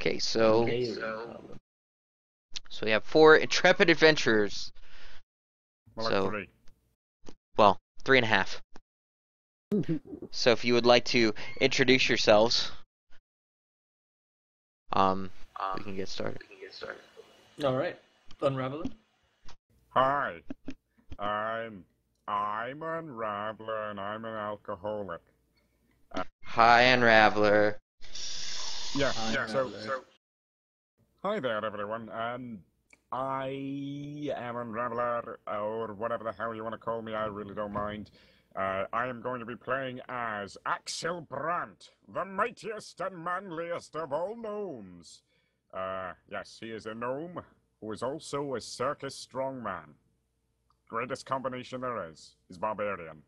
Okay, so Problem. we have 4 intrepid adventurers. More like So, 3. well, 3.5. So if you would like to introduce yourselves, we can get started. All right, Unraveler. Hi, I'm Unraveler and I'm an alcoholic. Hi, Unraveler. Yeah, Hi, so Unraveler. hi there everyone. I am Unraveler, or whatever the hell you want to call me, I really don't mind. I am going to be playing as Axel Brandt, the mightiest and manliest of all gnomes. Yes, he is a gnome who is also a circus strongman. Greatest combination there is barbarian.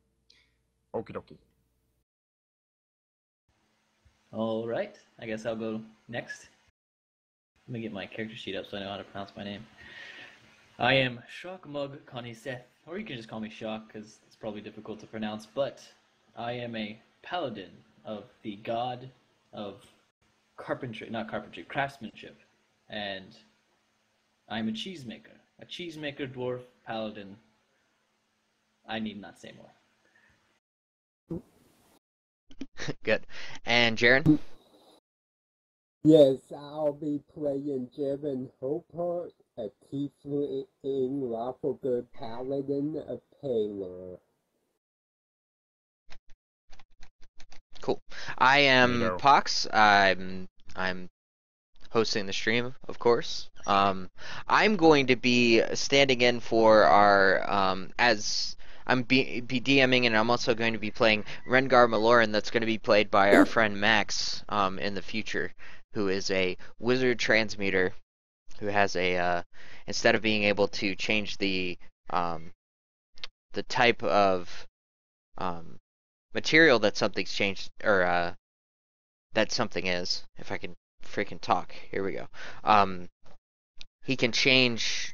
Okie dokie. All right, I guess I'll go next. Let me get my character sheet up so I know how to pronounce my name. I am Shockmug Coniseth, or you can just call me Shock because it's probably difficult to pronounce, but I am a paladin of the god of craftsmanship, and I'm a cheesemaker dwarf paladin. I need not say more. Good. And Jaren? Yes, I'll be playing Jevin Hopart, a tiefling lawful good paladin of Paler. Cool. I am Neato. Pox. I'm hosting the stream, of course. I'm going to be standing in for our as I'm be DMing, and I'm also going to be playing Rengar Maloran. That's going to be played by our friend Max in the future, who is a wizard transmuter who has a instead of being able to change the type of material that something's changed or that something is. If I can freaking talk, here we go. He can change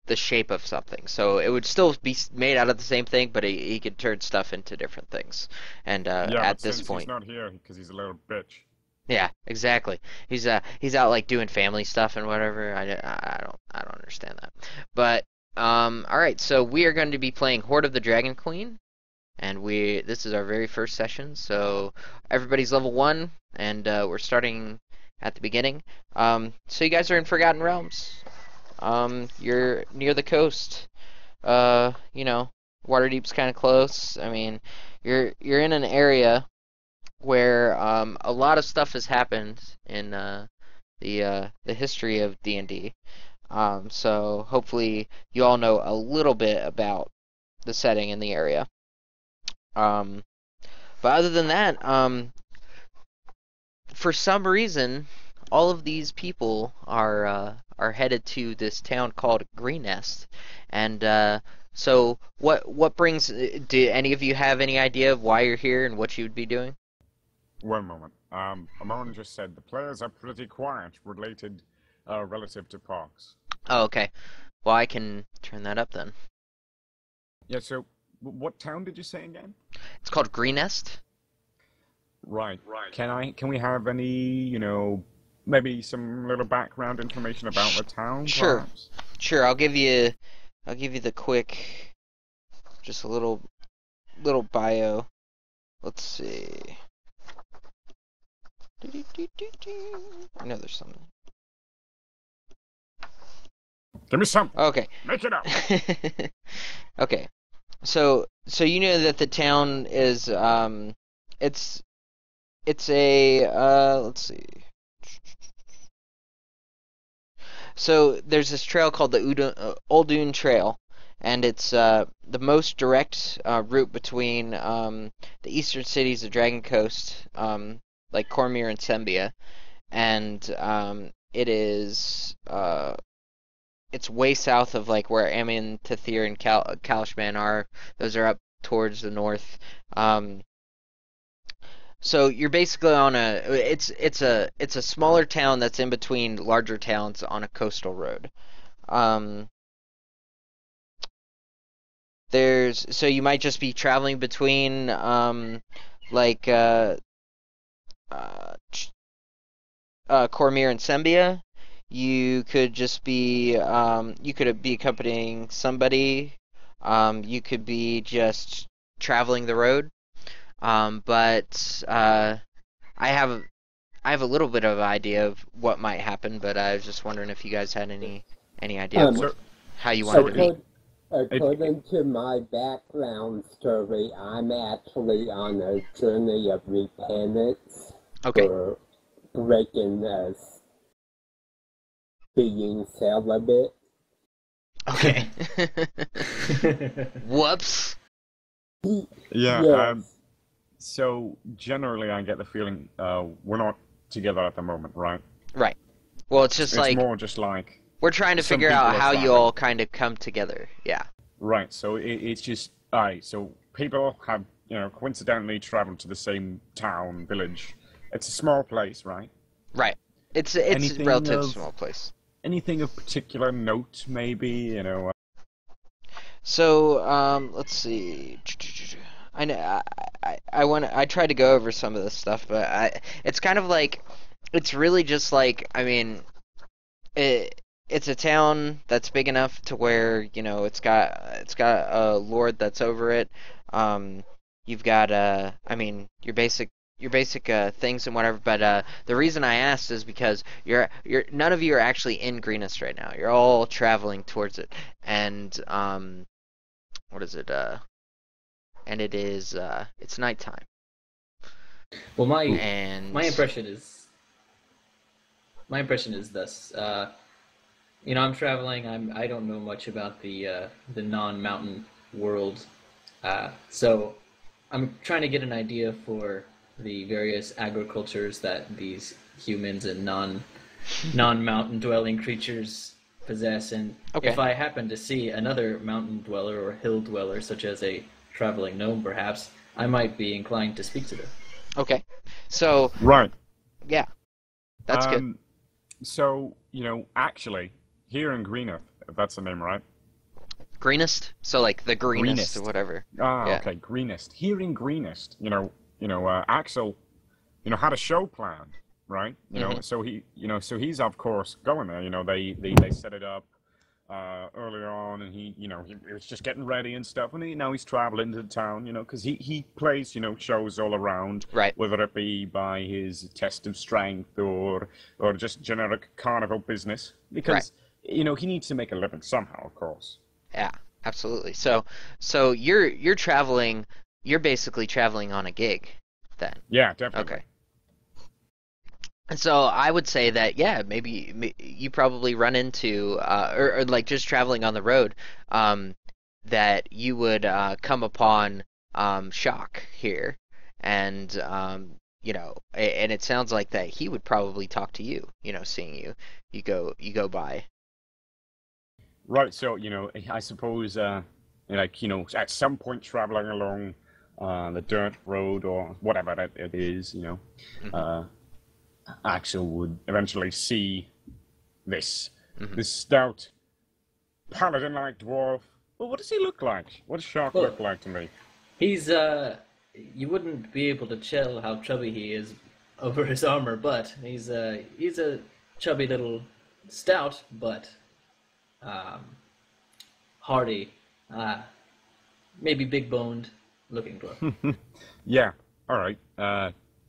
the shape of something, so it would still be made out of the same thing, but he could turn stuff into different things. And Yeah, at but this since point, he's not here because he's a little bitch. yeah, exactly. He's out like doing family stuff and whatever. I don't understand that. But all right, so we are going to be playing Hoard of the Dragon Queen, and this is our very first session. So everybody's level 1, and we're starting at the beginning. So you guys are in Forgotten Realms. You're near the coast. You know, Waterdeep's kind of close. I mean, you're in an area where a lot of stuff has happened in the history of D&D. So hopefully you all know a little bit about the setting in the area. But other than that, for some reason, all of these people are headed to this town called Green Nest, and so what brings? Do any of you have any idea of why you're here and what you would be doing? One moment. Amon just said the players are pretty quiet relative to Parks. Oh, okay. Well, I can turn that up then. Yeah, so what town did you say again? It's called Green Nest. Right. Can we have any, maybe some little background information about the town, Sure. perhaps? Sure, I'll give you the quick, just a little bio. Let's see. I know there's something. Give me some. Okay. Make it up. Okay. So you know that the town is it's a let's see. So there's this trail called the Uldun Trail, and it's the most direct route between the eastern cities of Dragon Coast, like Cormyr and Sembia, and it is it's way south of like where Amin, Tathir, and Kalishman are. Those are up towards the north. So you're basically on it's a smaller town that's in between larger towns on a coastal road. Um, so you might just be traveling between like Cormier and Sembia. You could just be you could be accompanying somebody. You could be just traveling the road. But I have I have a little bit of idea of what might happen, but I was just wondering if you guys had any idea of Um, So, how you so wanted to meet. according to my background story, I'm actually on a journey of repentance Okay. for breaking being celibate. Okay. Whoops. yeah. Yes. So generally, I get the feeling we're not together at the moment, right? Right. Well, it's just It's like more just like we're trying to some figure people out are how you traveling. all kind of come together. Yeah. Right. So it's just all right. So people have coincidentally traveled to the same town, village. It's a small place, right? Right. It's a Anything relative of small place. anything of particular note, maybe? So, let's see. I know I tried to go over some of this stuff, but it's kind of like it's really just like I mean it's a town that's big enough to where it's got a lord that's over it. Um, you've got I mean your basic things and whatever. But the reason I asked is because you're none of you are actually in Greenest right now. You're all traveling towards it, and what is it? And it is it's nighttime, Well, my and impression is this. I'm traveling. I don't know much about the non-mountain world, so I'm trying to get an idea for the various agricultures that these humans and non-mountain dwelling creatures possess, and okay, if I happen to see another mountain dweller or hill dweller, such as a traveling gnome, perhaps I might be inclined to speak to them. okay. So Right. yeah, that's good. Um. So actually, here in Greenup, if that's the name, right? Greenest, so like the greenest or Greenest. whatever. Ah, Yeah. okay, Greenest. Here in Greenest, Axel, had a show planned, right? Hmm. So he's of course going there. They set it up earlier on, and he was just getting ready and stuff, and now he's traveling to the town, because he plays, shows all around, Right. whether it be by his test of strength or just generic carnival business, Right. because he needs to make a living somehow, of course. Yeah. Absolutely. So you're traveling. You're basically traveling on a gig, then. Yeah, definitely. Okay. And so I would say that yeah, you probably run into or like just traveling on the road, um, that you would come upon Shock here, and and it sounds like that he would probably talk to you. Seeing you go by. Right, so I suppose at some point traveling along the dirt road or whatever it is, Hmm. uh, Axel would eventually see this Hmm. this stout paladin-like dwarf. Well, what does he look like? What does Shark Well, look like to me? he's you wouldn't be able to tell how chubby he is over his armor, but he's a chubby little stout, but um, hardy, uh, maybe big boned looking dwarf. Yeah, all right.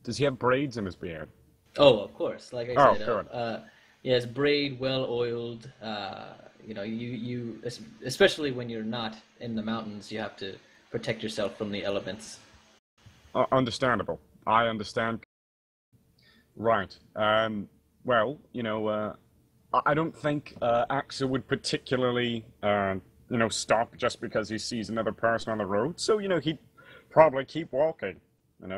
Does he have braids in his beard? Oh, of course. Like I Oh, said, good. yes, braid, well oiled. Especially when you're not in the mountains, you have to protect yourself from the elements. Understandable. I understand. Right. Well, I don't think Axel would particularly, stop just because he sees another person on the road. So, he'd probably keep walking.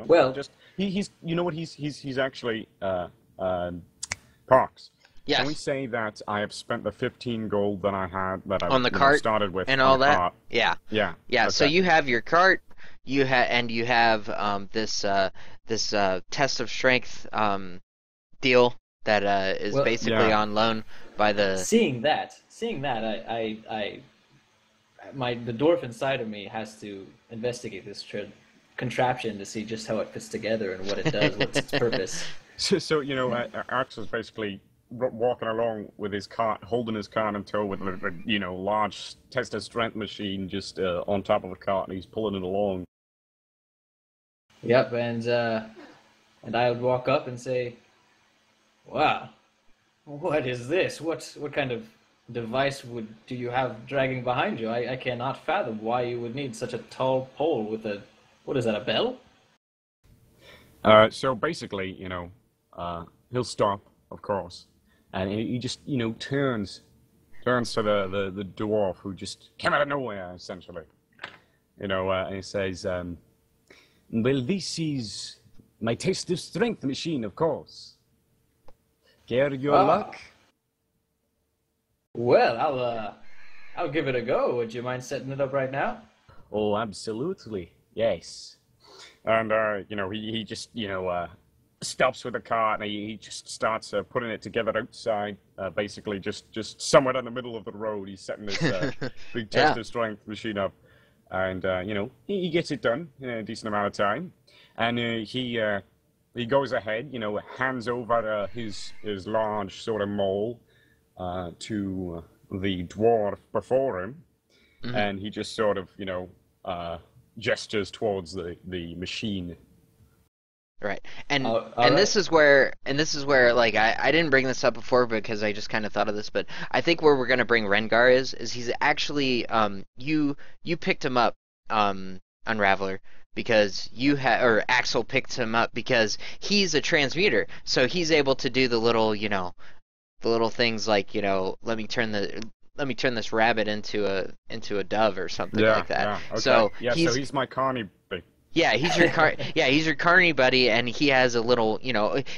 Well, Just he's you know what he's actually Parks. Can we Yes, say that I have spent the 15 gold that I had that I on the cart started with and on all the that. cart? Yeah. Yeah. Yeah, so Okay. you have your cart, you have this test of strength deal that is well, basically Yeah. on loan by the. seeing that, the dwarf inside of me has to investigate this contraption to see just how it fits together and what it does, what's its purpose. So you know, Axel's basically walking along with his cart, holding his cart in tow with a you know large test of strength machine just on top of the cart, and he's pulling it along. Yep, and I would walk up and say, "Wow, what is this? What kind of device do you have dragging behind you? I cannot fathom why you would need such a tall pole with a what is that, a bell?" So basically, you know, he'll stop, of course, and he just you know turns to the dwarf who just came out of nowhere, essentially. You know, and he says, "Well, this is my test of strength machine, of course. Care your Ah, luck?" well, I'll give it a go. Would you mind setting it up right now? Oh, absolutely, yes. And you know, he just you know stops with the cart and he just starts putting it together outside, basically just somewhere in the middle of the road. He's setting his big test Yeah. of strength machine up, and you know he gets it done in a decent amount of time, and he goes ahead, you know, hands over his large sort of mole to the dwarf before him, Hmm. and he just sort of you know gestures towards the machine. Right. All right. And this is where like I didn't bring this up before because I just kind of thought of this, but I think where we're gonna bring Rengar is he's actually you picked him up Unraveler because you had or Axel picked him up because he's a transmuter, so he's able to do the little the little things like let me turn this rabbit into a dove or something Yeah, like that. yeah, okay. So Yeah, so he's my carny bee. yeah, he's your carny buddy, and he has a little,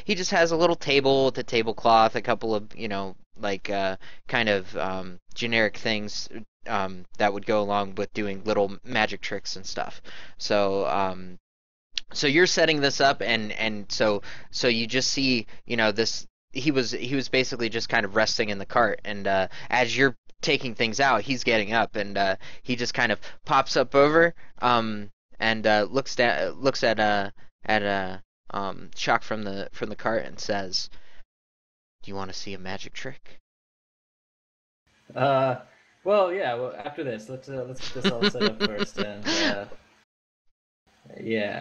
he just has a little table with a tablecloth, a couple of, like kind of generic things that would go along with doing little magic tricks and stuff. So so you're setting this up, and so you just see, this. He was basically just kind of resting in the cart, and as you're taking things out, he's getting up, and he just kind of pops up over. And looks at Shock from the cart and says, "Do you want to see a magic trick?" Uh, well, yeah. Well, after this, let's get this all set up first, and yeah.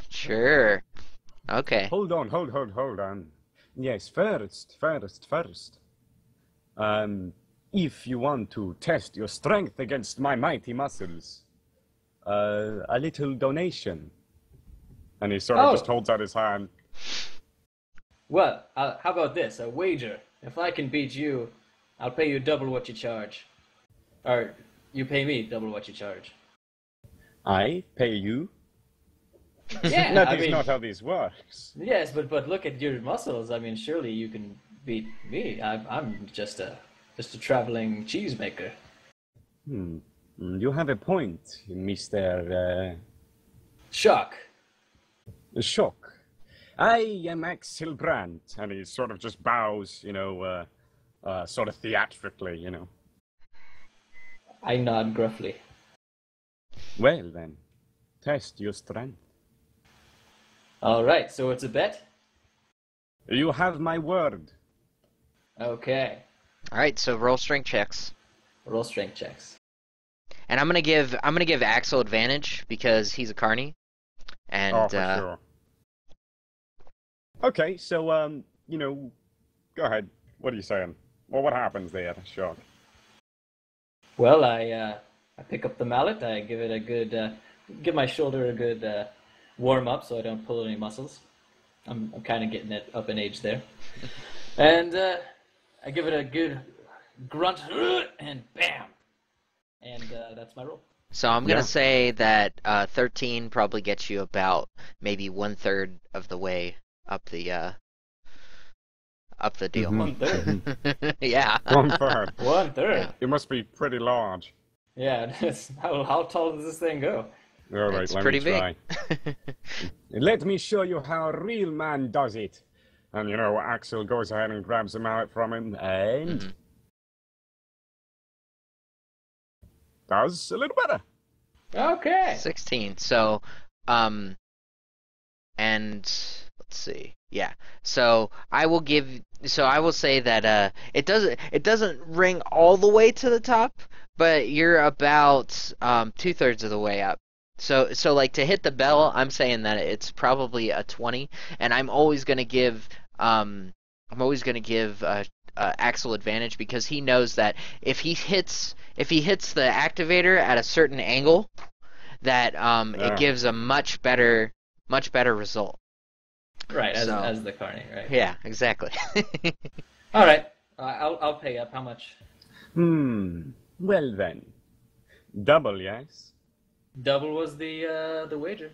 Sure. Okay. Hold on. Yes, first. If you want to test your strength against my mighty muscles, a little donation. And he sort of just Oh, holds out his hand. well, how about this? A wager. If I can beat you, I'll pay you double what you charge, or you pay me double what you charge. I pay you? Yeah, That I is mean, not how this works. yes, but look at your muscles. I mean, surely you can beat me. I'm just a traveling cheesemaker. Hmm. You have a point, Mr. Shock. Shock. I am Axel Brandt. And he sort of just bows, you know, sort of theatrically, you know. I nod gruffly. Well then, test your strength. All right, so it's a bet. You have my word. Okay, All right. So roll strength checks, roll strength checks. and I'm gonna give Axel advantage because he's a carny, Oh, and for sure. Okay, so, you know, go ahead. What are you saying? Well, what happens there, Shock? Well, I pick up the mallet. I give it a good give my shoulder a good warm up so I don't pull any muscles. I'm kind of getting it up in age there, and I give it a good grunt and bam, and that's my roll. so I'm gonna Yeah. say that 13 probably gets you about maybe 1/3 of the way up the deal. Mm-hmm. 1/3. Yeah. 1/3. 1/3. Yeah. It must be pretty large. Yeah. How tall does this thing go? All right, It's let pretty me big. try. Let me show you how a real man does it. And, you know, Axel goes ahead and grabs the mallet from him and Mhm. does a little better. Okay. 16. So, and let's see. Yeah. So I will say that it doesn't ring all the way to the top, but you're about 2/3 of the way up. So like to hit the bell, I'm saying that it's probably a 20, and um I'm always gonna give Axel advantage because he knows that if he hits the activator at a certain angle, that it Yeah. gives a much better result. Right, So as the carny, right? yeah, exactly. All right, I'll pay up. How much? Well then, double, yes? Double was the wager.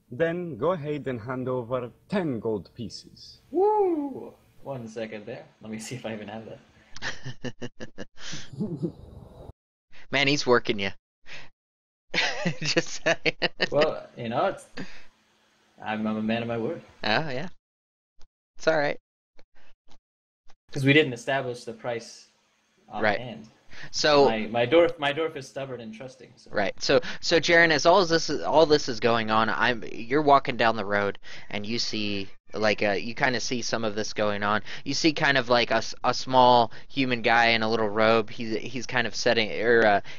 Then go ahead and hand over 10 gold pieces. Woo! 1 second there. Let me see if I even have that. Man, he's working you. Just saying. Well, I'm a man of my word. Oh yeah, it's all right. Because we didn't establish the price Right. offhand. So My dwarf is stubborn and trusting. So. right. So Jaren, as all this is going on, you're walking down the road and you see like you kind of see some of this going on. You see kind of like a small human guy in a little robe. He's kind of setting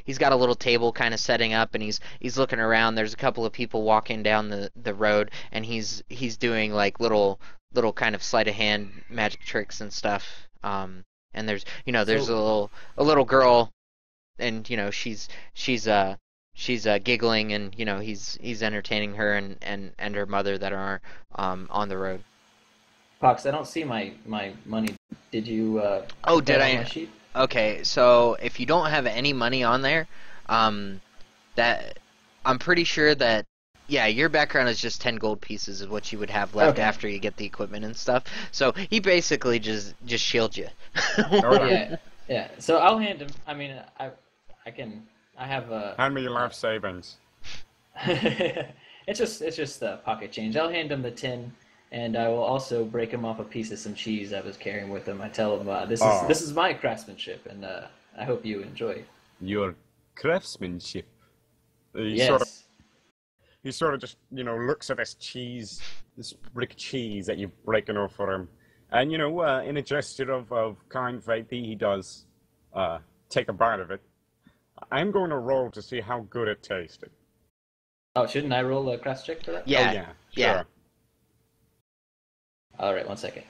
he's got a little table kind of setting up and he's looking around. There's a couple of people walking down the road and he's doing like little kind of sleight of hand magic tricks and stuff. And there's So a little girl, and she's giggling, and he's entertaining her and her mother that are on the road. Pox, I don't see my money. Did you Oh, put did that on my I? sheet? Okay, so if you don't have any money on there, that I'm pretty sure that yeah, your background is just 10 gold pieces is what you would have left Okay. after you get the equipment and stuff. So he basically just shields you. Oh, yeah. Yeah, yeah. So I'll hand him. I mean, I can. I have a. Hand me your life savings. it's just pocket change. I'll hand him the tin, and I will also break him off a piece of some cheese I was carrying with him. I tell him Oh, this is my craftsmanship, and I hope you enjoy. your craftsmanship. Yes. He sort of just, looks at this cheese, this brick cheese that you've breaking off for him. And, in a gesture of kind faith, he does take a bite of it. I'm going to roll to see how good it tasted. Oh, shouldn't I roll a crafts check for that? Oh, Yeah, yeah, yeah. sure. All right, 1 second.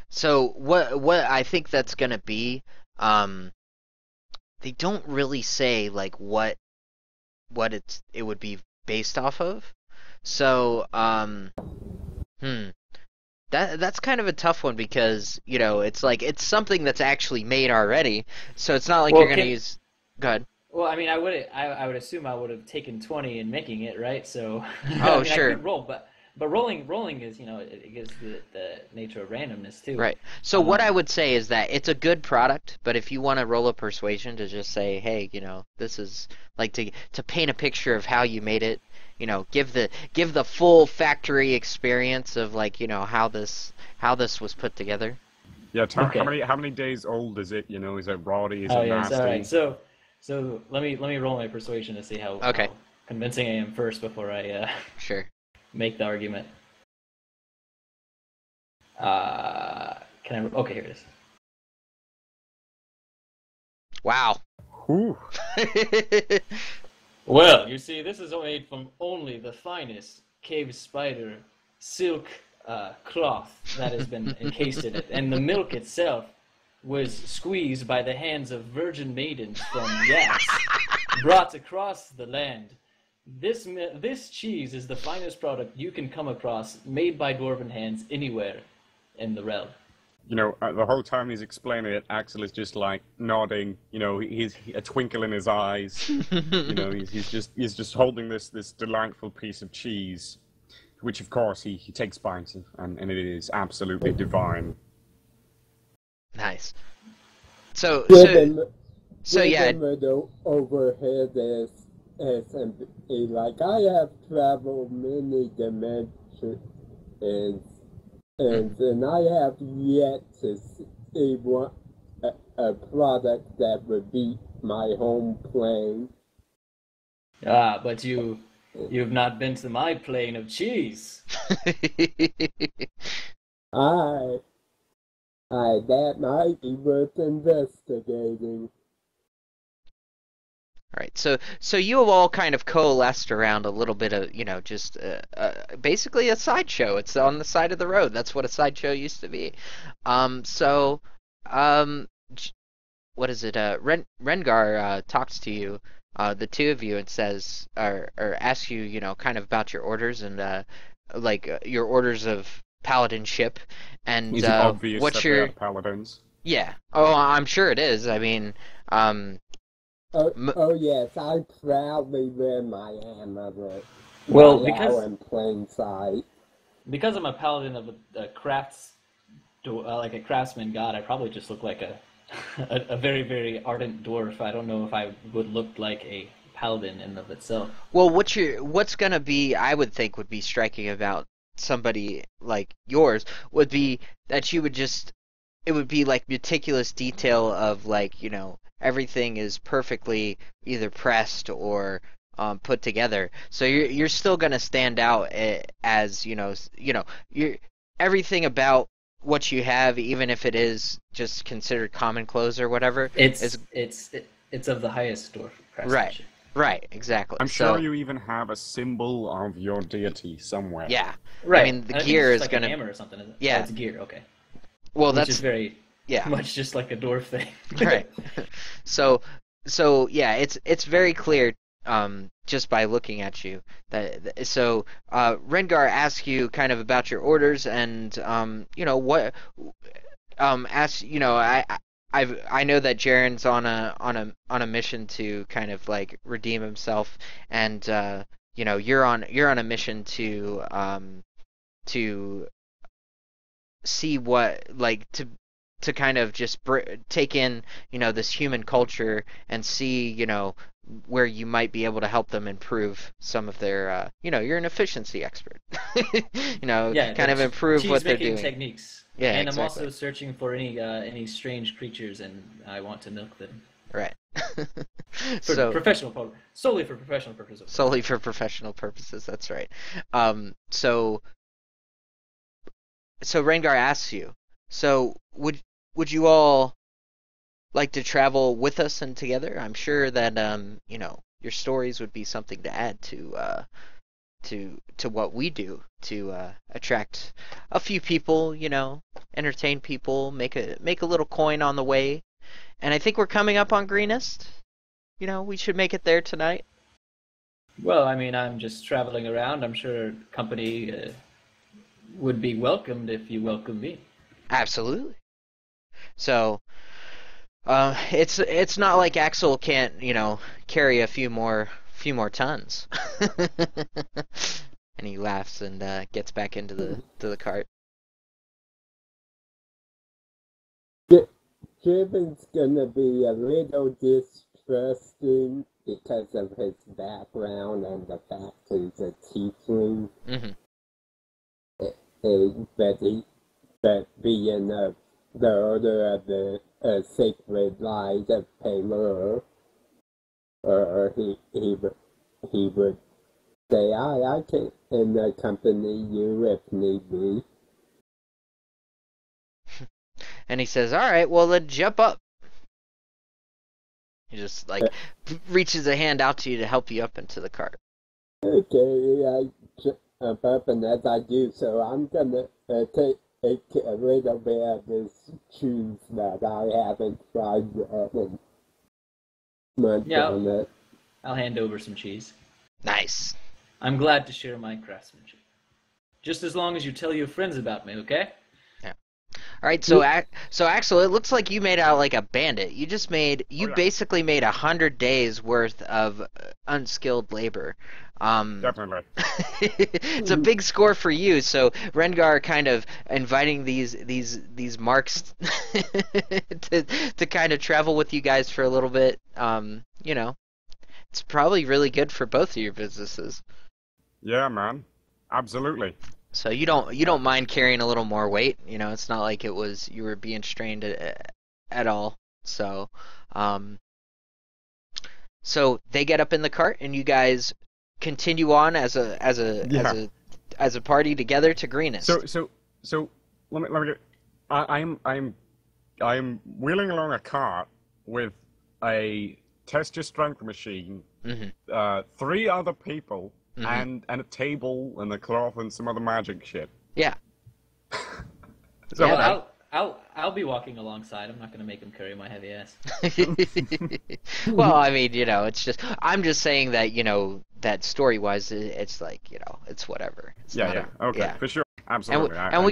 So what I think that's gonna be, they don't really say like what it would be based off of. So hmm, that's kind of a tough one because it's like it's something that's actually made already. So it's not like you're Well, gonna can use. Go ahead. Well, I mean, I would assume I would have taken 20 in making it, right? So, I Oh, mean, I sure. could roll, but rolling is, it gives the nature of randomness too. Right. So what I Um, would say is that it's a good product, but if you want to roll a persuasion to just say, hey, this is like to paint a picture of how you made it, give the full factory experience of like, how this was put together. Yeah, okay. how many days old is it? Is it rotty? Is Oh it yes. All right. nasty? So let me roll my persuasion to see Okay, how convincing I am first before I sure. make the argument. Can I? Okay, here it is. Wow. Ooh. Well, you see, this is made from only the finest cave spider silk cloth that has been encased in it, and the milk itself was squeezed by the hands of virgin maidens from Yass, brought across the land. This cheese is the finest product you can come across, made by dwarven hands anywhere in the realm. The whole time he's explaining it, Axel is just like nodding. He's a twinkle in his eyes. He's just holding this delightful piece of cheese, which of course he takes bites of, and it is absolutely divine. Nice. So Give so him, so give yeah, him an overhead SMB. Like, I have traveled many dimensions, and I have yet to see a product that would beat my home plane. But You've not been to my plane of cheese. I, that might be worth investigating. Right. So you have all kind of coalesced around a little bit of, just basically a sideshow. It's on the side of the road. That's what a sideshow used to be. So, um, what is it? Rengar talks to you, the two of you, and says, or asks you, kind of about your orders and your orders of paladinship, and Is it obvious what's that they your are paladins? yeah. Oh, I'm sure it is. I mean, um, Oh yes, I proudly wear my amulet Well, right out in plain sight. because I'm a paladin of a like a craftsman god, I probably just look like a very, very ardent dwarf. I don't know if I would look like a paladin in and of itself. Well, what's gonna be, I would think, would be striking about somebody like yours would be that it would be like meticulous detail of like, everything is perfectly either pressed or put together. So you're still gonna stand out as, you're everything about what you have, even if it is just considered common clothes or whatever, is It's of the highest dwarf right. craftsmanship. Right, exactly. I'm So sure you even have a symbol of your deity somewhere. yeah, Right. I mean the I think gear it's is like gonna a hammer or something, isn't it? Yeah. Oh, it's gear. Okay. well Which is that's very yeah much just like a dwarf thing. right. So yeah, it's very clear just by looking at you so Rengar asks you kind of about your orders and what asks I know that Jaren's on a mission to kind of like redeem himself and you're on a mission to see what like to kind of just take in this human culture and see where you might be able to help them improve some of their you're an efficiency expert Yeah, kind of improve what they're cheese-making doing. techniques. Yeah, And I'm exactly. also searching for any strange creatures, and I want to milk them Right. for So solely for professional purposes. solely for professional purposes, that's right. So Rengar asks you, so would you all like to travel with us and together? I'm sure that your stories would be something to add to what we do to attract a few people, entertain people, make a little coin on the way. And I think we're coming up on Greenest. We should make it there tonight. Well, I mean, I'm just traveling around. I'm sure company would be welcomed if you welcome me. Absolutely. So it's not like Axel can't carry a few more tons. And he laughs and gets back into the cart. Gibbon's gonna be a little distrusting because of his background and the fact he's a tiefling. Hmm. But being the order of the sacred light of Pelor, or he would say, I can accompany you if need be. And he says, "All right, well then jump up." He just like reaches a hand out to you to help you up into the cart. Okay, I jump up, and as I do so, I'm gonna take a little bit of this cheese that I haven't tried yet and munch Yeah. on it. I'll hand over some cheese. Nice. I'm glad to share my craftsmanship. Just as long as you tell your friends about me, okay? All right, so Axel, it looks like you made out like a bandit. You yeah. basically made 100 days worth of unskilled labor. Definitely. It's a big score for you. So Rengar kind of inviting these marks to kind of travel with you guys for a little bit. It's probably really good for both of your businesses. Yeah, man. Absolutely. So you don't mind carrying a little more weight, it's not like it was you were being strained at all. So so they get up in the cart and you guys continue on as Yeah. a party together to Greenest. So let me get. I'm wheeling along a cart with a test your strength machine, Hmm. three other people, Hmm. and a table and a cloth and some other magic shit. Yeah. So Yeah, Well, man. I'll be walking alongside. I'm not gonna make him carry my heavy ass. Well, I mean, it's just I'm just saying that, that story-wise, it's like, it's whatever. It's yeah, not yeah, a okay, yeah. for sure, And we, absolutely. and I we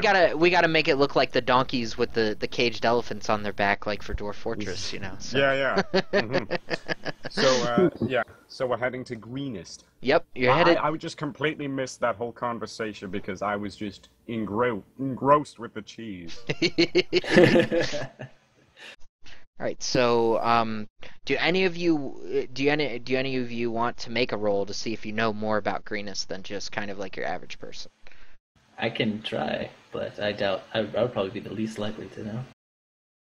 know. gotta make it look like the donkeys with the caged elephants on their back, like for Dwarf Fortress, So. Yeah, yeah. So, yeah. So we're heading to Greenest. Yep, you're I, headed. I would just completely miss that whole conversation because I was just engrossed with the cheese. All right, so do any of you want to make a roll to see if you know more about Greenest than just kind of like your average person? I can try, but I doubt I would probably be the least likely to know.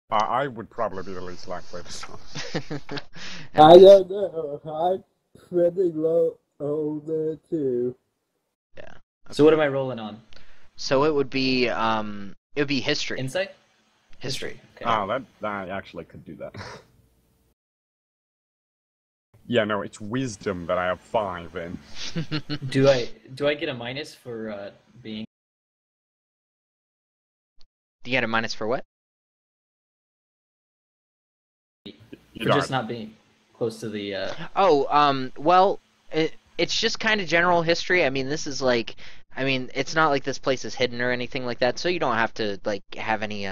I would probably be the least likely to. I don't know. I'm pretty low older too. Yeah. So what am I rolling on? So it would be history. Insight? History. Okay. Oh, that actually could do that. Yeah, no, it's wisdom that I have 5 in. Do I get a minus for being Do you get a minus for what? You for just don't. not being close to the Oh, well, it's just kind of general history. I mean, this is like, I mean, it's not like this place is hidden or anything like that, so you don't have to like have any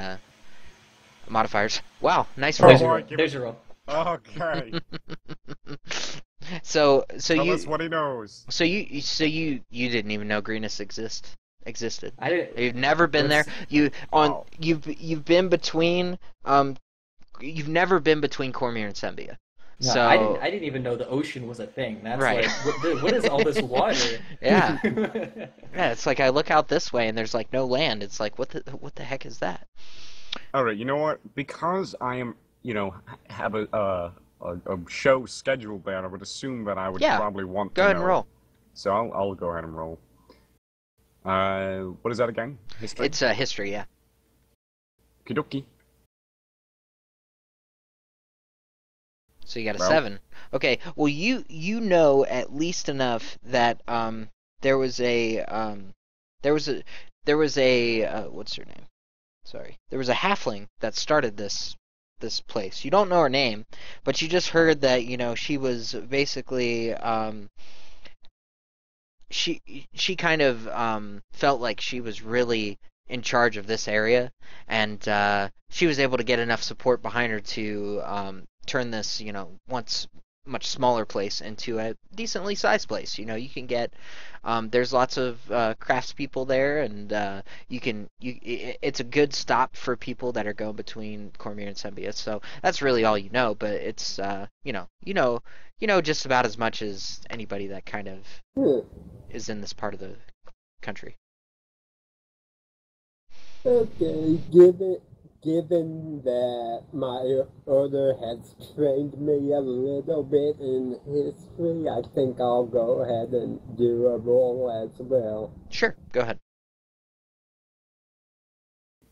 modifiers. Wow, nice Oh there's roll. your boy, roll. give There's it. your roll. Okay, So tell us you what he knows. so you didn't even know Greenest existed. I didn't. You've never been there. What's Wow. You've been between you've never been between Cormier and Sembia. No, I didn't. So I didn't even know the ocean was a thing. That's right. like, what is all this water? Yeah. Yeah, it's like I look out this way and there's like no land. It's like what the heck is that? All right, you know what? Because I am, have a show scheduled there, I would assume that I would Yeah, probably want go to ahead and know it. roll. So I'll go ahead and roll. What is that again? History? It's history, yeah. Kidoki. So you got a Well, 7. Okay. Well, you know at least enough that there was a there was a there was a what's her name? Sorry. There was a halfling that started this place. You don't know her name, but you just heard that, she was basically she kind of felt like she was really in charge of this area, and she was able to get enough support behind her to turn this, once much smaller place into a decently sized place. You can get there's lots of craftspeople there, and it's a good stop for people that are going between Cormier and Sembia. So that's really all you know, but it's you know just about as much as anybody that kind of Hmm. is in this part of the country. Okay, given that my order has trained me a little bit in history, I think I'll go ahead and do a roll as well. Sure, go ahead.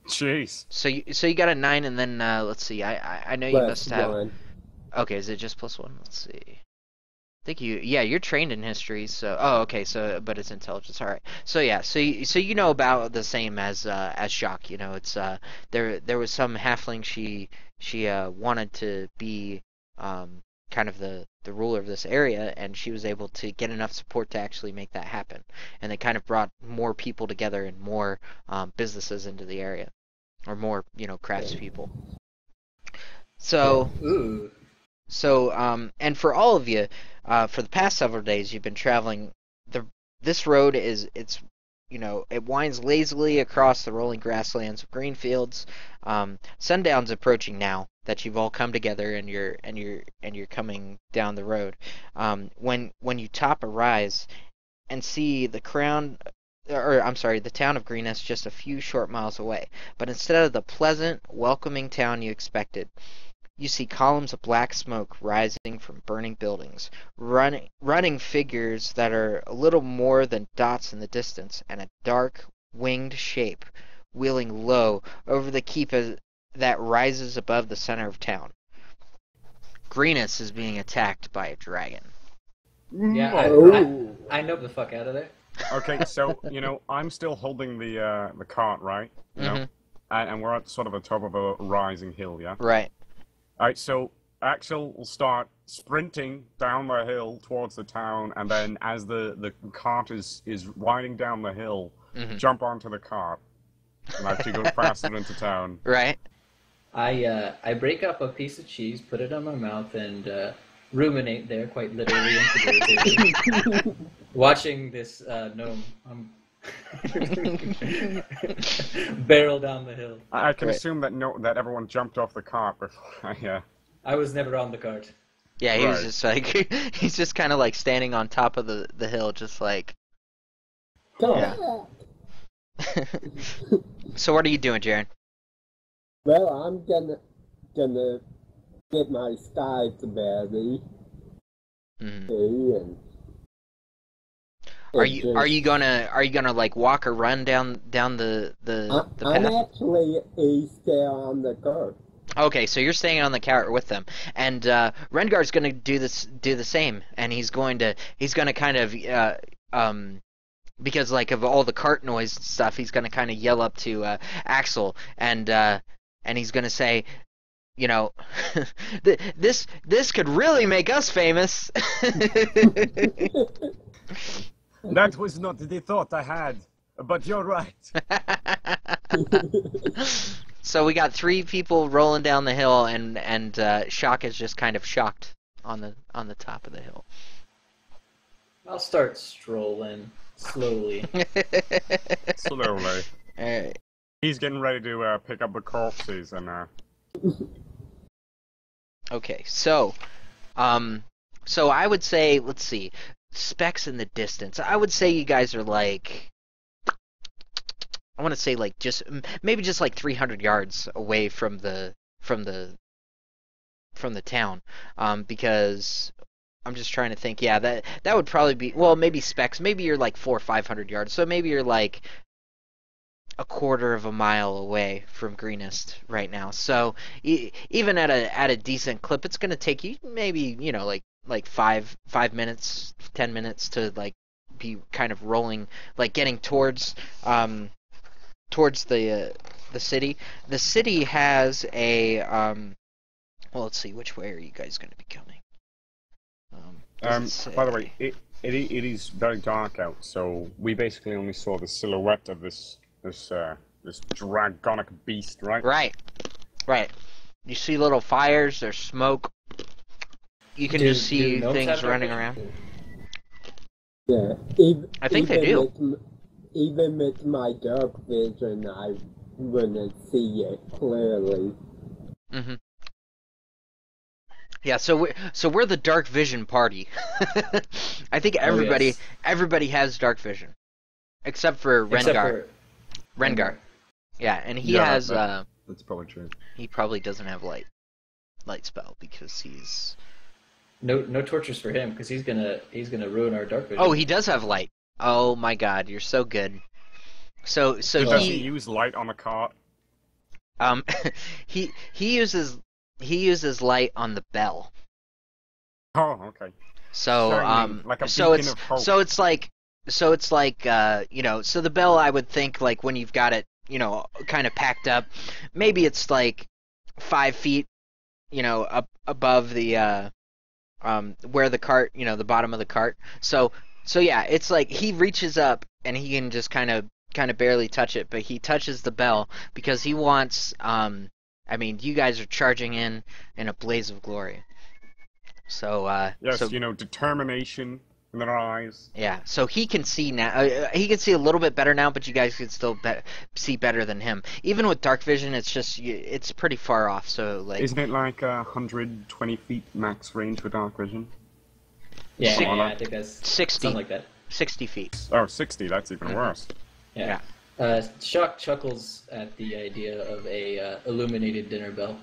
jeez. So you got a 9, and then let's see. I know you Plus must have. one. Okay, is it just +1? Let's see. I think you're trained in history, so okay, so but it's intelligence. All right. So yeah, so you know about the same as Jacques. It's there was some halfling she wanted to be kind of the ruler of this area, and she was able to get enough support to actually make that happen, and they kind of brought more people together and more businesses into the area, or more craftspeople. So Ooh. and for all of you, for the past several days, you've been traveling. This road it winds lazily across the rolling grasslands of green fields. Sundown's approaching now that you've all come together and you're coming down the road. When you top a rise and see the the town of Greenest just a few short miles away, but instead of the pleasant, welcoming town you expected, You see columns of black smoke rising from burning buildings, running figures that are a little more than dots in the distance, and a dark, winged shape wheeling low over the keep that rises above the center of town. Greenus is being attacked by a dragon. Yeah, Oh. I know the fuck out of there. Okay, so I'm still holding the cart, right? Mhm. And we're at sort of the top of a rising hill, yeah. Right. All right, so Axel will start sprinting down the hill towards the town, and then as the cart is riding down the hill, jump onto the cart, and I have to go faster into town. Right. I break up a piece of cheese, put it on my mouth, and ruminate there, quite literally and figuratively, watching this gnome barrel down the hill. I can Right. assume that everyone jumped off the cart before I was never on the cart. Yeah, he was Right. just like he's just kind of like standing on top of the hill, just like. Come Yeah. back. So what are you doing, Jaren? Well, I'm gonna get my skies ready, Mhm. and Are just, you gonna like walk or run down the I'm path? actually still on the cart. Okay, so you're staying on the cart with them, and Rengar's gonna do the same, and he's gonna kind of because like of all the cart noise and stuff, he's gonna kind of yell up to Axel, and he's gonna say, this could really make us famous. That was not the thought I had, but you're right. So we got 3 people rolling down the hill, and Shock is just kind of shocked on the top of the hill. I'll start strolling slowly. Slowly. Alright. He's getting ready to pick up the corpses and Okay, so I would say, let's see, specs in the distance. I would say you guys are like, I want to say like maybe just like 300 yards away from the town, because I'm just trying to think. Yeah, that would probably be, well, maybe specs. Maybe you're like 400 or 500 yards. So maybe you're like a quarter of a mile away from Greenest right now. So even at a decent clip, it's gonna take you maybe like 5 minutes, 10 minutes to like be kind of rolling, like getting towards the city. The city has a well, let's see, which way are you guys going to be coming? by the way, it is very dark out, so we basically only saw the silhouette of this dragonic beast, right? Right. You see little fires, there's smoke. You can just see gnomes things have running dark around. Yeah, I think they do. Even with my dark vision, I wouldn't see it clearly. Mm-hmm. Yeah, so we're the dark vision party. I think everybody has dark vision, except for Rengar. Except for Rengar. Yeah, and he Yeah, has that's probably true. he probably doesn't have light spell because he's. no tortures for him because he's gonna ruin our dark vision. Oh, he does have light. Oh my God, you're so good. So Does he he use light on the cart? he uses light on the bell. Oh, okay. So Shining, like a so beacon it's of hope. so it's like so the bell, I would think, like when you've got it kind of packed up, maybe it's like 5 feet up above the where the cart, the bottom of the cart. So yeah, it's like he reaches up and he can just kind of barely touch it, but he touches the bell because he wants I mean, you guys are charging in a blaze of glory. So Yes, so determination in their eyes. yeah, so he can see now. He can see a little bit better now, but you guys can still see better than him. Even with dark vision, it's just it's pretty far off. So like, Isn't it like 120 feet max range for dark vision? Yeah, I think that's 60, something like that. 60 feet. Oh, 60, that's even Mhm. worse. Yeah. Yeah. Shock chuckles at the idea of a illuminated dinner bell.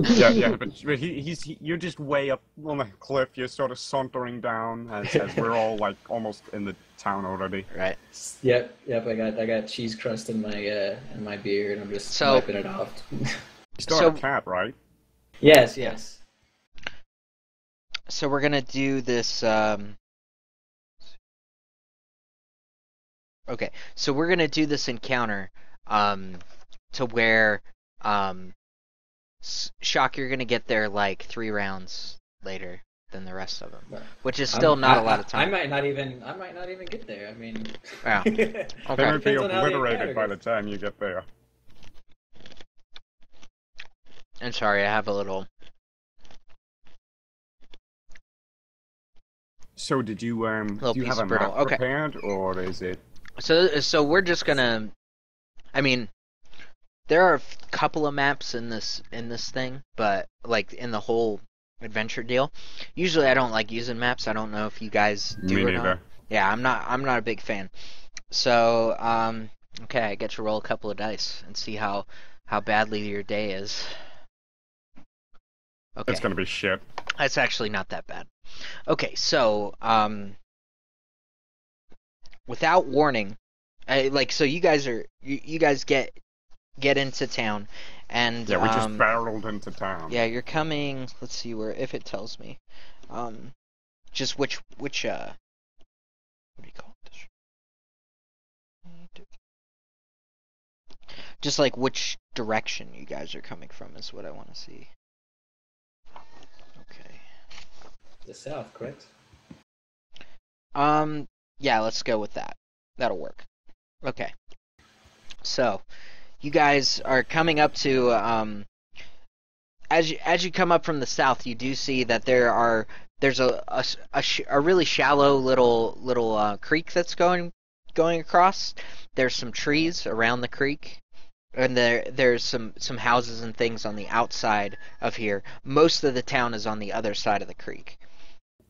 Yeah, but you're just way up on the cliff. You're sort of sauntering down as we're all like almost in the town already. Right. Yep. I got cheese crust in my beer, and I'm just So- wiping it off. You still So- have a cat, right? Yes. So we're gonna do this. Okay, so we're gonna do this encounter, to where, Shock, you're gonna get there like 3 rounds later than the rest of them, which is still not a lot of time. I might not even get there. I mean, Yeah. They Okay. might be Depends on how the obliterated by encounter the time you get there. I'm sorry, I have a little. So did you do you piece have a of brittle. map Okay. prepared, or is it? So we're just gonna. I mean, there are a couple of maps in this thing, but like in the whole adventure deal. Usually, I don't like using maps. I don't know if you guys do Me or neither. not. Yeah, I'm not a big fan. So okay, I get to roll a couple of dice and see how badly your day is. Okay, It's gonna be shit. that's actually not that bad. Okay, so without warning, so you guys get into town, and Yeah, we just barreled into town. yeah, you're coming. Let's see where, if it tells me, just which what do you call it? Just like which direction you guys are coming from is what I want to see. Okay. the south, correct? Yeah, let's go with that. That'll work. Okay. So, you guys are coming up to, as you come up from the south, you do see that there's a really shallow little creek that's going across. There's some trees around the creek, and there's some houses and things on the outside of here. Most of the town is on the other side of the creek.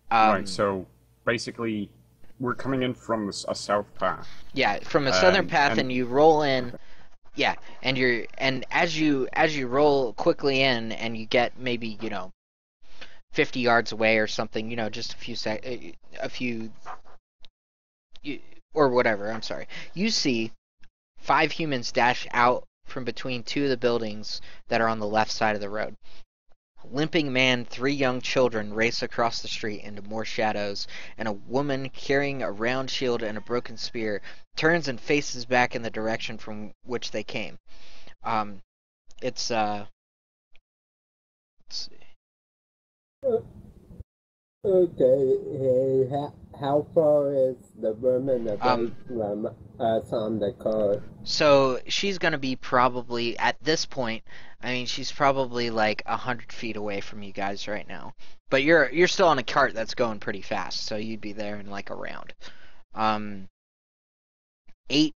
Right. So basically, we're coming in from a south path. Yeah, from a southern path, and you roll in. Yeah, and as you roll quickly in, and you get maybe 50 yards away or something, just or whatever. I'm sorry. You see 5 humans dash out from between 2 of the buildings that are on the left side of the road. Limping man, 3 young children race across the street into more shadows, and a woman carrying a round shield and a broken spear turns and faces back in the direction from which they came. Let's see. Okay, how far is the woman away from us on the car? So she's gonna be probably at this point. I mean, she's probably like 100 feet away from you guys right now. But you're still on a cart that's going pretty fast, so you'd be there in like a round. 8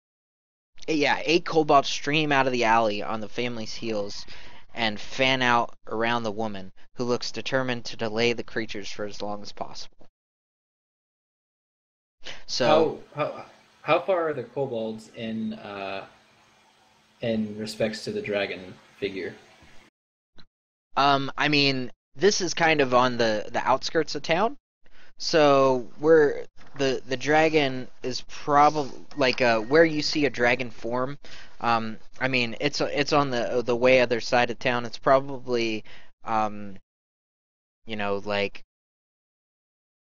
kobolds stream out of the alley on the family's heels and fan out around the woman, who looks determined to delay the creatures for as long as possible. So How far are the kobolds in respects to the dragon figure? I mean, this is kind of on the outskirts of town. So the dragon is probably like where you see a dragon form. I mean, it's on the way other side of town. It's probably like,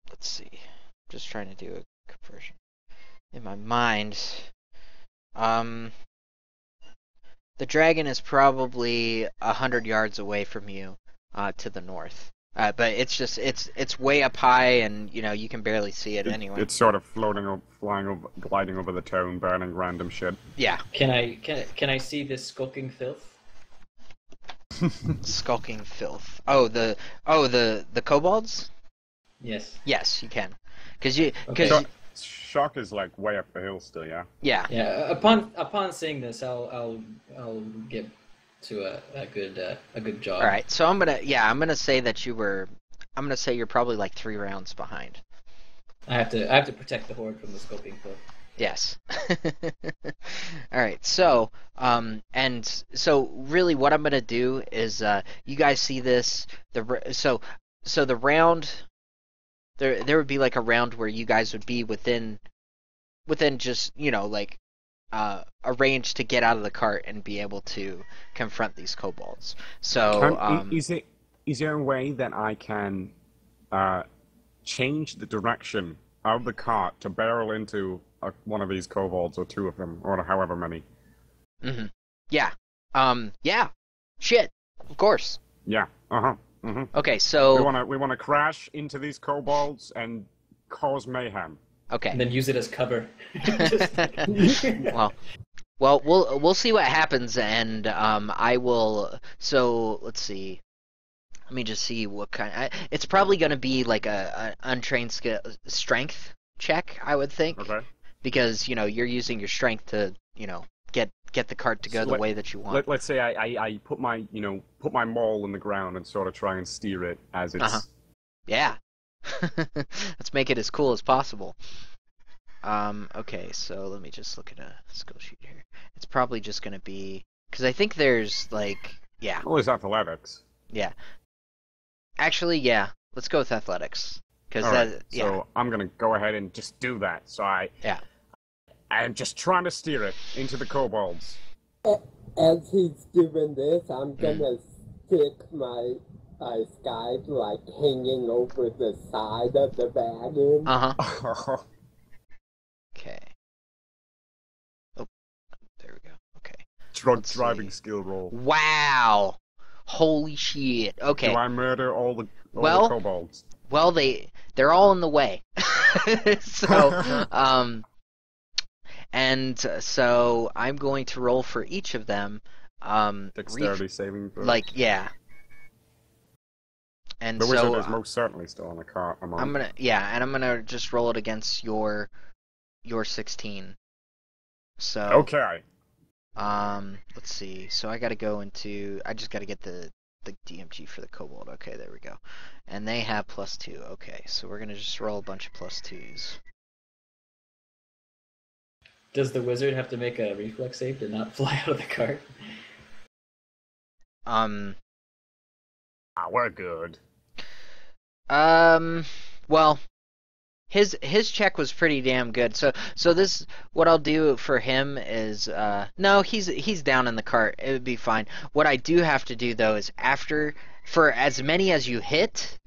let's see. Just trying to do a conversion in my mind. The dragon is probably 100 yards away from you, to the north. But it's just it's way up high, and you can barely see it anyway. It's sort of floating up, flying over, gliding over the town, burning random shit. Yeah. Can I see this skulking filth? Skulking filth. The kobolds? Yes. Yes, you can. Okay. Shock is like way up the hill still, yeah. Yeah. Yeah. Upon seeing this, I'll get to a good job. All right. So I'm gonna say that I'm gonna say you're probably like 3 rounds behind. I have to protect the horde from the skulking filth. Yes. All right. So, and so really, what I'm gonna do is, you guys see this? So the round there would be like a round where you guys would be within just like a range to get out of the cart and be able to confront these kobolds. So, Is there a way that I can change the direction of the cart to barrel into one of these kobolds, or two of them, or however many? mhm. Yeah. Yeah. Shit. Of course. Yeah. Uh-huh. Mm-hmm. Okay. So. We wanna crash into these kobolds and cause mayhem. Okay. And then use it as cover. well, we'll see what happens, and I will. So let's see. Let me just see what kind. It's probably going to be like a untrained strength check, I would think, Okay. because you're using your strength to get the cart to go So the way that you want. Let's say I put my maul in the ground and sort of try and steer it as it's. Uh-huh. Yeah. Let's make it as cool as possible. Okay, so let me just look at a skill sheet here. It's probably just going to be because I think there's yeah. Well, it's athletics. Yeah. Actually, yeah. Let's go with athletics. Because Alright, yeah. So I'm gonna go ahead and just do that. So I'm just trying to steer it into the kobolds. As he's doing this, I'm gonna stick my scythe like hanging over the side of the wagon. Uh-huh. Okay. Oh, there we go. Okay. Drunk Let's driving see. skill roll. Wow. Holy shit. Okay. Do I murder all the Well- kobolds? Well, they're all in the way. So, and so I'm going to roll for each of them. Dexterity saving throw. Yeah. And The so wizard is most certainly still on the cart. I'm gonna just roll it against your 16. So Okay. let's see. So I just gotta get the DMG for the kobold. Okay, there we go. And they have +2. Okay, so we're gonna just roll a bunch of +2s. Does the wizard have to make a reflex save to not fly out of the cart? We're good. Well, his check was pretty damn good. So this what I'll do for him is no, he's down in the cart. It would be fine. What I do have to do though is for as many as you hit,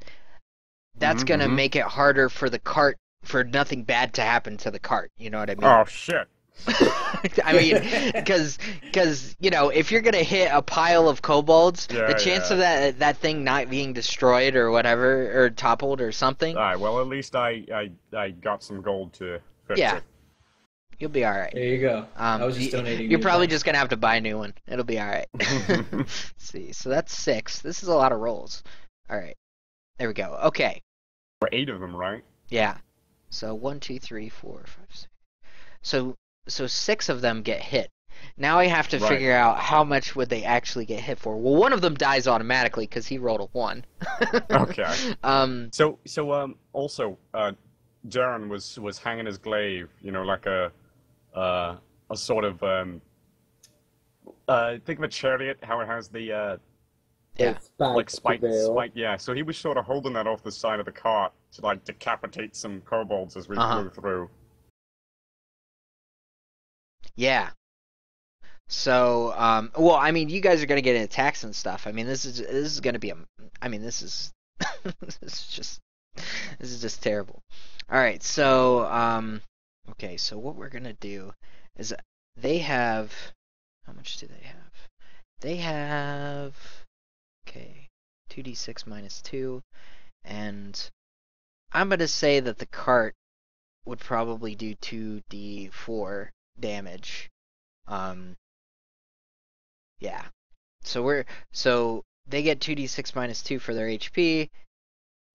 that's gonna make it harder for the cart for nothing bad to happen to the cart. You know what I mean? Oh shit. I mean, because if you're gonna hit a pile of kobolds, the chance of that thing not being destroyed or whatever or toppled or something. Alright, well at least I got some gold to fix it. You'll be all right. There you go. I was just donating. You're probably just gonna have to buy a new one. It'll be all right. Let's see, so that's 6. This is a lot of rolls. All right, there we go. Okay. For 8 of them, right? Yeah. So 1, 2, 3, 4, 5, 6. So 6 of them get hit. Now I have to figure out how much would they actually get hit for. Well, one of them dies automatically because he rolled a 1. Okay. So Also, Darren was hanging his glaive, like a sort of think of a chariot, how it has the spike. Yeah, so he was sort of holding that off the side of the cart to decapitate some kobolds as we flew through. Yeah. So, well, I mean, you guys are gonna get attacks and stuff. I mean, this is gonna be this is this is just terrible. All right, so okay, so what we're gonna do is they have how much do they have? They have 2d6 minus 2, and I'm gonna say that the cart would probably do 2d4 damage. Yeah. So they get 2d6 minus 2 for their HP.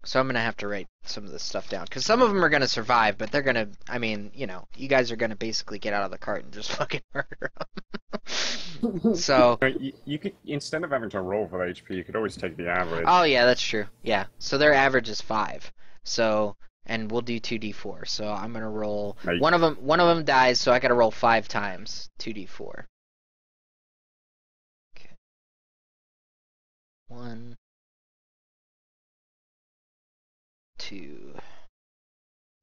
So I'm gonna have to write some of this stuff down because some of them are gonna survive, but they're gonna. I mean, you guys are gonna basically get out of the cart and just fucking murder them. So. You could, instead of having to roll for the HP, you could always take the average. Oh yeah, that's true. Yeah. So their average is 5. So and we'll do 2d4. So I'm gonna roll. Mate. One of them dies, so I gotta roll 5 times 2d4. Okay. 1, 2,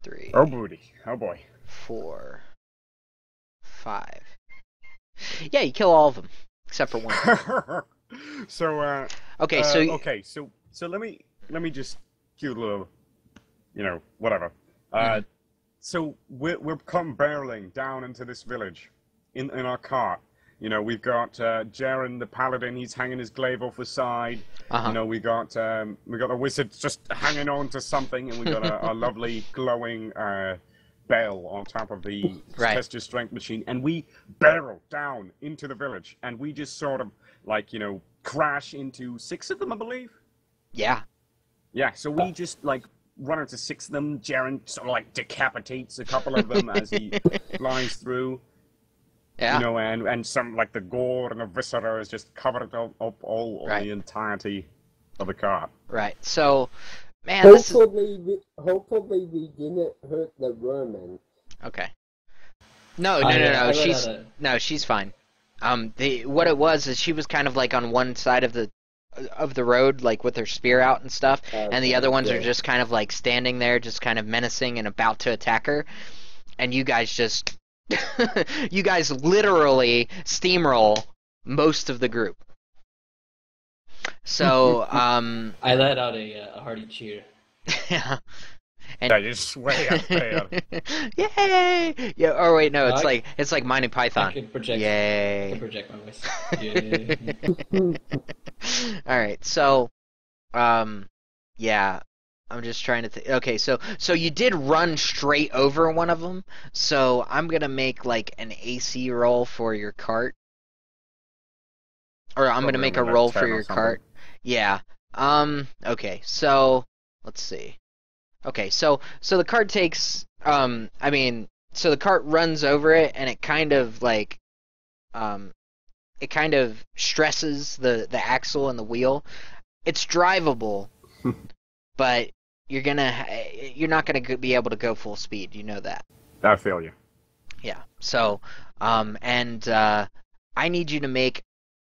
3, Oh booty. Oh boy. 4, 5. Yeah, you kill all of them except for one. So Okay, so okay, so let me just cue a little, whatever. Mhm. So we're come barreling down into this village in our cart. We've got Jaren the paladin. He's hanging his glaive off the side. Uh-huh. We got the wizard just hanging on to something, and we got a lovely glowing bell on top of the Right. test your strength machine, and we barrel down into the village, and we just sort of crash into 6 of them, I believe. Yeah. Yeah, so we just run into 6 of them. Jaren sort of decapitates a couple of them as he flies through. Yeah. And some the gore and the viscera is just covered up all Right. the entirety of the cart. Right. So, man, this is Hopefully we didn't hurt the vermin. okay. No. I She's fine. What it was is she was kind of on one side of the road, with her spear out and stuff, and the other ones are just kind of standing there, just kind of menacing and about to attack her, and you guys just you guys literally steamroll most of the group. So, I let out a hearty cheer. yeah. And I just way up there. Yay! Yeah. Or wait, no, No, it's like Monty I Python. can project. I Yay! can project my voice. Yeah. All right. So, yeah. I'm just trying to think. Okay, so you did run straight over one of them. So I'm gonna make an AC roll for your cart, or I'm gonna Probably make a only roll 10 for or your something. cart. Yeah. Okay. So let's see. Okay. So the cart takes. So the cart runs over it, and it kind of it kind of stresses the axle and the wheel. It's drivable, but you're not gonna be able to go full speed. You know that. I feel you. Yeah. So, and I need you to make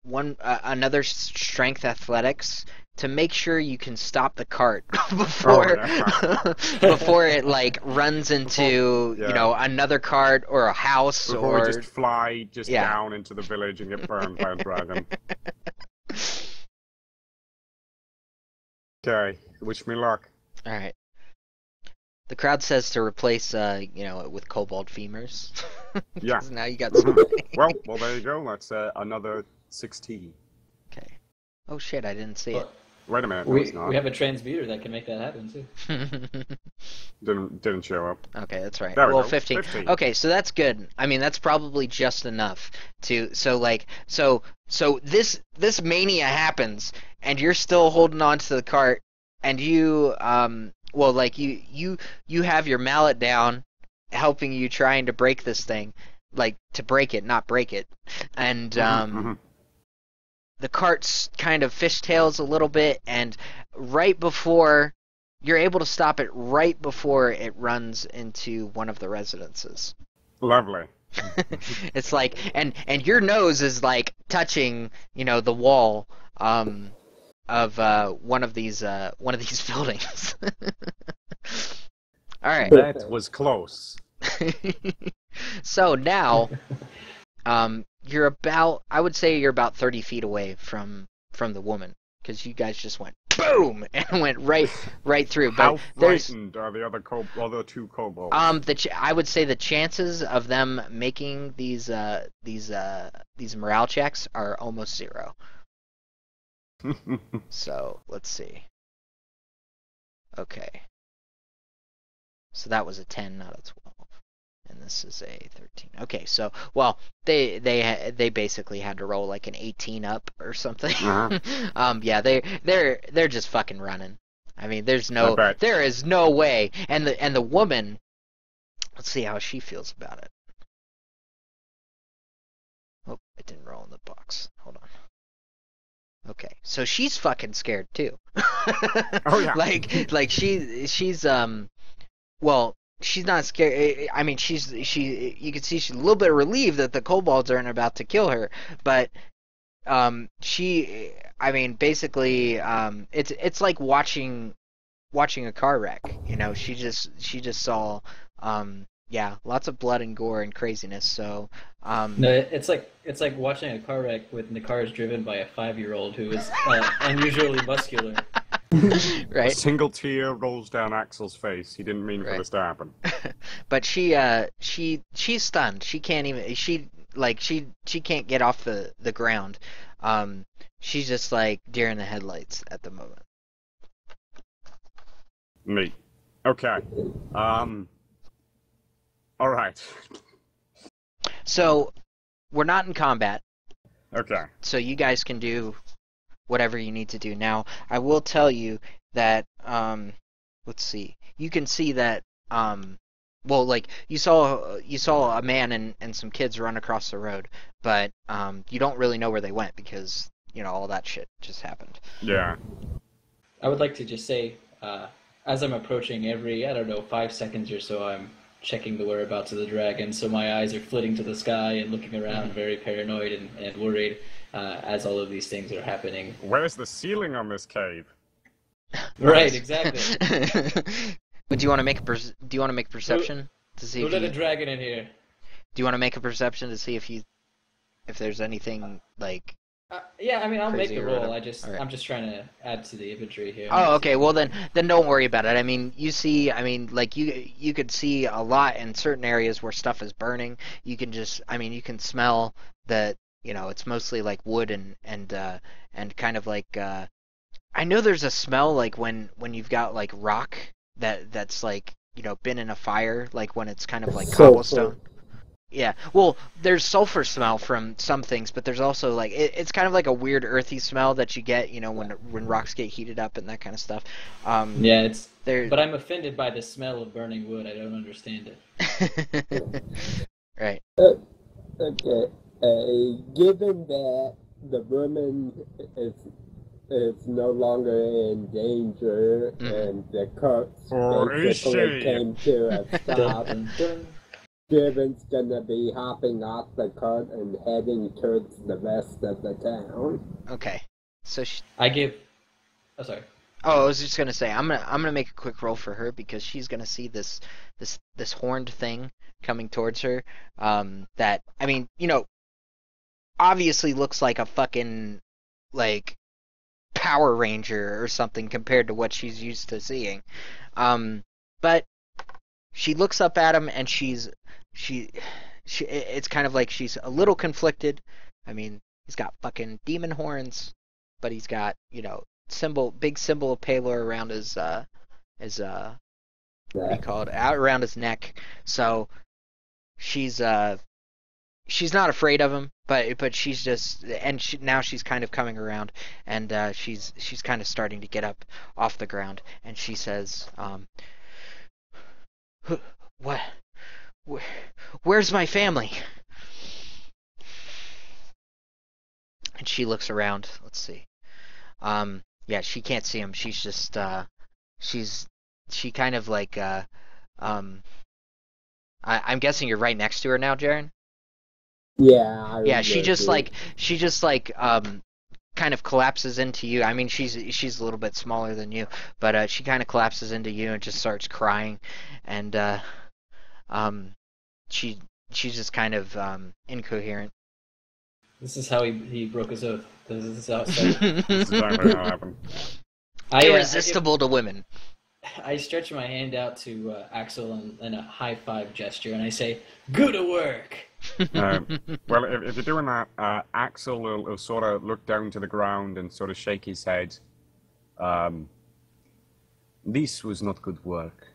another strength athletics to make sure you can stop the cart before before it runs into another cart or a house Before or we just fly Yeah. down into the village and get burned by a dragon. Okay, wish me luck. All right. The crowd says to replace with cobalt femurs. Yeah. 'Cause now you got something. Well, there you go. That's another 16. Okay. Oh shit! I didn't see it. Wait a minute, no, we it's not. we have a transmuter that can make that happen too. Didn't show up. Okay, that's right. There we Well, go. 15. 15. Okay, so that's good. I mean, that's probably just enough to so this mania happens and you're still holding on to the cart and you you have your mallet down helping you trying to break this thing, to break it, not break it. And Mhm. the cart's kind of fishtails a little bit, and right before you're able to stop it, right before it runs into one of the residences. Lovely. It's and your nose is touching the wall of one of these buildings. All right. That was close. So now you're about, I would say you're about 30 feet away from the woman, because you guys just went boom and went right through. But How there's frightened are the other two kobolds? I would say the chances of them making these morale checks are almost 0. So let's see. Okay. So that was a 10, not a 12. And this is a 13. Okay, so they basically had to roll an 18 up or something. Uh-huh. Yeah, they're just fucking running. I mean, there is no way. And the woman, let's see how she feels about it. Oh, it didn't roll in the box. Hold on. Okay, so she's fucking scared too. Oh yeah. She's well, she's not scared. I mean, she. You can see she's a little bit relieved that the kobolds aren't about to kill her, but she. I mean, basically, it's like watching a car wreck. You know, she just saw, yeah, lots of blood and gore and craziness. So, No, it's like watching a car wreck when the car is driven by a 5-year-old who is unusually muscular. A right. single tear rolls down Axel's face. He didn't mean for Right. this to happen. But she's stunned. She can't even she can't get off the ground. She's just like deer in the headlights at the moment. Me. Okay. All right. So we're not in combat, Okay. so you guys can do whatever you need to do. Now, I will tell you that let's see. You can see that well, like you saw a man and some kids run across the road, but you don't really know where they went because all that shit just happened. Yeah. I would like to just say, as I'm approaching every, I don't know, 5 seconds or so, I'm checking the whereabouts of the dragon, so my eyes are flitting to the sky and looking around very paranoid and worried as all of these things are happening. Where's the ceiling on this cave? Right, exactly. But do you want to make a perception to see Who if let you, a dragon in here? do you want to make a perception to see if there's anything like. Yeah, I mean, I'll make Crazy the or roll. whatever. Alright. I'm just trying to add to the imagery here. Oh, okay. Well, then don't worry about it. I mean, you see, I mean, like you could see a lot in certain areas where stuff is burning. You can just, I mean, you can smell that. It's mostly like wood and kind of like. I know there's a smell like when you've got like rock that's like been in a fire, like when it's kind of like cobblestone. Yeah, well, there's sulfur smell from some things, but there's also like it's kind of like a weird earthy smell that you get, when rocks get heated up and that kind of stuff. Yeah, There. but I'm offended by the smell of burning wood. I don't understand it. Right. Okay. Given that the woman is no longer in danger and the cops Or is basically she? came to a stop, Dun, dun. Driven's gonna be hopping off the cart and heading towards the rest of the town. Okay. So I give. Oh, sorry. I was just gonna say I'm gonna make a quick roll for her because she's gonna see this horned thing coming towards her. That I mean, obviously looks like a fucking like Power Ranger or something compared to what she's used to seeing. But she looks up at him and it's kind of like she's a little conflicted. I mean, he's got fucking demon horns, but he's got, big symbol of Palor around his what do you call it? Out around his neck. So she's not afraid of him, but she's just now she's kind of coming around and she's kind of starting to get up off the ground and she says, what? Where's my family? And she looks around. Let's see. Yeah, she can't see him. She's just she kind of like I'm guessing you're right next to her now, Jaren? Yeah. Yeah, she just kind of collapses into you. I mean, she's a little bit smaller than you, but she kind of collapses into you and just starts crying, and she's just kind of incoherent. This is how he broke his oath. This is how it started. This is exactly how it happened. Irresistible to women. I stretch my hand out to Axel in a high five gesture, and I say, "Good work." Well, if you're doing that, Axel will sort of look down to the ground and sort of shake his head. This was not good work.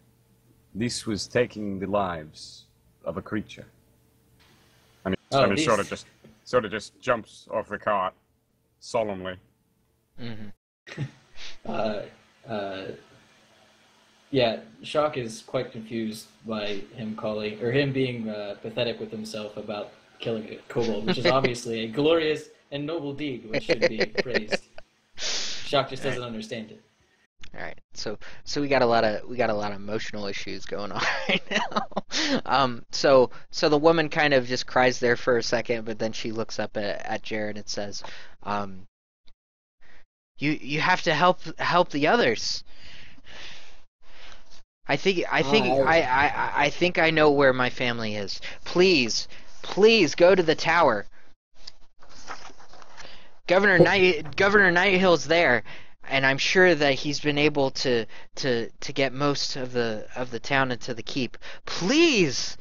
This was taking the lives of a creature. And he sort of just jumps off the cart solemnly. Mm-hmm. Yeah, Shock is quite confused by him being pathetic with himself about killing a kobold, which is obviously a glorious and noble deed, which should be praised. Shock just doesn't understand it. All right, so we got a lot of emotional issues going on right now. So the woman kind of just cries there for a second, but then she looks up at Jared and says, um, you have to help the others. I I think I know where my family is. Please go to the tower. Governor Nighthill's there, and I'm sure that he's been able to get most of the town into the keep. Please.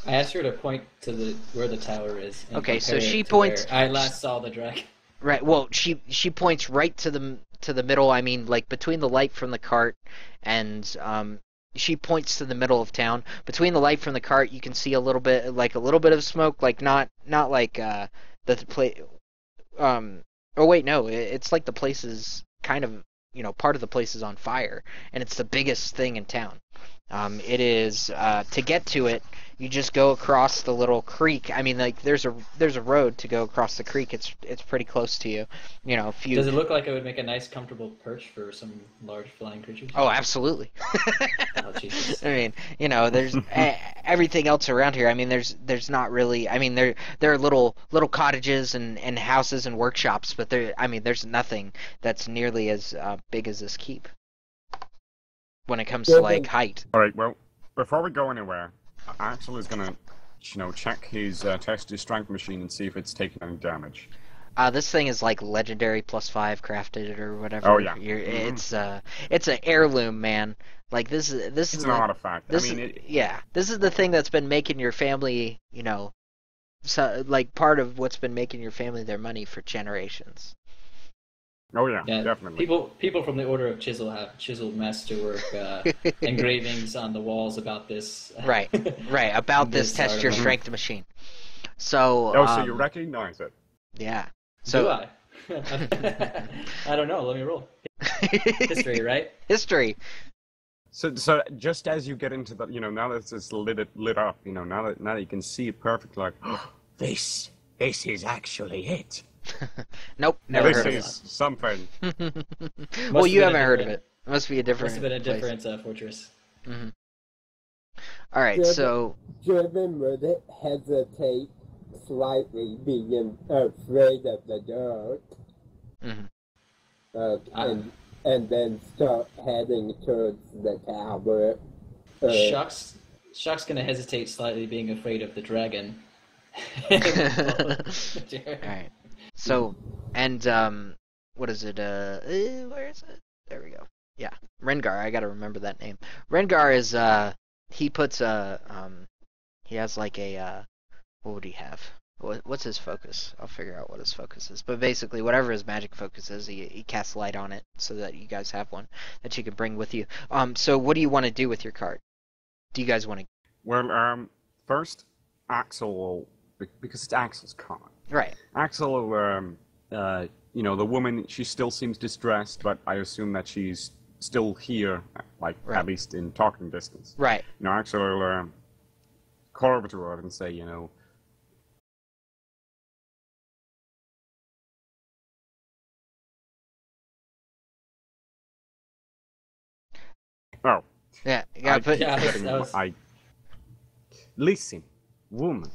I asked her to point to where the tower is and Okay, so compare she it to where points I last saw the dragon. right. Well, she points right to the middle. I mean, like between the light from the cart and she points to the middle of town. Between the light from the cart, you can see a little bit of smoke, like not like the place. Oh wait, no, it's like the place is kind of, part of the place is on fire, and it's the biggest thing in town. It is to get to it, you just go across the little creek. I mean, like there's a road to go across the creek. It's pretty close to you. If you Does it look like it would make a nice, comfortable perch for some large flying creatures? Oh, absolutely. Oh, Jesus. I mean, there's everything else around here. I mean, there's not really. I mean, there are little cottages and houses and workshops, but there's nothing that's nearly as big as this keep when it comes to like height. All right. Well, before we go anywhere, Axel is gonna, check test his strength machine and see if it's taking any damage. This thing is like legendary +5 crafted or whatever. Oh yeah. It's an heirloom, man. Like this It's is an artifact. This this is the thing that's been making your family, so like part of what's been making your family their money for generations. Oh yeah, Yeah, definitely. people from the Order of Chisel have chiseled masterwork engravings on the walls about this. Right, about this This test your artifact. strength machine. So Oh, so you recognize it? yeah. Do So I? I don't know. Let me roll. History, right? History. So just as you get into the, now that it's lit up, now that you can see it perfectly, like, this is actually it. Nope, never This heard of is something. it. Must Well, have you been a haven't heard of different- it. It must be a different. Must have been a place. different fortress. All right, so Driven would hesitate slightly, being afraid of the dark, mhm. and then start heading towards the tower. Shuck's gonna hesitate slightly, being afraid of the dragon. All right. So, and what is it? Where is it? There we go. Yeah, Rengar. I gotta remember that name. Rengar is he puts he has like a what would he have? What's his focus? I'll figure out what his focus is. But basically, whatever his magic focus is, he casts light on it so that you guys have one that you can bring with you. So what do you want to do with your card? Do you guys want to? Well, first, Axel will, because it's Axel's card. Right. Axel will, the woman, she still seems distressed, but I assume that she's still here, like, Right. at least in talking distance. Right. Axel will call over to her and say, oh, Yeah. You gotta put. Yeah. Listen, woman,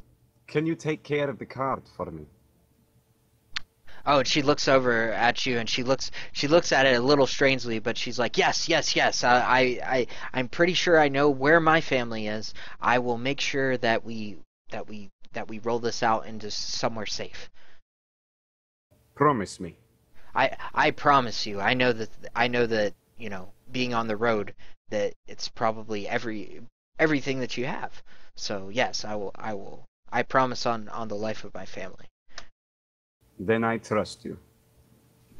can you take care of the card for me? Oh, and she looks over at you, and she looks at it a little strangely, but she's like, yes. I'm pretty sure I know where my family is. I will make sure that we roll this out into somewhere safe. Promise me. I promise you. I know that being on the road, that it's probably everything that you have. So yes, I will. I promise on the life of my family. Then I trust you.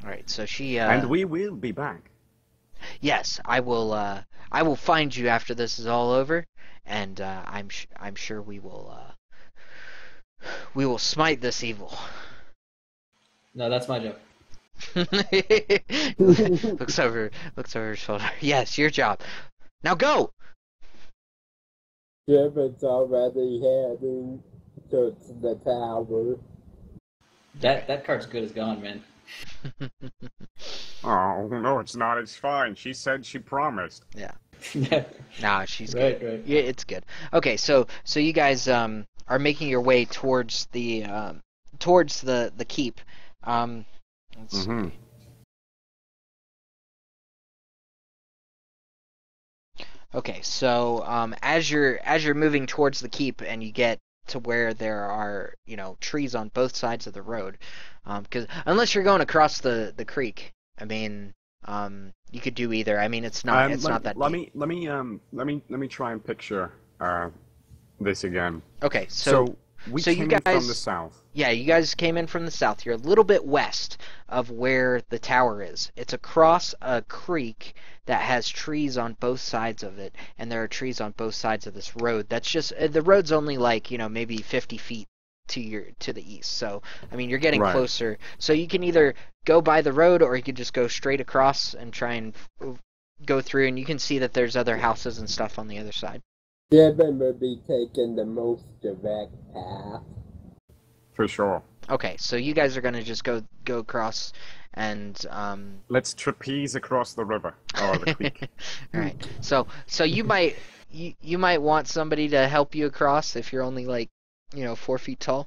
All right. So she. And we will be back. Yes, I will. I will find you after this is all over, and I'm sure we will. We will smite this evil. No, that's my job. looks over her shoulder. Yes, your job. Now go. Driven's already heading towards the tower. That card's good as gone, man. Oh, no, it's not. It's fine. She said she promised. Yeah. Yeah. Nah, she's Right, good. right. Yeah, it's good. Okay, so you guys are making your way towards the keep. Let's Mm-hmm. see. Okay, so as you're moving towards the keep and you get to where there are, trees on both sides of the road, because unless you're going across the creek, I mean, you could do either. I mean, it's not that Let deep. me let me try and picture this again. Okay, So we so you came in from the guys, south. yeah, you guys came in from the south. You're a little bit west of where the tower is. It's across a creek that has trees on both sides of it, and there are trees on both sides of this road. That's just the road's only like, maybe 50 feet to the east. So, I mean, you're getting Right. closer. So you can either go by the road or you can just go straight across and try and go through, and you can see that there's other houses and stuff on the other side. Jevin will be taking the most direct path. For sure. Okay, so you guys are gonna just go across and Let's trapeze across the river or the creek. all right. So you might want somebody to help you across if you're only like 4 feet tall.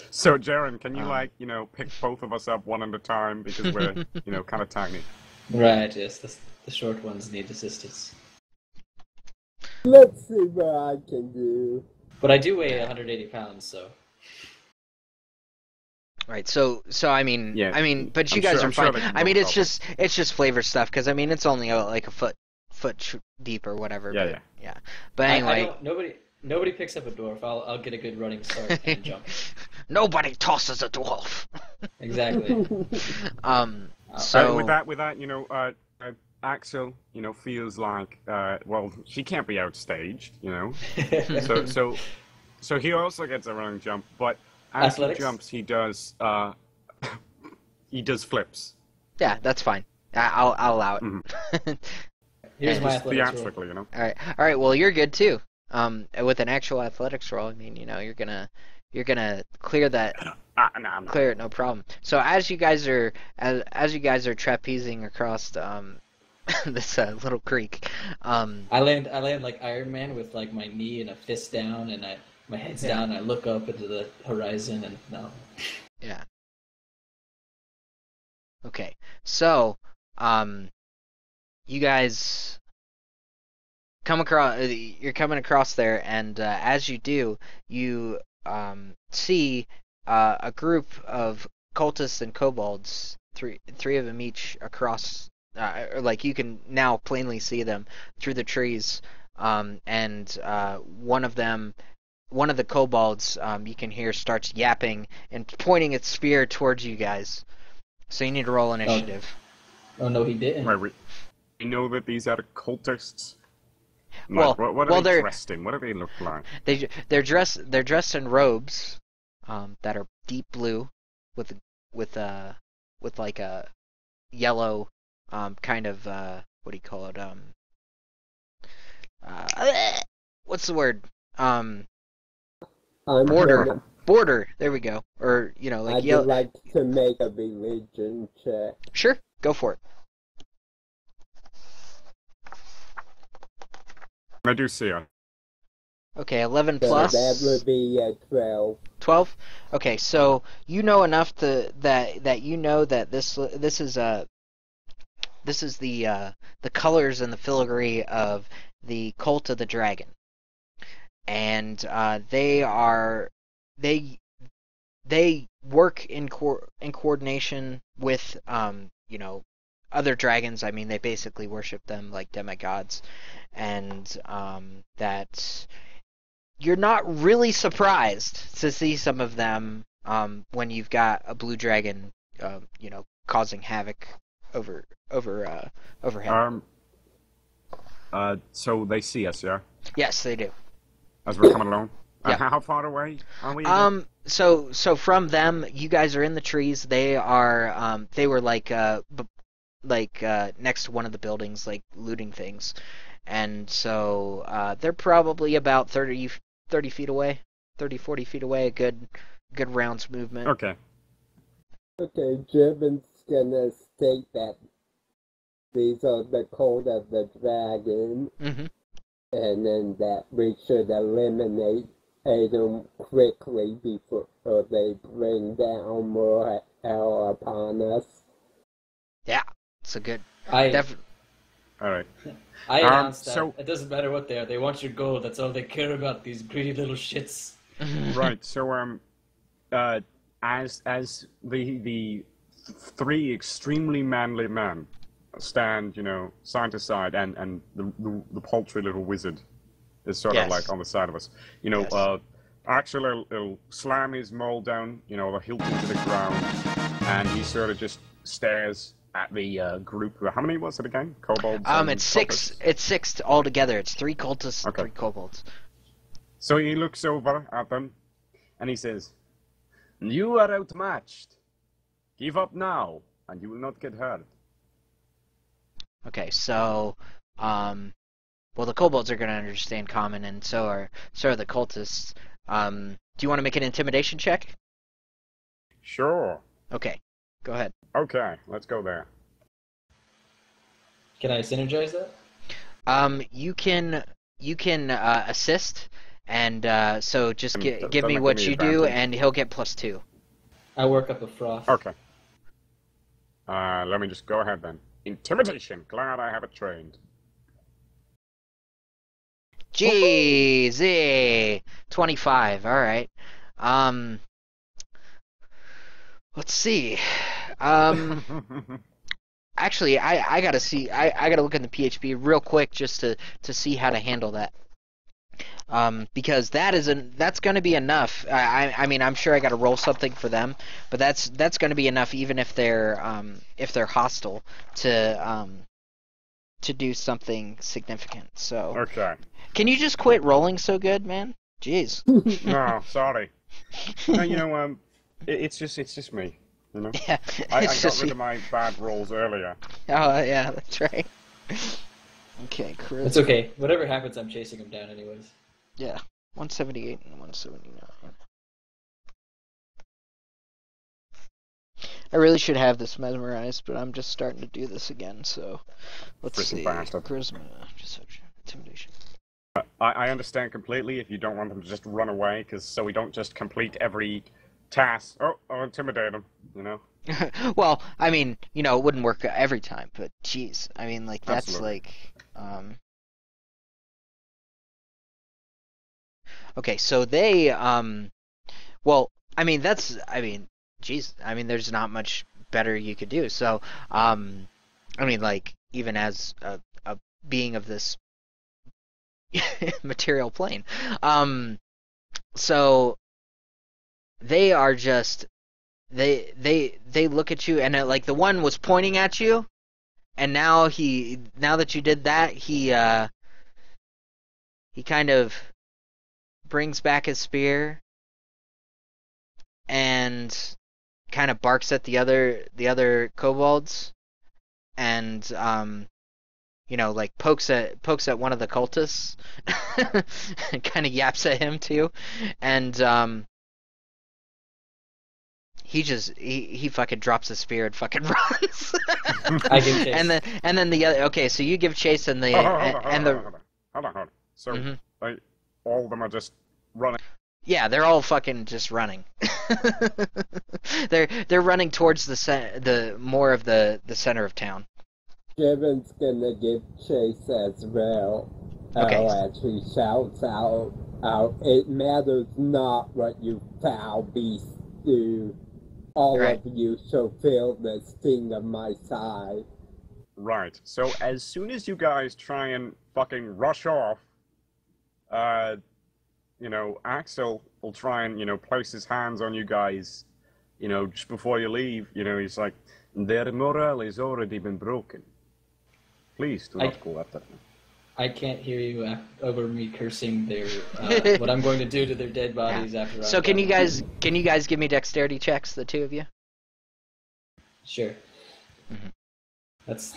So, Jaren, can you Um. pick both of us up one at a time because we're kind of tiny. Right, yes. The short ones need assistance. Let's see what I can do. But I do weigh 180 pounds, so. Right. So Yeah, I mean, but you I'm guys sure- are I'm sure fine. they can I mean, both it's help us. just flavor stuff because I mean it's only like a foot deep or whatever. Yeah, but, yeah. yeah. But I anyway, don't. Nobody picks up a dwarf. I'll get a good running start and jump. nobody tosses a dwarf. Exactly. So With that, Axel, feels like, well, she can't be outstaged, So he also gets a running jump, but as Athletics? he jumps, he does flips. yeah, that's fine. I'll allow it. Mhm. Here's And my Just athletics roll. theatrically, All right. Well, you're good too. With an actual athletics roll, I mean, you're gonna clear that, Nah, clear it, no problem. So as you guys are trapezing across this little creek, I land like Iron Man with like my knee and a fist down, and my head's down. And I look up into the horizon, and no. yeah. Okay. So, you guys come across. You're coming across there, and as you do, you see a group of cultists and kobolds, three of them each across. Or like you can now plainly see them through the trees, and one of the kobolds, you can hear starts yapping and pointing its spear towards you guys. So you need to roll initiative. Oh no, he didn't. Right, we know that these are cultists. Well- What well, are they they're- dressed in? What do they look like? They're dressed in robes, that are deep blue, with like a yellow, kind of what do you call it? What's the word? I'm Border. gonna- Border. There we go. Or like I'd yellow. like to make a religion check. Sure, go for it. I do see her. Okay, 11 So plus. that would be 12. 12. Okay, so you know enough that you know that this is the colors and the filigree of the cult of the dragon, and they work in coordination with other dragons. I mean, they basically worship them like demigods, and that you're not really surprised to see some of them when you've got a blue dragon, causing havoc overhead. So they see us, yeah, Yes, they do. as we're coming along. Yeah. How far away are we? again? So from them, you guys are in the trees. They were like next to one of the buildings, like looting things, and so they're probably about 30 feet away, 30, 40 feet away. A good rounds movement. Okay. Okay, Jevon's gonna state that these are the code of the dragon, Mm-hmm. and then that we should eliminate them quickly before they bring down more hell upon us. Yeah, it's a good. I All right. I announced that so- it doesn't matter what they are. They want your gold. That's all they care about. These greedy little shits. Right. So as the three extremely manly men stand, side to side, and the paltry little wizard is sort of Yes. like on the side of us. Yes. Actually, he'll slam his maul down, the hilt into the ground, and he sort of just stares at the group. How many was it again? Kobolds? and It's six. cultists? It's six altogether. It's 3 cultists, Okay. 3 kobolds. So he looks over at them, and he says, "You are outmatched. Give up now, and you will not get hurt." Okay, so, well, the kobolds are gonna understand common, and so are the cultists. Do you want to make an intimidation check? Sure. Okay, go ahead. Okay, let's go there. Can I synergize that? You can assist, and so just give me Doesn't what give me you do, advantage. and he'll get +2. I work up a froth. Okay. Let me just go ahead then. Intimidation. Glad I have it trained. Jeez, 25. All right. Let's see. Actually, I gotta see. I gotta look in the PHP real quick just to see how to handle that. Because that's gonna be enough. I mean, I'm sure I gotta roll something for them, but that's gonna be enough even if they're hostile to do something significant. So Okay. can you just quit rolling so good, man? Jeez. No, sorry. No, it's just me. Yeah, I it's got just rid of my bad rolls earlier. Oh yeah, that's right. Okay, Chris. It's okay. Whatever happens, I'm chasing him down anyways. Yeah, 178 and 179. I really should have this memorized, but I'm just starting to do this again. So let's Freaking see. bastard. Charisma, deception, intimidation. I understand completely if you don't want them to just run away, so we don't just complete every task. Oh, I'll intimidate them, Well, I mean, it wouldn't work every time, but geez, I mean, like that's Absolutely. Okay, so they well, I mean geez, I mean there's not much better you could do. So, I mean like even as a being of this material plane. So they are just they look at you and like the one was pointing at you, and now that you did that, he kind of brings back his spear and kind of barks at the other kobolds, and like pokes at one of the cultists and kind of yaps at him too, and he fucking drops the spear and fucking runs. I give chase. and then the other. Okay, so you give chase and the Hold on. So, Mhm. all of them are just running. yeah, they're all fucking just running. they're running towards the more of the center of town. Jiven's gonna give chase as well. Okay. As he shouts out, "It matters not what you foul beasts do. All Right. of you shall feel the sting of my side." Right. So as soon as you guys try and fucking rush off, Axel will try and, place his hands on you guys, just before you leave. He's like, "Their morale has already been broken. Please do not go after them." I can't hear you over me cursing their what I'm going to do to their dead bodies after. So I'm can you done. guys give me dexterity checks, the two of you? Sure. Mhm.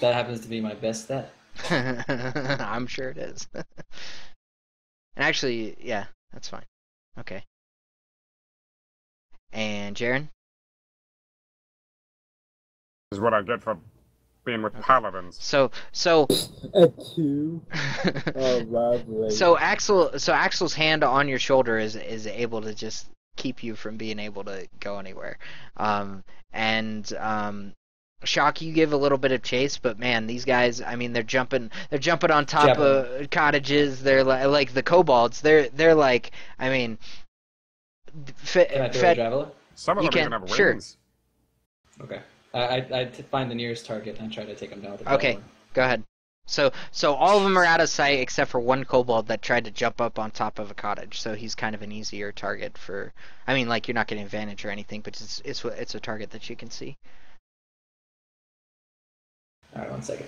That happens to be my best stat. I'm sure it is. And actually, yeah, that's fine. Okay. And Jaren? This is what I get for being with paladins. So A 2. Oh, lovely. so Axel's hand on your shoulder is able to just keep you from being able to go anywhere. Shock, you give a little bit of chase, but man, these guys, I mean, they're jumping on top of cottages. They're like the kobolds. They're like, I mean, Can I throw a javelin? Some of You them can, even have sure. wings. Okay. I find the nearest target and I try to take him down with a Okay, javelin. go ahead. So all of them are out of sight except for one kobold that tried to jump up on top of a cottage. So he's kind of an easier target for. I mean, like, you're not getting advantage or anything, but it's a target that you can see. All right, 1 second.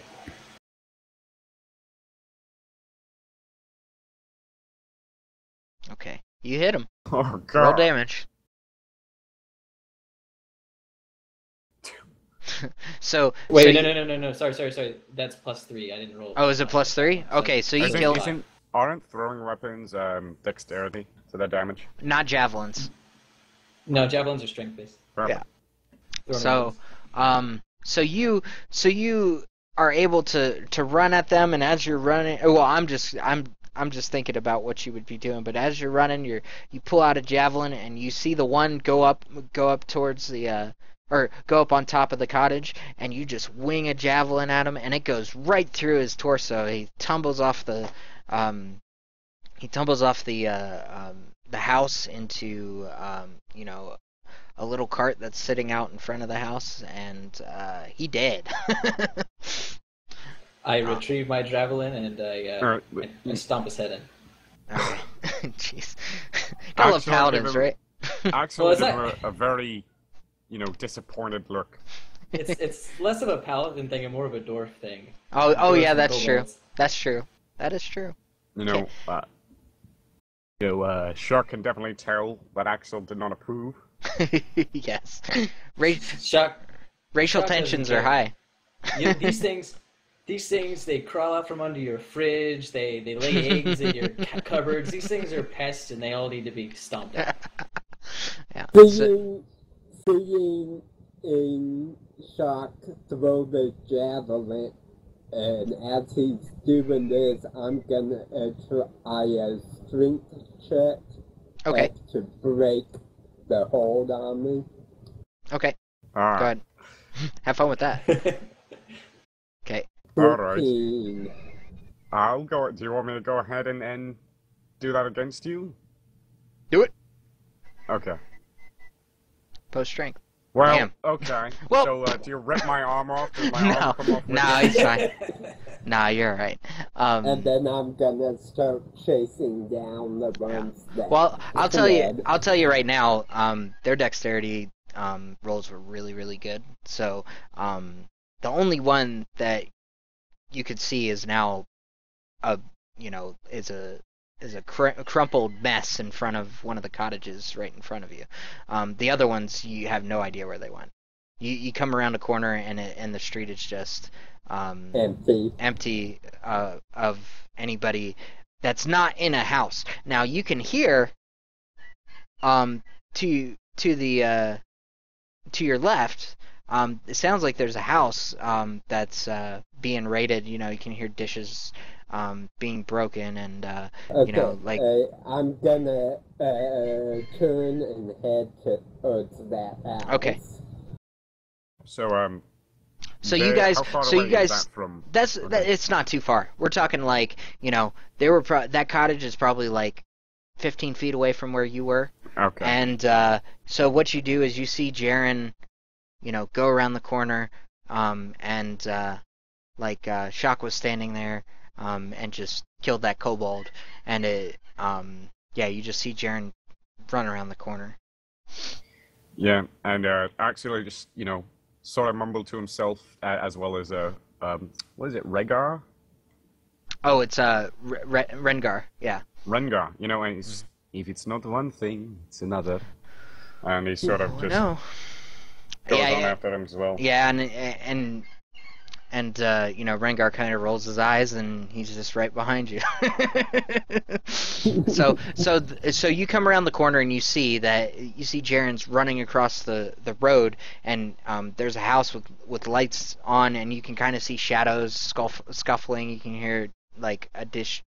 Okay, you hit him. Oh Roll god. damage. So Wait, so no. Sorry. That's +3. I didn't roll. Oh, is it +3? Okay, so you I think kill. aren't throwing weapons dexterity to their damage? Not javelins. No, javelins are strength based. Yeah. Throw them So you are able to run at them, and as you're running, well, I'm just thinking about what you would be doing, but as you're running, you pull out a javelin, and you see the one go up towards the or go up on top of the cottage, and you just wing a javelin at him, and it goes right through his torso. He tumbles off the house into a little cart that's sitting out in front of the house, and he dead. I retrieve my javelin and Alright, I stomp his head in. Okay. Jeez. Gotta love Axel, paladins, give him- right? Axel Well, it's gave not- him a very, disappointed look. It's less of a paladin thing and more of a dwarf thing. Oh Dwarves yeah, and that's true. kobolds. That's true. That is true. Shark can definitely tell that Axel did not approve. Yes. Shock. Racial Shock doesn't tensions are care. high. These things, they crawl out from under your fridge. They lay eggs in your cupboards. These things are pests, and they all need to be stomped out. Yeah. So, Seeing in Shock throw the javelin, and as he's doing this, I'm gonna try a strength check okay. to break the hold on me. Okay. Alright. Go ahead. Have fun with that. Okay. Alright. 13. I'll go. Do you want me to go ahead and do that against you? Do it. Okay. Post strength. Well, Damn. okay. Well- So, do you rip my arm off? Does my No, arm come off? with no, it? it's fine. Nah, you're alright. And then I'm gonna start chasing down the ones that Well, I'll fled. tell you right now, their dexterity rolls were really, really good. So, the only one that you could see is now is a crumpled mess in front of one of the cottages right in front of you. The other ones, you have no idea where they went. You come around a corner and the street is just empty. of anybody that's not in a house. Now you can hear to your left. It sounds like there's a house that's being raided. You can hear dishes being broken and Okay, I'm gonna turn and head towards that house. Okay. So, So you guys, how far so away you guys, is that from? it's not too far. We're talking like, they were that cottage is probably like 15 feet away from where you were. Okay. And so what you do is you see Jaren, go around the corner, and Shock was standing there, and just killed that kobold, and you just see Jaren run around the corner. Yeah, and actually just, sort of mumbled to himself, as well as, what is it, Rhaegar? Oh, it's Rengar, yeah. Rengar, and he's, if it's not one thing, it's another. And he sort of just No. goes Yeah, on yeah. after him as well. Yeah, and And Rengar kind of rolls his eyes, and he's just right behind you. So you come around the corner, and you see Jaren's running across the road, and there's a house with lights on, and you can kind of see shadows scuffling. You can hear like a dish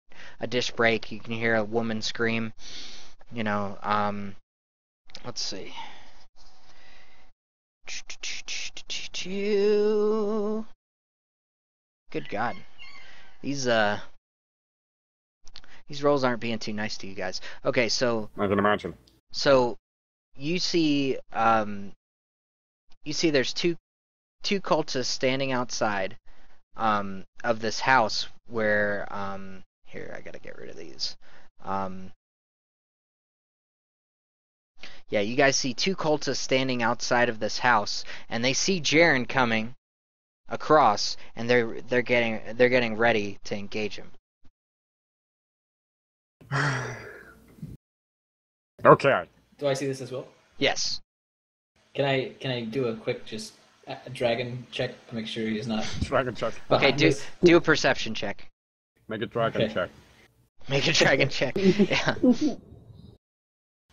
break. You can hear a woman scream. Let's see. Good God. These rolls aren't being too nice to you guys. Okay, so I can imagine. so you see there's two cultists standing outside of this house where here, I gotta get rid of these. Yeah, you guys see two cultists standing outside of this house, and they see Jaren coming across, and they're getting ready to engage him. Okay. Do I see this as well? Yes. Can I do a quick just dragon check to make sure he's not Dragon check. Okay, behind us? do a perception check. Make a dragon Okay. check. Make a dragon check. Yeah.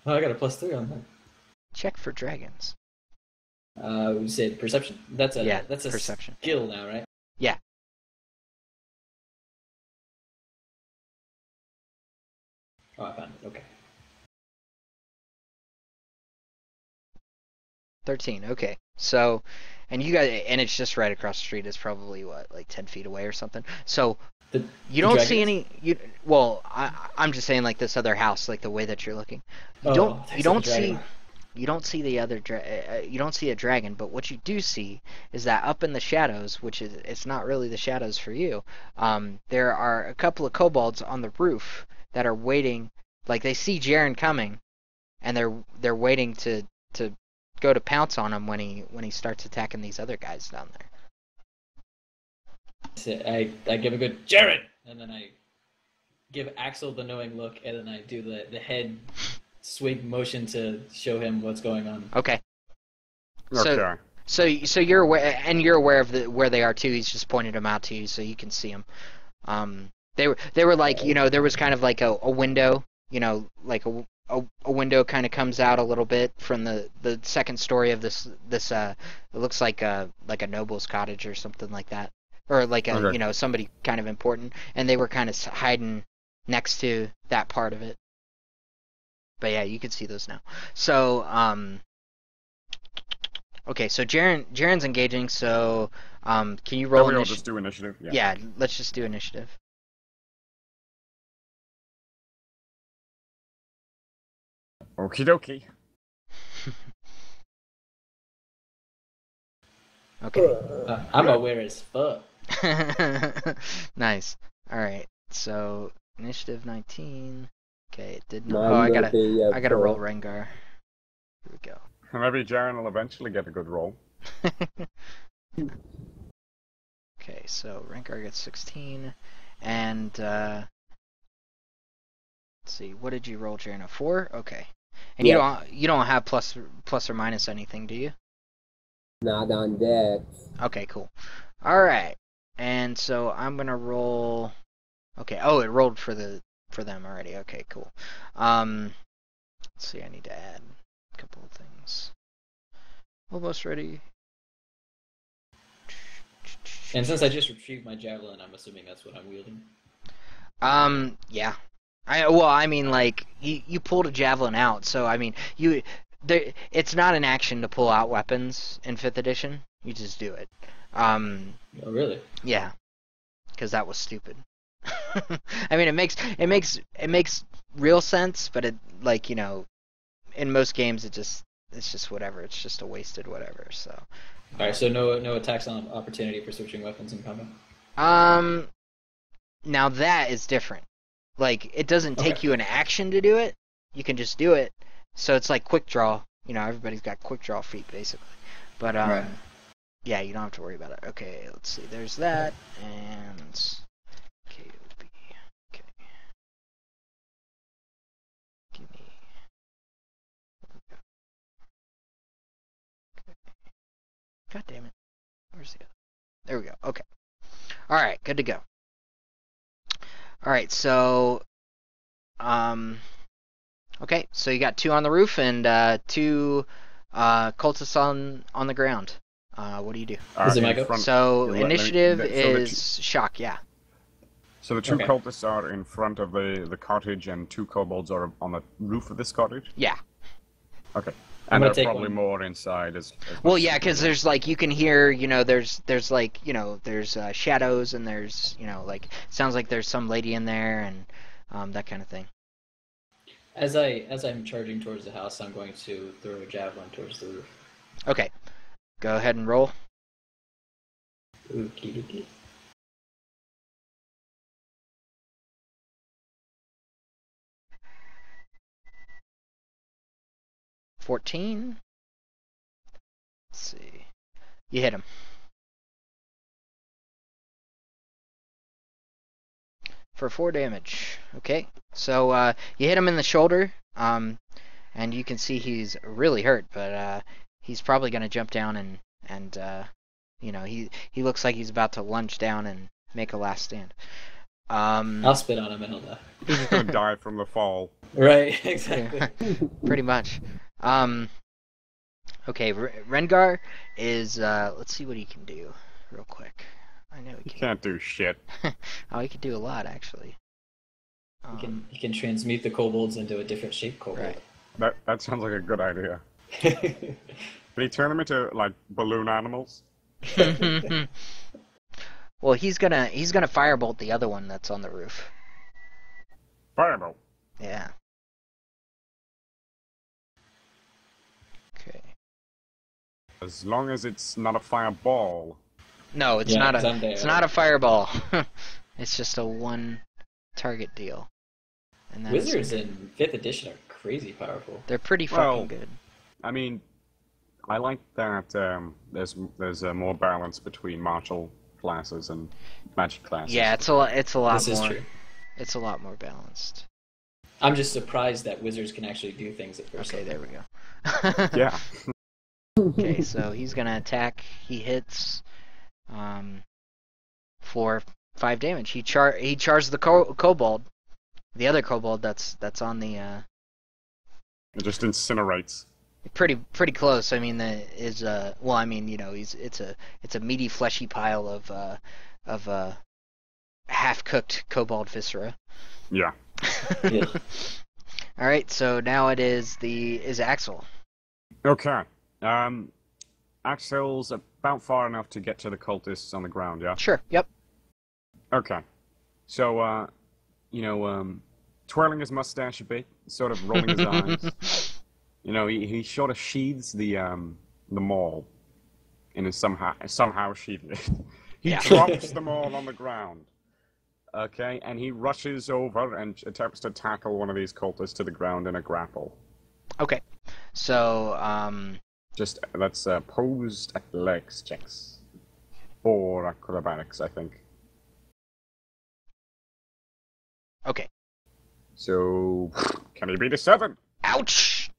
Oh, I got a +3 on that. Check for dragons. We said perception. That's a perception. skill now, right? Yeah. Oh, I found it. Okay. 13. Okay. So, and you guys, and it's just right across the street. It's probably like 10 feet away or something. So you don't see any. Well, I'm just saying, like this other house, like the way that you're looking. You don't see the other you don't see a dragon, but what you do see is that up in the shadows, which is it's not really the shadows for you. There are a couple of kobolds on the roof that are waiting. Like they see Jaren coming, and they're waiting to go to pounce on him when he starts attacking these other guys down there. So I give a good Jared, and then I give Axel the knowing look, and then I do the head sweep motion to show him what's going on. Okay. Okay. So you're aware, and you're aware of where they are too. He's just pointed them out to you, so you can see them. They were like, there was kind of like a window, like a window kind of comes out a little bit from the second story of this it looks like a noble's cottage or something like that, or like a Okay. Somebody kind of important, and they were kind of hiding next to that part of it. But yeah, you can see those now. So okay, so Jaren's engaging. So can you roll We'll initiative? just do initiative. Yeah, let's just do initiative. Okie dokie. Okay. I'm aware as fuck. Nice. All right. So initiative 19. Okay, it did not. Mine Oh, will I be gotta roll 4. Rengar. Here we go. Maybe Jaren will eventually get a good roll. Okay, so Rengar gets 16, and let's see, what did you roll, Jaren? A 4? Okay. And Yeah. you don't have plus or minus anything, do you? Not on deck. Okay, cool. All right, and so I'm gonna roll. Okay. Oh, it rolled for them already. Okay, cool. Let's see. I need to add a couple of things. Almost ready. And since I just retrieved my javelin, I'm assuming that's what I'm wielding. Yeah. I mean, like you pulled a javelin out, so I mean, it's not an action to pull out weapons in 5th edition. You just do it. Oh, really? Yeah, because that was stupid. I mean, it makes real sense, but it in most games it's just whatever. It's just a wasted whatever. So. All right. So no attacks on opportunity for switching weapons in combat. Now that is different. Like, it doesn't take Okay. you an action to do it. You can just do it. So it's like quick draw. Everybody's got quick draw feet basically. But Right. yeah, you don't have to worry about it. Okay, let's see. There's that and KOB. Okay. Give me. Okay. God damn it. Where's the other? There we go. Okay. All right. Good to go. All right. So, okay. So you got 2 on the roof and 2 cultists on the ground. What do you do? Is it my In go? front. So let me- initiative so the is shock. Yeah. So the 2 Okay. cultists are in front of the cottage, and 2 kobolds are on the roof of this cottage. Yeah. Okay. I'm And gonna they're take probably one. more inside as Well, much yeah, as because we there's like you can hear, there's like, there's shadows and there's, like sounds like there's some lady in there and that kind of thing. As I'm charging towards the house, I'm going to throw a javelin towards the roof. Okay, go ahead and roll. Okie dokie. 14. Let's see. You hit him. For 4 damage. Okay, so you hit him in the shoulder, and you can see he's really hurt, but he's probably gonna jump down and he looks like he's about to lunge down and make a last stand. I'll spit on him and he'll die. He's just gonna die from the fall. Right, exactly. Pretty much. Okay, Rengar is let's see what he can do real quick. I know he He can. can't do shit. Oh, he can do a lot actually. He can transmute the kobolds into a different shape kobold. Right. That sounds like a good idea. Did he turn them into like balloon animals? Well, he's gonna firebolt the other one that's on the roof. Fireball. Yeah. Okay. As long as it's not a fireball. No, it's Yeah, not 'cause a I'm there. it's not a fireball. It's just a 1 target deal. And that's, Wizards in 5th edition are crazy powerful. they're pretty Well, fucking good. I mean, I like that there's more balance between martial classes and magic classes. Yeah, it's a lot This is more. true. It's a lot more balanced. I'm just surprised that wizards can actually do things at first. Okay, there we go. Yeah. Okay, so he's gonna attack. He hits for 5 damage. He charged the kobold, the other kobold that's on the It just incinerates. pretty close. I mean, he's it's a meaty, fleshy pile of half cooked kobold viscera. Yeah. Yeah. All right, so now it is Axel. Okay. Axel's about far enough to get to the cultists on the ground, yeah? Sure. Yep. Okay. So, twirling his mustache a bit, sort of rolling his eyes. He sort of sheathes the maul in his somehow sheathed it. He Yeah. drops them all on the ground. Okay, and he rushes over and attempts to tackle one of these cultists to the ground in a grapple. Okay. So Just that's posed athletics checks or acrobatics, I think. okay. So can he beat a 7? Ouch.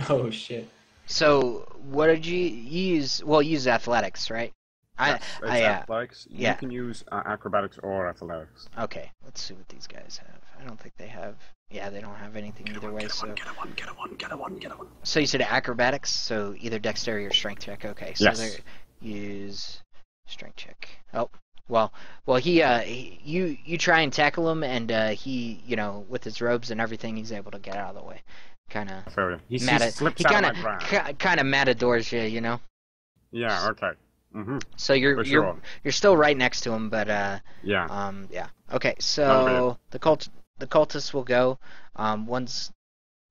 Oh shit. So what did you use? Well, use athletics, right? Yes, it's athletics. yeah. You can use acrobatics or athletics. Okay, let's see what these guys have. I don't think they have. Yeah, they don't have anything either way. So, Get a one. so you said acrobatics, so either dexterity or strength check. Okay, so Yes. they use strength check. Oh, well, you try and tackle him, and he, with his robes and everything, he's able to get out of the way. Kind of I feel you. He slips he out kind of my grasp. of kind of matadors you. Yeah. Okay. Mm-hmm. So you're For sure. you're still right next to him, but Yeah. yeah. Okay, Not so the cultists will go. One's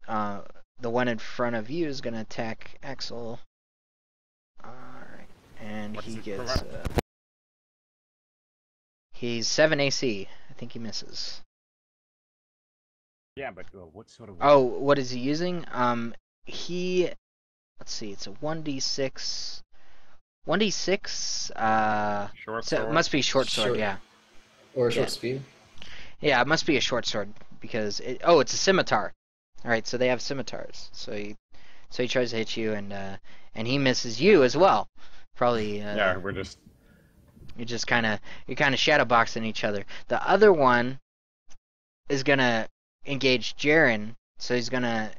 the one in front of you is gonna attack Axel. Alright. And What's he his gets program? he's 7 AC. I think he misses. Yeah, but what sort of? Oh, what is he using? Let's see, it's a 1d6. 1d6 Short so it sword? must be short sword, Short. yeah. Or a short Yeah. speed. Yeah, it must be a short sword because it's a scimitar. All right, so they have scimitars. So he tries to hit you and he misses you as well. Probably. Yeah, we're just you're kind of shadow boxing each other. The other one is gonna engage Jaren, so he's gonna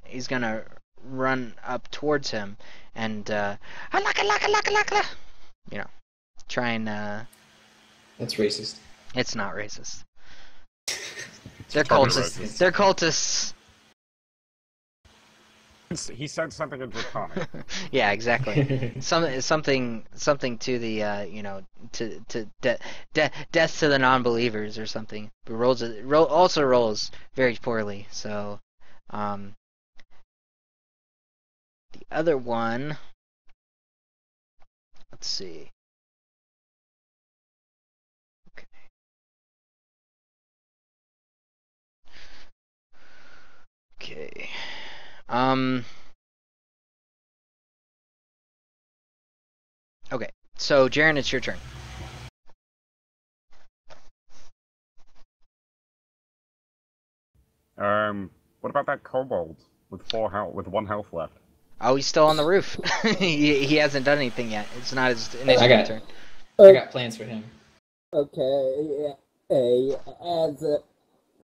run up towards him and you know, try and That's racist. it's not racist. It's They're totally cultists. racist. They're cultists. He said something in Draconic. Yeah, exactly. Something to the death to the non-believers or something. But also rolls very poorly. So, the other one. Let's see. Okay. Okay. Okay. So, Jaren, it's your turn. What about that kobold with 1 health left? Oh, he's still on the roof. he hasn't done anything yet. It's not his I initiative got turn. I got plans for him. Okay, as a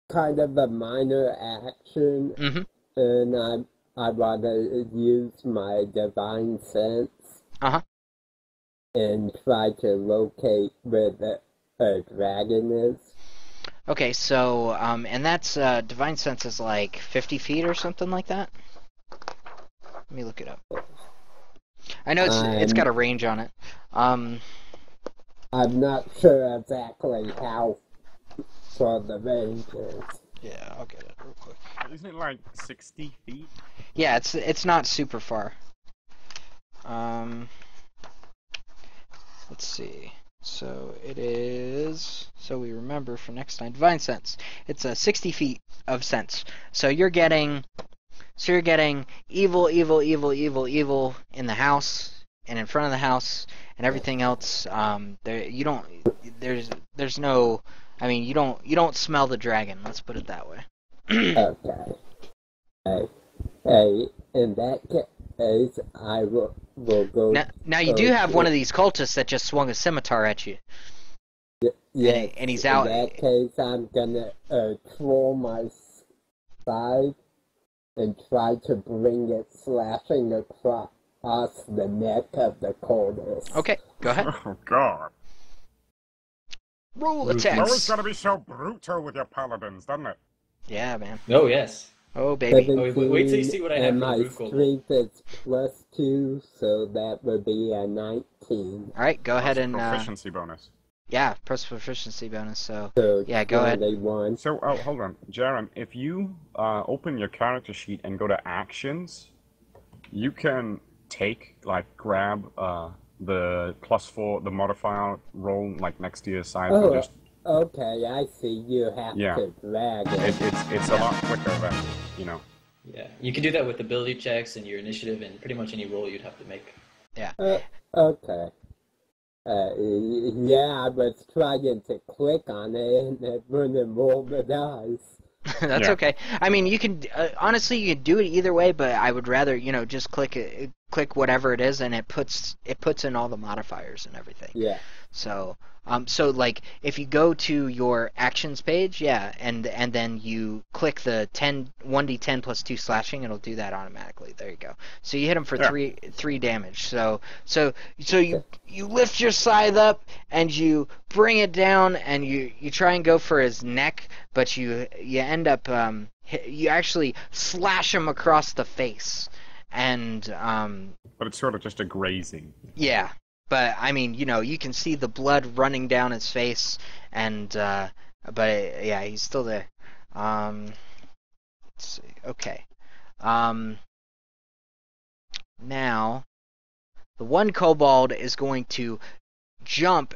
kind of a minor action, Mm-hmm. and I want to use my divine sense Uh-huh. and try to locate where the dragon is. Okay, so, and that's, Divine Sense is like 50 feet or something like that? Let me look it up. I know it's got a range on it. I'm not sure exactly how far the range is. Yeah, I'll get it real quick. Isn't it like 60 feet? Yeah, it's not super far. Let's see. So it is. So we remember for next time. Divine Sense. It's 60 feet of sense. So you're getting. So you're getting evil, evil, evil, evil, evil in the house and in front of the house and everything else. You don't. There's no. I mean, you don't smell the dragon. Let's put it that way. Okay. Hey, in that case, I will go. Now you do have one of these cultists that just swung a scimitar at you. Yeah, and he's out. In that case, I'm gonna twirl my scythe and try to bring it slashing across the neck of the cultist. Okay, go ahead. Oh, God. Roll Ruthless. Always attacks. gotta be so brutal with your paladins, doesn't it? Yeah, man. Oh, yes. Oh, baby. Oh, wait till you see what I have and for the my roof gold. strength is +2, so that would be a 19. All right, go ahead That's a and proficiency bonus. yeah, plus proficiency bonus. So So yeah, go ahead. 21. So, hold on. Jaren, if you open your character sheet and go to actions, you can grab the +4, the modifier roll, like, next to your side. Oh, and just, okay, I see. You have Yeah. to drag it. it's a lot quicker than, you know. Yeah, you can do that with ability checks and your initiative and pretty much any roll you'd have to make. Okay. Yeah, I was trying to click on it and it wouldn't roll the dice. That's Yeah. okay. I mean, you can honestly you can do it either way, but I would rather just click whatever it is, and it puts in all the modifiers and everything. Yeah. So like if you go to your actions page, yeah, and then you click the 1d10 plus 2 slashing, it'll do that automatically. There you go. So you hit him for Yeah. three damage. So you lift your scythe up and you bring it down and you try and go for his neck, but you end up you actually slash him across the face, and But it's sort of just a grazing. yeah. But I mean, you can see the blood running down his face, and but yeah, he's still there. Let's see. Okay. Now, the one kobold is going to jump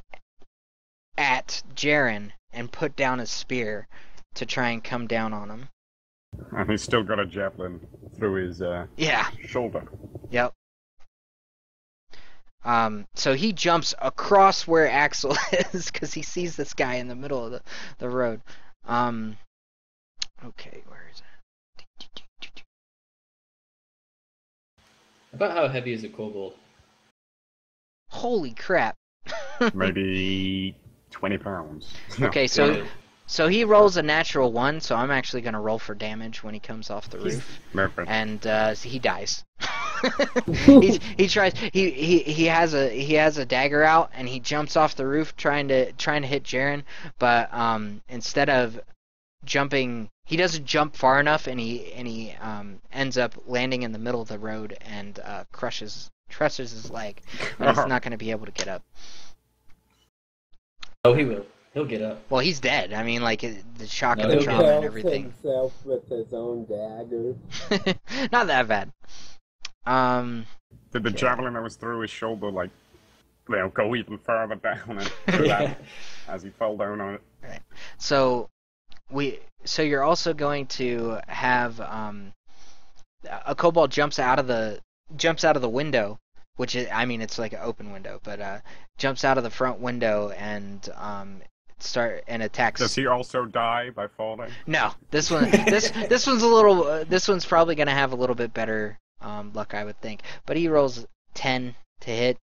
at Jaren and put down his spear to try and come down on him. And he's still got a javelin through his Yeah. shoulder. Yep. So he jumps across where Axel is because he sees this guy in the middle of the road. Okay, where is it? About how heavy is a kobold? Holy crap. Maybe 20 pounds. No. Okay, so he rolls a natural 1, so I'm actually gonna roll for damage when he comes off the roof, Perfect. and he dies. he tries. He has a dagger out, and he jumps off the roof trying to hit Jaren, but instead of jumping, he doesn't jump far enough, and he ends up landing in the middle of the road and crushes his leg, and he's not gonna be able to get up. Oh, he will. He'll get up. Well, he's dead. I mean, like, the shock No, of the he'll trauma and Kills everything. himself with his own dagger. Not that bad. Did the javelin that was through his shoulder, like, go even further down and Yeah. as he fell down on it? Right. So you're also going to have a kobold jumps out of the window, which is, I mean, it's like an open window, but jumps out of the front window and attacks. Does he also die by falling? No, this one's a little. This one's probably gonna have a little bit better luck, I would think. But he rolls 10 to hit.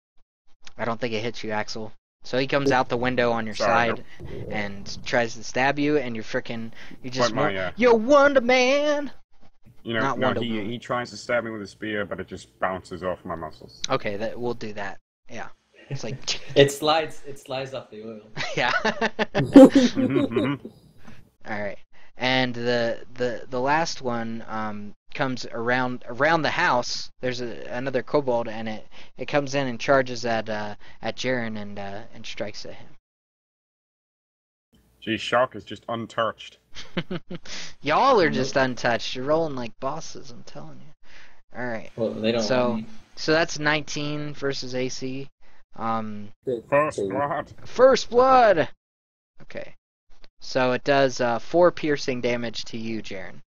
I don't think it hits you, Axel. So he comes out the window on your Sorry, side and tries to stab you, and you just my, you're Wonder Man. You know, Not no, Wonder he Woman. he tries to stab me with a spear, but it just bounces off my muscles. Okay, we'll do that. Yeah, it's like It slides off the oil. yeah. All right, and the last one comes around the house. There's another kobold, and it comes in and charges at Jaren and strikes at him. Gee, Shock is just untouched. Y'all are just untouched. You're rolling like bosses, I'm telling you. All right, Well, they don't So- want me. so that's 19 versus AC. First blood. First blood. Okay, so it does 4 piercing damage to you, Jaren.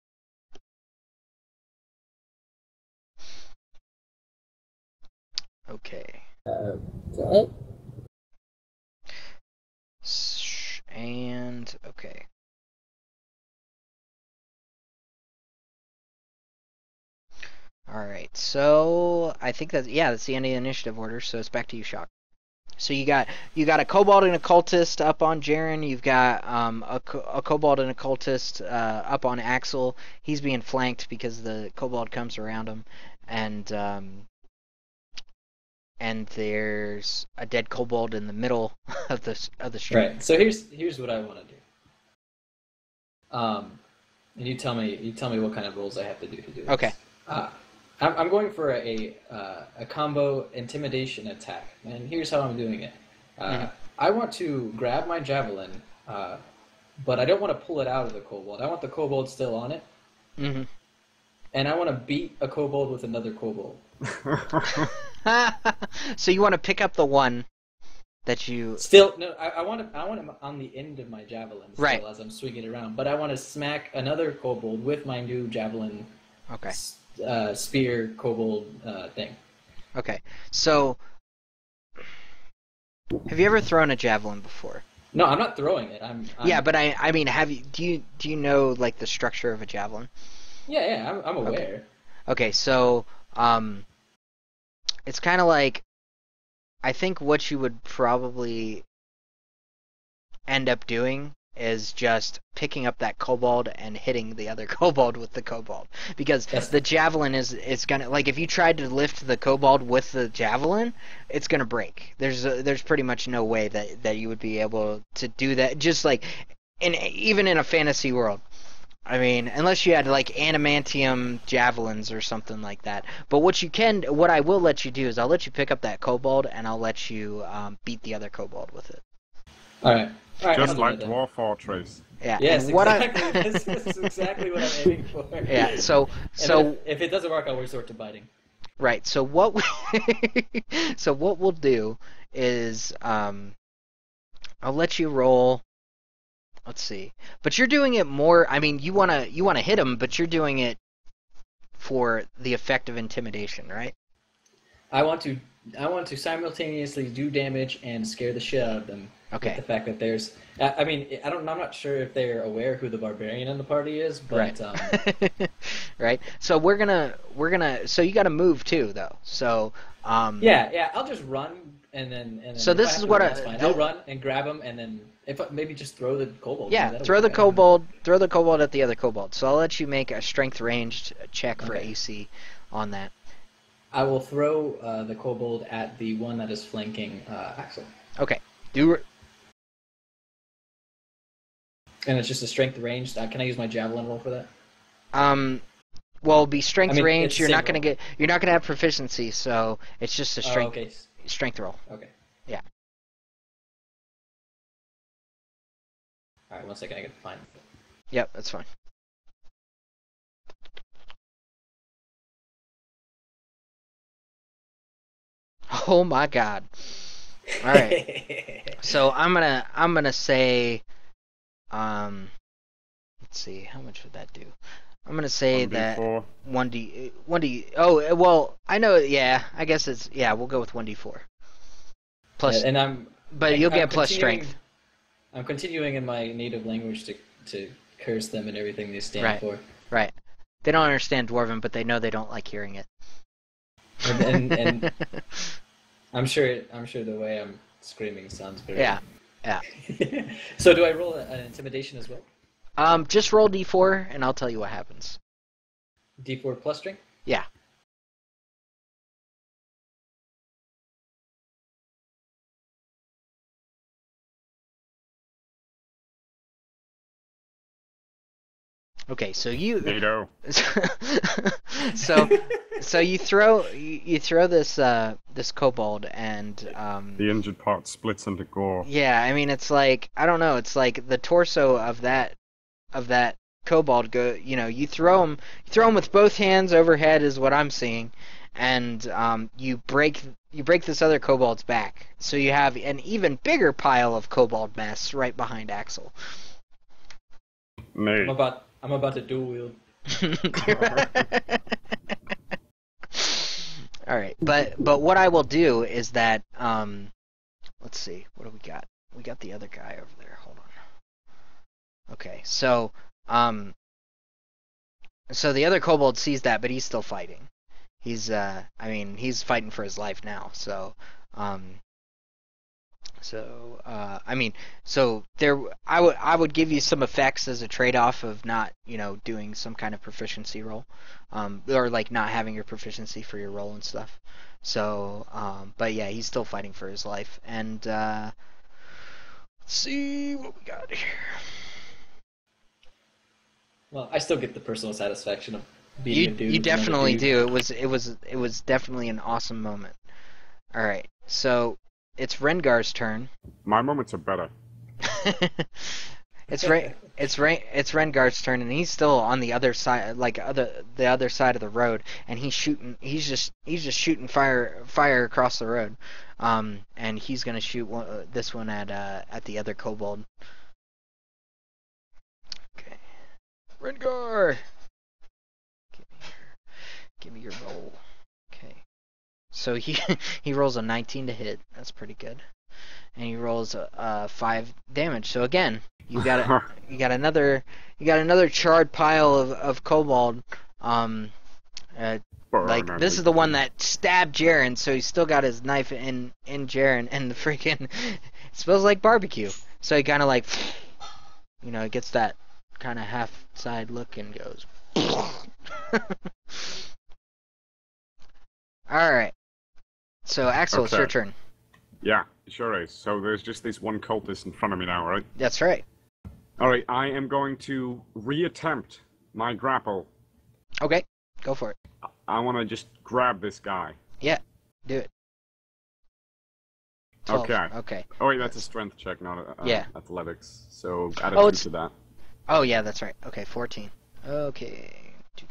Okay. Okay. And okay. Alright, so I think that's the end of the initiative order, so it's back to you, Shock. So you got a kobold and a cultist up on Jaren. You've got a kobold and a cultist up on Axel. He's being flanked because the kobold comes around him, and there's a dead kobold in the middle of the street. Right. So here's what I want to do. And you tell me what kind of rolls I have to do this. Okay. I'm going for a combo intimidation attack, and here's how I'm doing it. I want to grab my javelin, but I don't want to pull it out of the kobold. I want the kobold still on it, Mm-hmm. and I want to beat a kobold with another kobold. So you want to pick up the one that you Still, no, I want him on the end of my javelin still Right. as I'm swinging it around, but I want to smack another kobold with my new javelin okay. spear kobold thing. Okay. So have you ever thrown a javelin before? No, I'm not throwing it. I'm Yeah, but I mean, do you know like the structure of a javelin? yeah, I'm aware. Okay, so it's kind of like, I think what you would probably end up doing is just picking up that kobold and hitting the other kobold with the kobold, because Yes. the javelin is gonna, like, if you tried to lift the kobold with the javelin, it's gonna break. There's pretty much no way that you would be able to do that, just like even in a fantasy world. I mean, unless you had like adamantium javelins or something like that. But what I will let you do is I'll let you pick up that kobold, and I'll let you beat the other kobold with it. All right. I'll Just do like that then. Dwarf Fortress. Yeah. Yes, and what exactly. This is exactly what I'm aiming for. Yeah. So And if it doesn't work, I'll resort to biting. right. So what we'll do is I'll let you roll. Let's see. But you're doing it more. I mean, you wanna hit him, but you're doing it for the effect of intimidation, right? I want to simultaneously do damage and scare the shit out of them. Okay. With the fact that there's, I mean, I'm not sure if they're aware who the barbarian in the party is, but Right. Right. So we're gonna. So you got to move too, though. So Yeah. I'll just run and then So if I this have is to what run, that's fine. I'll run and grab him, and then maybe just throw the kobold. Yeah, That'll throw work. the I don't know. kobold. Throw the kobold at the other kobold. So I'll let you make a strength ranged check for Okay. AC on that. I will throw the kobold at the one that is flanking Axel. Okay. Do it. And it's just a strength range. Can I use my javelin roll for that? Well, it'll be strength I mean, range. it's You're not single. gonna You're not gonna have proficiency, so it's just a Oh, okay. strength roll. Okay. Yeah. All right. 1 second. I can find it. Yep, that's fine. Oh my God. All right. So I'm gonna say, let's see, how much would that do? I'm gonna say that 1d4. 1d. Oh well, I know. Yeah, I guess it's We'll go with 1d4 plus, and I'm. but you'll I'm get plus continuing- strength. I'm continuing in my native language to curse them and everything they stand Right. for. Right. They don't understand Dwarven, but they know they don't like hearing it. And I'm sure the way I'm screaming sounds very. Yeah. So do I roll an intimidation as well? Just roll d4 and I'll tell you what happens. D4 plus strength. Yeah. Okay, so NATO. so you throw this kobold and The injured part splits into gore. yeah, I mean it's like I don't know, it's like the torso of that kobold you throw him with both hands overhead is what I'm seeing, and you break this other kobold's back, so you have an even bigger pile of kobold mess right behind Axel. Me. I'm about to dual wield. All right, but what I will do is that let's see, what do we got? We got the other guy over there. Hold on. Okay, so the other kobold sees that, but he's still fighting. He's he's fighting for his life now. So I would give you some effects as a trade-off of not, doing some kind of proficiency roll, or like not having your proficiency for your roll and stuff. So, but yeah, he's still fighting for his life. And let's see what we got here. Well, I still get the personal satisfaction of beating a dude. You with another definitely dude. do. It was definitely an awesome moment. All right, so it's Rengar's turn. My moments are better. It's Rengar's turn, and he's still on the other side, the other side of the road, and he's just shooting fire across the road, and he's gonna shoot this one at the other kobold. Okay, Rengar, give me your roll. Okay, so he rolls a 19 to hit. That's pretty good. And he rolls 5 damage. So again, you got another charred pile of kobold. Like this is the one that stabbed Jaren, so he's still got his knife in Jaren, and the freaking it smells like barbecue. So he kind of like, it gets that kind of half side look and goes. All right. So Axel, it's your Okay. turn. Yeah, it sure is. So there's just this one cultist in front of me now, right? That's right. Alright, I am going to reattempt my grapple. Okay, go for it. I want to just grab this guy. Yeah, do it. 12. Okay. Okay. Oh wait, that's a strength check, not Yeah. athletics. So add a Oh, 2 it's- to that. Oh yeah, that's right. Okay, 14. Okay. Two.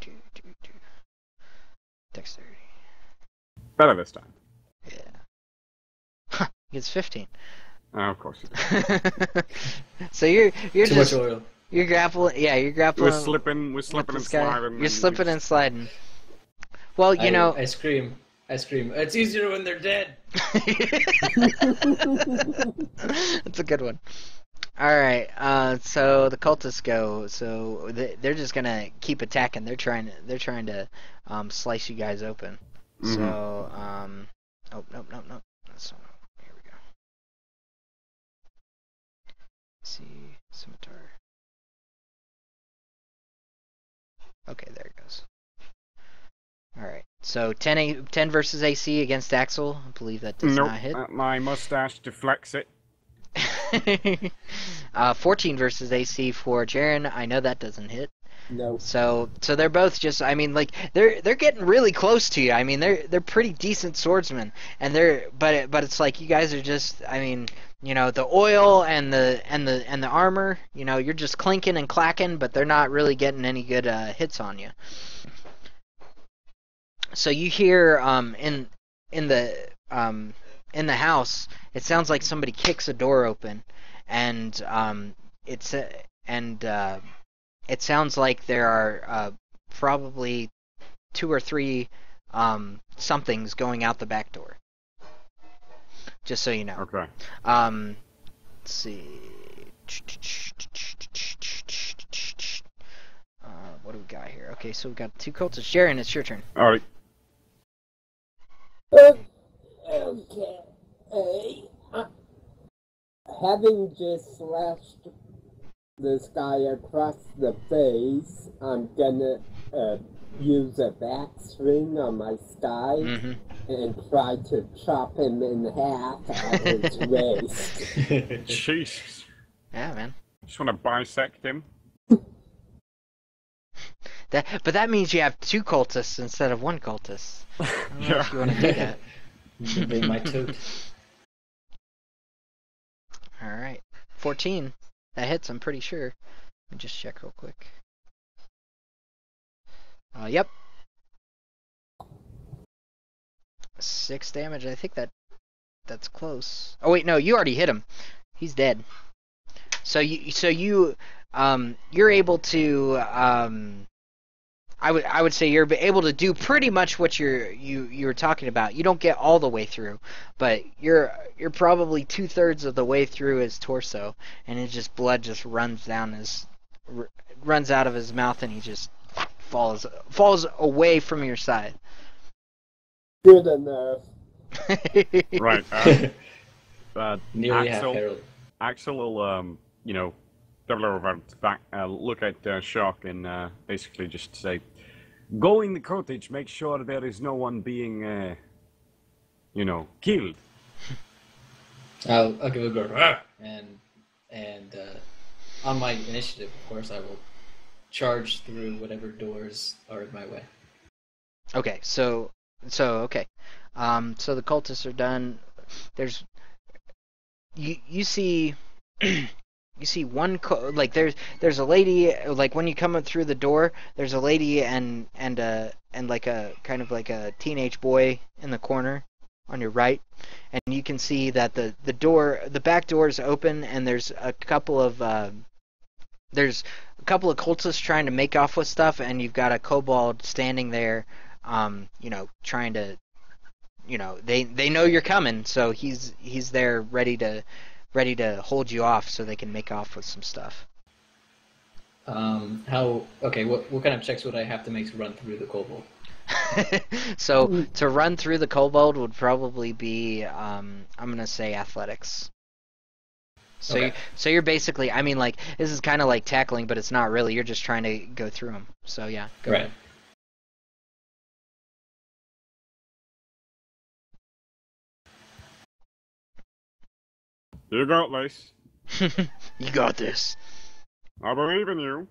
Dexterity. Better this time. Yeah. Huh, it's 15. Of course. So you're Too just much oil. you're grappling. Yeah, you're grappling. We're slipping with and this guy. sliding. You're slipping and sliding. Well, you know. I scream. It's easier when they're dead. That's a good one. All right. So the cultists go. So they're just gonna keep attacking. They're trying to slice you guys open. Mhm. So Oh, nope, nope, nope. That's not. Here we go. See, scimitar. Okay, there it goes. Alright, so 10 versus AC against Axel. I believe that does Nope. not hit. My mustache deflects it. 14 versus AC for Jaren. I know that doesn't hit. No. So they're both just. I mean, like they're getting really close to you. I mean, they're pretty decent swordsmen, and but it's like you guys are just. I mean, you know, the oil and the armor. You know, you're just clinking and clacking, but they're not really getting any good hits on you. So you hear in the house, it sounds like somebody kicks a door open, and it's and it sounds like there are probably 2 or 3 somethings going out the back door. Just so you know. Okay. Let's see. What do we got here? Okay, so we've got 2 cultists. Jaren, it's your turn. All right. Okay. Having just slashed this guy across the face, I'm gonna use a backswing on my sky and try to chop him in half at his waist. Jesus. Yeah, man. Just want to bisect him. But that means you have 2 cultists instead of 1 cultist. I don't know if you want to do that. They might toot. Alright. 14. That hits, I'm pretty sure. Let me just check real quick. Yep. 6 damage. I think that's close. Oh wait, no, you already hit him. He's dead. So you're able to I would say you're able to do pretty much what you were talking about. You don't get all the way through, but you're probably 2/3 of the way through his torso, and blood just runs out of his mouth, and he just falls away from your side. Good enough. Right. Nearly half Axel, Harold. Axel will, double over back, look at Shock and basically just say, "Go in the cottage. Make sure there is no one being, killed." I'll give it a go. "Rah!" and on my initiative, of course, I will charge through whatever doors are in my way. Okay, so okay, so the cultists are done. There's you see you see one there's a lady, like when you come up through the door, there's a lady and like a kind of like a teenage boy in the corner on your right, and you can see that the back door is open, and there's a couple of cultists trying to make off with stuff, and you've got a kobold standing there, trying to, they know you're coming, so he's there ready to hold you off so they can make off with some stuff. What kind of checks would I have to make to run through the kobold? So to run through the kobold would probably be, I'm gonna say athletics. So Okay. You're basically, I mean, like, this is kind of like tackling, but it's not really. You're just trying to go through them. So yeah, go Right. You got this. ahead. You got this. I believe in you.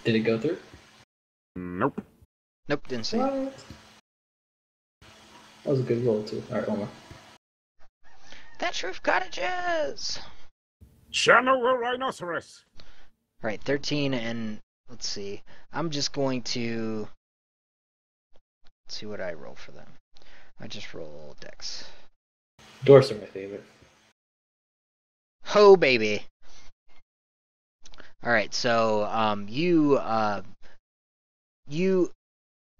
Did it go through? Nope. Nope, didn't see it. What? That was a good roll too. All right, one more. That's roof cottages. Chernobyl rhinoceros. Right, 13, and let's see. I'm just going to see what I roll for them. I just roll dex. Dwarfs are my favorite. Ho, baby. All right, so you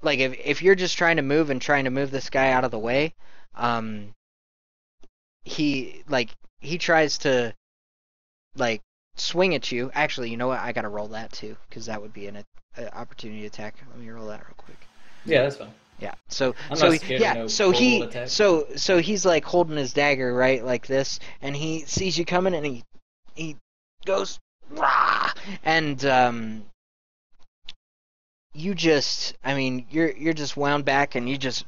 like if you're just trying to move this guy out of the way, he tries to like swing at you. Actually, you know what? I gotta roll that too, because that would be an opportunity attack. Let me roll that real quick. Yeah, that's fine. Yeah. So I'm so not he- scared yeah. of no So he kobold attack. so he's like holding his dagger right like this, and he sees you coming, and he goes rah, and you just you're just wound back, and you just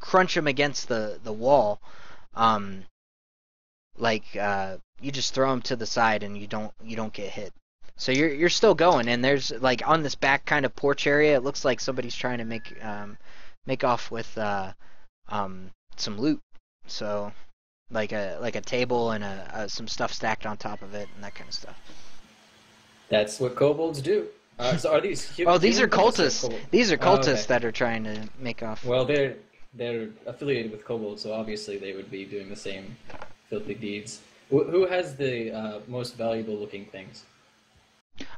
crunch him against the wall, um you just throw him to the side, and you don't get hit. So you're still going, and there's like on this back kind of porch area, it looks like somebody's trying to make off with some loot. So like a table and some stuff stacked on top of it and that kind of stuff. That's what kobolds do. So are these Oh, these are human kobolds or cultists. kobold? These are Oh, cultists okay. that are trying to make off. Well, they're affiliated with kobolds, so obviously they would be doing the same filthy deeds. Who has the most valuable looking things?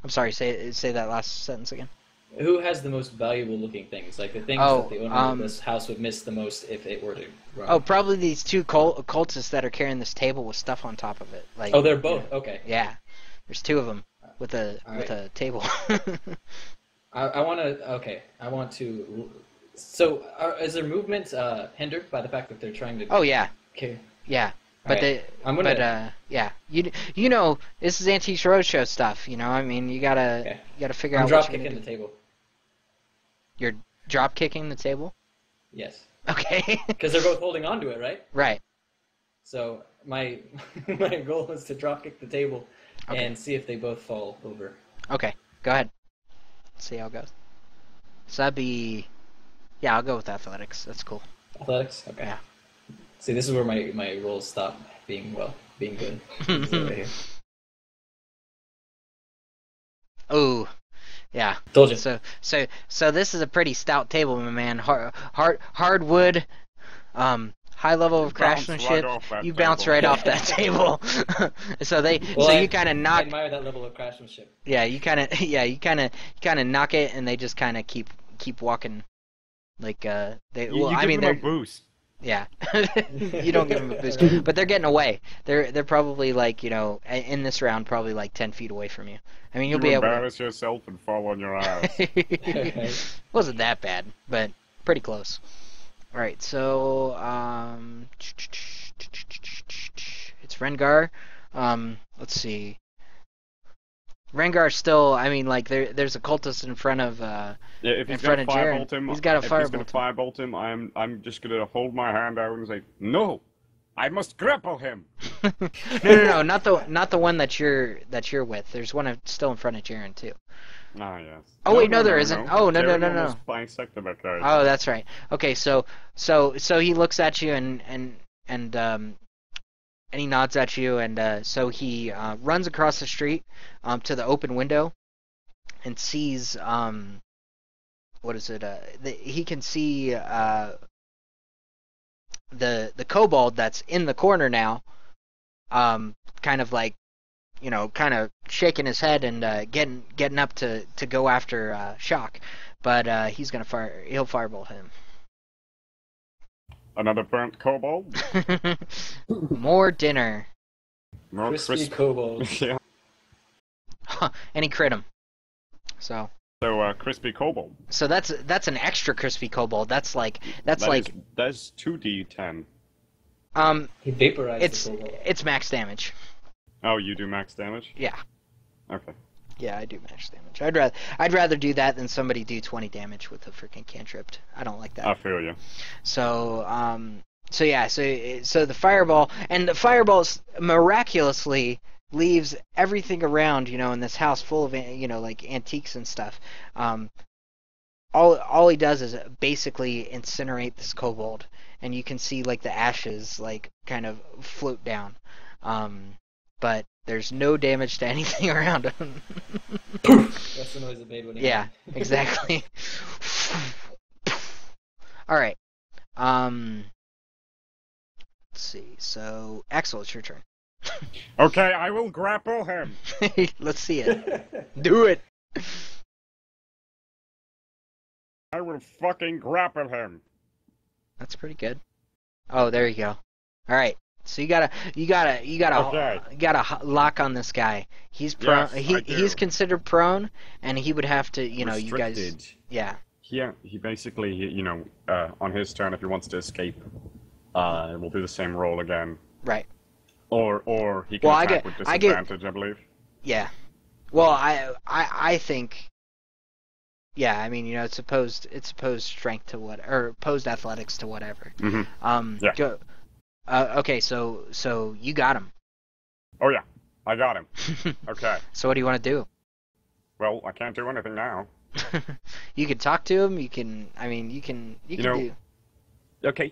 I'm sorry. Say that last sentence again. Who has the most valuable looking things? Like the things Oh, that the owner of this house would miss the most if it were to run. Oh, probably these two cultists that are carrying this table with stuff on top of it. Like, Oh, they're both okay. yeah, there's two of them with a Alright. table. I want to. Okay, I want to. So, is their movement hindered by the fact that they're trying to? Oh yeah, Okay. yeah. But Alright, yeah, you know, this is Antiques Roadshow stuff. You know, I mean, you gotta figure I'm out drop what you're kicking gonna the do. table. You're drop kicking the table. Yes, Okay. because they're both holding onto it, right? Right. So my my goal is to drop kick the table Okay. and see if they both fall over. Okay. Go ahead. Let's see how it goes. So that'd be, yeah, I'll go with athletics. That's cool. Athletics. Okay. Yeah. See, this is where my rolls stop being good. This is right here. Oh, yeah. Told you. So this is a pretty stout table, my man. Hardwood, high level of You bounce right craftsmanship. off that You bounce table. right off that table. Well, You kind of I knock. admire that level of craftsmanship. Yeah, you kind of knock it, and they just kind of keep walking. Like they. You I give mean, them they're. a boost. Yeah, you don't give them a boost, but they're getting away. They're probably like, you know, in this round probably like 10 feet away from you. I mean, you'll You be able to. embarrass yourself and fall on your ass. Wasn't that bad, but pretty close. All right, so it's Rengar. Let's see. Rengar's still. I mean, like there's a cultist in front of. Yeah, if In he's front gonna of Jaren. firebolt him, He's got a if he's gonna firebolt him. firebolt him, I'm just gonna hold my hand out and say, no, I must grapple him. No, not the one that you're with. There's one still in front of Jaren too. Ah, yes. Oh, wait, no, there isn't. Oh, no. Almost bisected my character. Oh, that's right. Okay, so he looks at you and he nods at you, and so he runs across the street to the open window and sees what is it? He can see the kobold that's in the corner now, kind of like, you know, kind of shaking his head and getting up to go after Shock, but he'll firebolt him. Another burnt kobold. More dinner. More Crispy kobold. Yeah. And he crit him. So Crispy kobold. that's an extra crispy kobold. That's 2d10. He vaporized it's the kobold. it's max damage. Oh, you do max damage? Yeah. Okay. Yeah, I do max damage. I'd rather do that than somebody do 20 damage with a freaking cantrip. I don't like that. I feel you. So the fireball miraculously leaves everything around, you know, in this house full of, you know, like antiques and stuff. All he does is basically incinerate this kobold, and you can see like the ashes like kind of float down. But there's no damage to anything around him. That's the noise it made when he Yeah, exactly. All right. Let's see. So, Axel, it's your turn. Okay, I will grapple him. Let's see it. Do it. I will fucking grapple him. That's pretty good. Oh, there you go. All right. So you gotta Okay. lock on this guy. He's prone. Yes, I He's do. considered prone, and he would have to, you know, you guys. Restricted. Yeah. He basically, on his turn, if he wants to escape, we'll do the same roll again. Right. Or he can Well, attack with I get. disadvantage, I believe. Yeah. Well, I think. Yeah, I mean, you know, it's opposed strength to what, or opposed athletics to whatever. Yeah. Go. Okay, so you got him. Oh yeah, I got him. Okay. So what do you want to do? Well, I can't do anything now. You can talk to him. You can. I mean, you can know, do. Okay,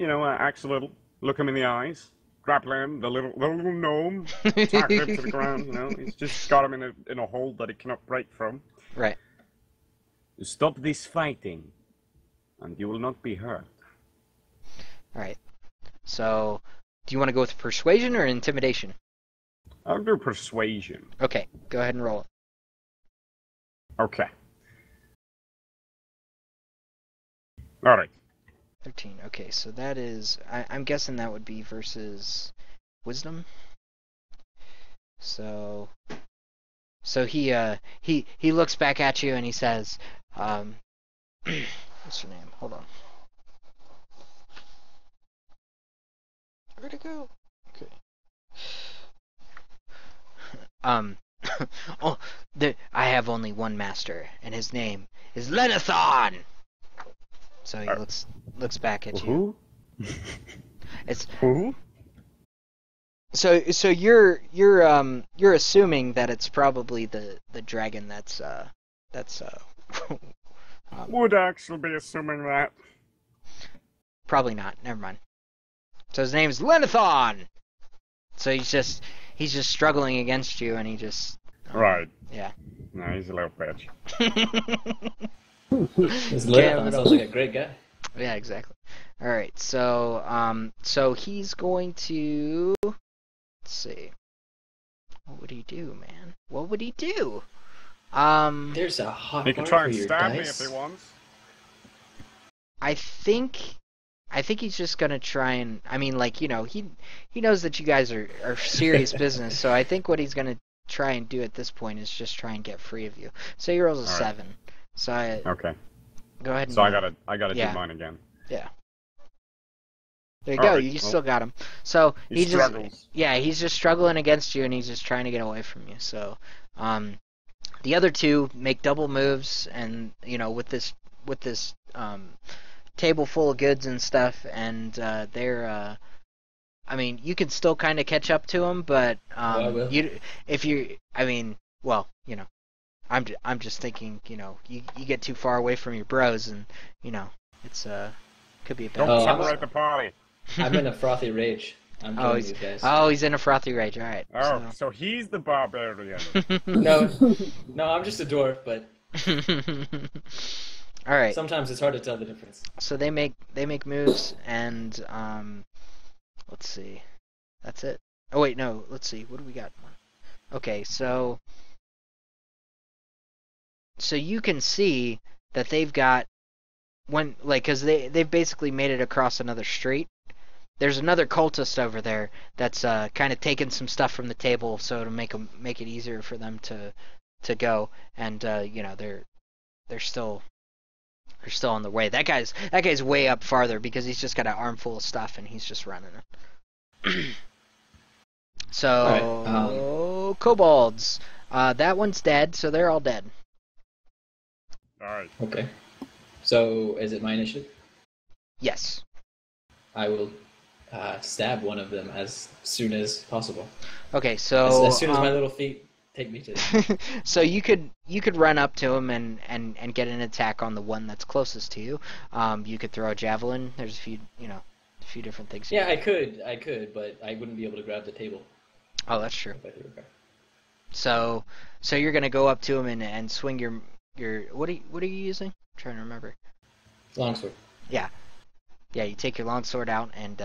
axe a little, look him in the eyes, grapple him, the little gnome, tackle him to the ground. He's just got him in a hold that he cannot break from. Right. Stop this fighting, and you will not be hurt. All right. So, do you want to go with persuasion or intimidation? I'll do persuasion. Okay, go ahead and roll it. Okay. All right. 13. Okay, so that is. I'm guessing that would be versus wisdom. So he looks back at you and he says, what's your name? Hold on. Where'd it go? Okay. Oh, I have only one master, and his name is Lenathon. So he looks back at you. Who? It's Who? so you're assuming that it's probably the dragon that's Would actually be assuming that. probably not. Never mind. So his name's Lenathon. So he's just struggling against you, and he just Right. yeah. No, he's a little bitch. This Lenathon sounds like a great guy. Yeah, exactly. All right, so he's going to. Let's see. What would he do, man? What would he do? There's a hot He can bar try for and your stab me dice. if he wants. I think he's just gonna try and. I mean, like, you know, he knows that you guys are serious business, so I think what he's gonna try and do at this point is just try and get free of you. So he rolls a All right. 7. So Okay. go ahead and. So I gotta Yeah. do mine again. Yeah. There you All go. right, You well, still got him. So He struggles. he's just struggling against you, and he's just trying to get away from you. So, the other two make double moves, and you know, with this table full of goods and stuff, and they're. I mean, you can still kind of catch up to them, but I will. I mean, well, you know, I'm just thinking, you know, you get too far away from your bros, and you know, it's could be a bad. Don't Oh, separate the party. I'm in a frothy rage. I'm Oh, joining you guys. he's in a frothy rage. All right. Oh, so he's the barbarian. No, I'm just a dwarf, but All right. sometimes it's hard to tell the difference. So they make moves, and let's see. That's it. Oh wait, no. Let's see. What do we got? Okay, so you can see that they've got because they've basically made it across another street. There's another cultist over there that's kind of taking some stuff from the table, so to make it easier for them to go, and you know, they're still on the way. That guy's way up farther because he's just got an armful of stuff and he's just running it. So Alright, kobolds, that one's dead, so they're all dead. All right. Okay. So, is it my initiative? Yes. I will stab one of them as soon as possible. Okay, so As soon as my little feet take me to them. so you could run up to him and get an attack on the one that's closest to you. You could throw a javelin. There's a few different things. Yeah, I could, but I wouldn't be able to grab the table Oh, that's true. if I threw it back. So you're gonna go up to him and swing your what are you using? I'm trying to remember. Longsword. Yeah, you take your longsword out and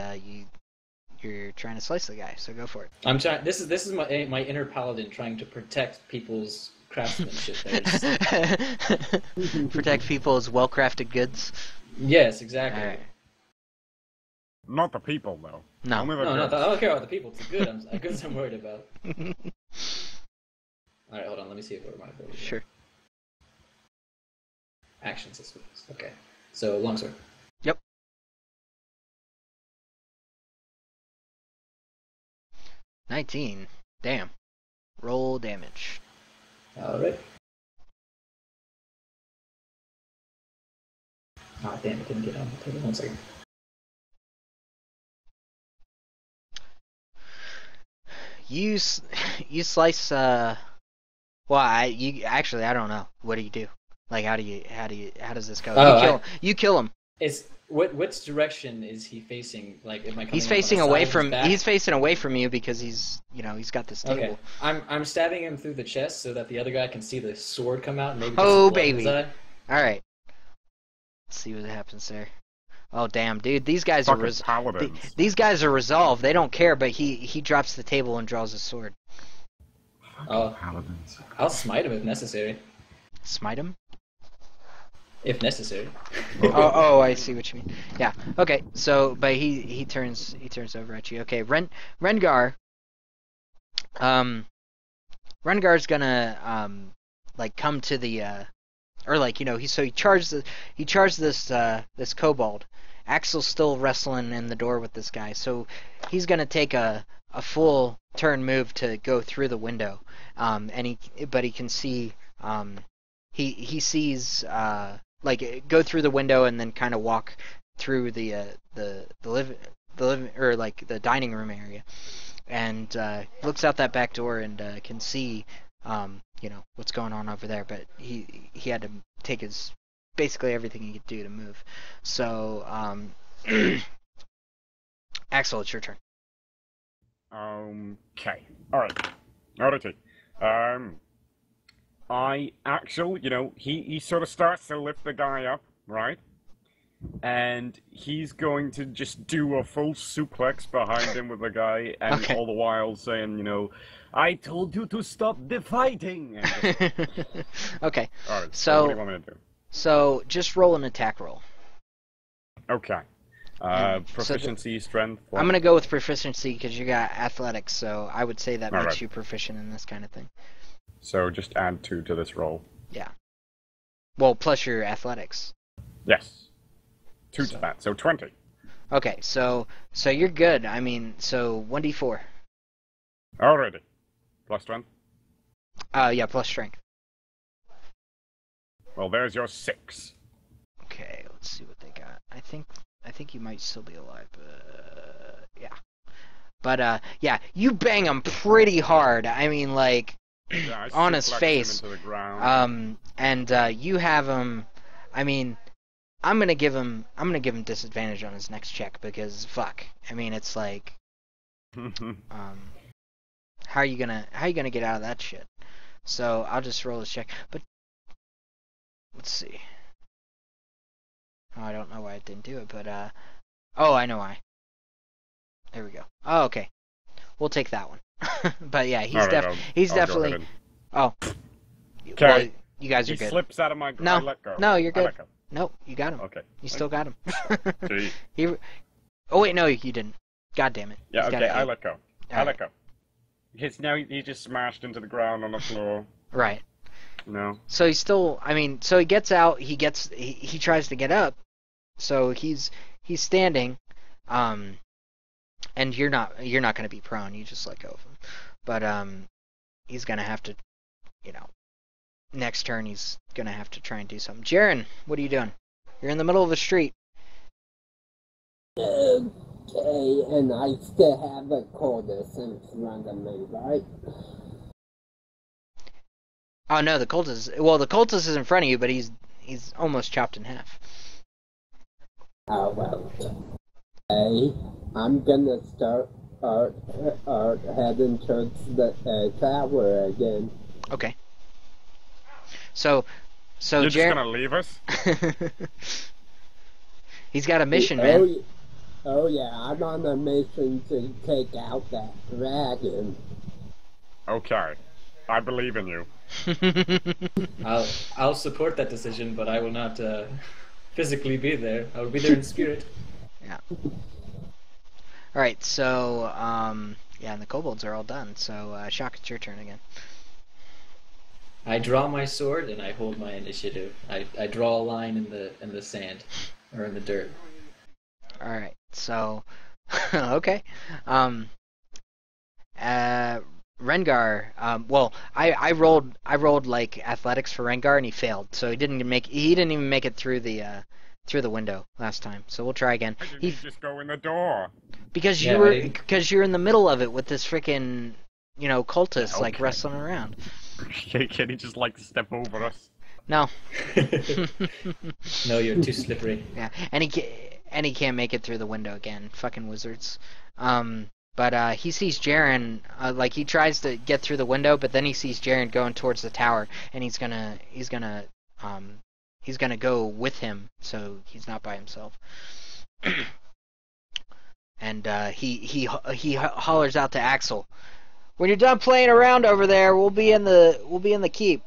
you're trying to slice the guy. So go for it. I'm trying. This is my inner paladin trying to protect people's craftsmanship. There's- Protect people's well-crafted goods. Yes, exactly. All right. Not the people, though. No. Only the No, goods. I don't care about the people. It's the good. Goods I'm worried about. All right, hold on. Let me see what my ability is. Sure. Actions this week. Okay. So longsword. Yep. $19. Damn. Roll damage. All right. Ah, damn! It didn't get on the table. 1 second. You slice. Well, I don't know. What do you do? Like, how does this go? Oh, You kill him. It's which direction is he facing? Like, am I coming He's up on the facing side away of his from. back? He's facing away from you because he's got this table. Okay. I'm stabbing him through the chest so that the other guy can see the sword come out and maybe just Oh, blood in his baby. eye. All right. Let's see what happens there. Oh damn, dude! These guys are Fucking paladins. these guys are resolved. They don't care, but he drops the table and draws his sword. Oh, Paladins. I'll smite him if necessary. Smite him. If necessary. Oh, I see what you mean. Yeah. Okay. So, but he turns over at you. Okay, Rengar. Rengar's gonna like come to the or like he charged this kobold. Axel's still wrestling in the door with this guy, so he's gonna take a full turn move to go through the window. But he can see he sees like go through the window and then kind of walk through the living or like the dining room area, and looks out that back door and can see what's going on over there. But he had to take his basically everything he could do to move. So Axel, it's your turn. Okay. Alright. Alrighty. Axel, he sort of starts to lift the guy up, right? And he's going to just do a full suplex behind him with the guy, and Okay. all the while saying, I told you to stop the fighting! And just, Okay. alright, So- what do you want me to do? So just roll an attack roll. Okay. Proficiency, strength. What? I'm gonna go with proficiency because you got athletics, so I would say that makes Alright. you proficient in this kind of thing. So just add 2 to this roll. Yeah. Well, plus your athletics. Yes. 2 to that, so 20. Okay, so you're good. I mean, so 1d4. Already. Plus strength. Yeah, plus strength. Well, there's your 6. Okay, let's see what they got. I think you might still be alive, but yeah. But yeah, you bang him pretty hard. I mean, like Yeah, I on his suplex him face. into the ground. And you have him. I mean, I'm gonna give him disadvantage on his next check because fuck. I mean, it's like, how are you gonna get out of that shit? So I'll just roll his check. But let's see. Oh, I don't know why I didn't do it, but oh, I know why. There we go. Oh, okay. We'll take that one. But yeah, he's Alright, he's I'll go definitely. ahead Oh. Okay. Well, you guys are He good. slips out of my. No, I let go. no, you're I good. let go. Nope, you got him. Okay. You still got him. Gee. he. Oh wait, no, you didn't. God damn it. Yeah. He's got Okay. an I eight. let go. I Alright. let go. Because now he just smashed into the ground on the floor. Right. No. So he's still. I mean, so he gets out. He tries to get up. So he's standing. And you're not gonna be prone. You just let go of him. But he's gonna have to. Next turn he's gonna have to try and do something. Jaren, what are you doing? You're in the middle of the street. Okay, and I still have a coldness in front of me, right? Oh no, the cultist is in front of you, but he's almost chopped in half. Oh, well. Okay, I'm gonna start heading towards the tower again. Okay. So You're just Jaren, gonna leave us? he's got a mission, man. Oh yeah, I'm on a mission to take out that dragon. Okay. I believe in you. I'll support that decision, but I will not physically be there. I will be there in spirit. Yeah. All right, so yeah, and the kobolds are all done. So Shock, it's your turn again. I draw my sword and I hold my initiative. I draw a line in the sand or in the dirt. All right, so okay. Rengar. Well, I rolled like athletics for Rengar and he failed, so he didn't even make it through the window last time. So we'll try again. Why didn't you just go in the door? Because Yeah, you're in the middle of it with this freaking cultist like Okay. wrestling around. Can he just like step over us? No. No, you're too slippery. Yeah, and he can't make it through the window again. Fucking wizards. But he sees Jaren, like he tries to get through the window, but then he sees Jaren going towards the tower, and he's gonna go with him, so he's not by himself. And he hollers out to Axel, "When you're done playing around over there, we'll be in the keep."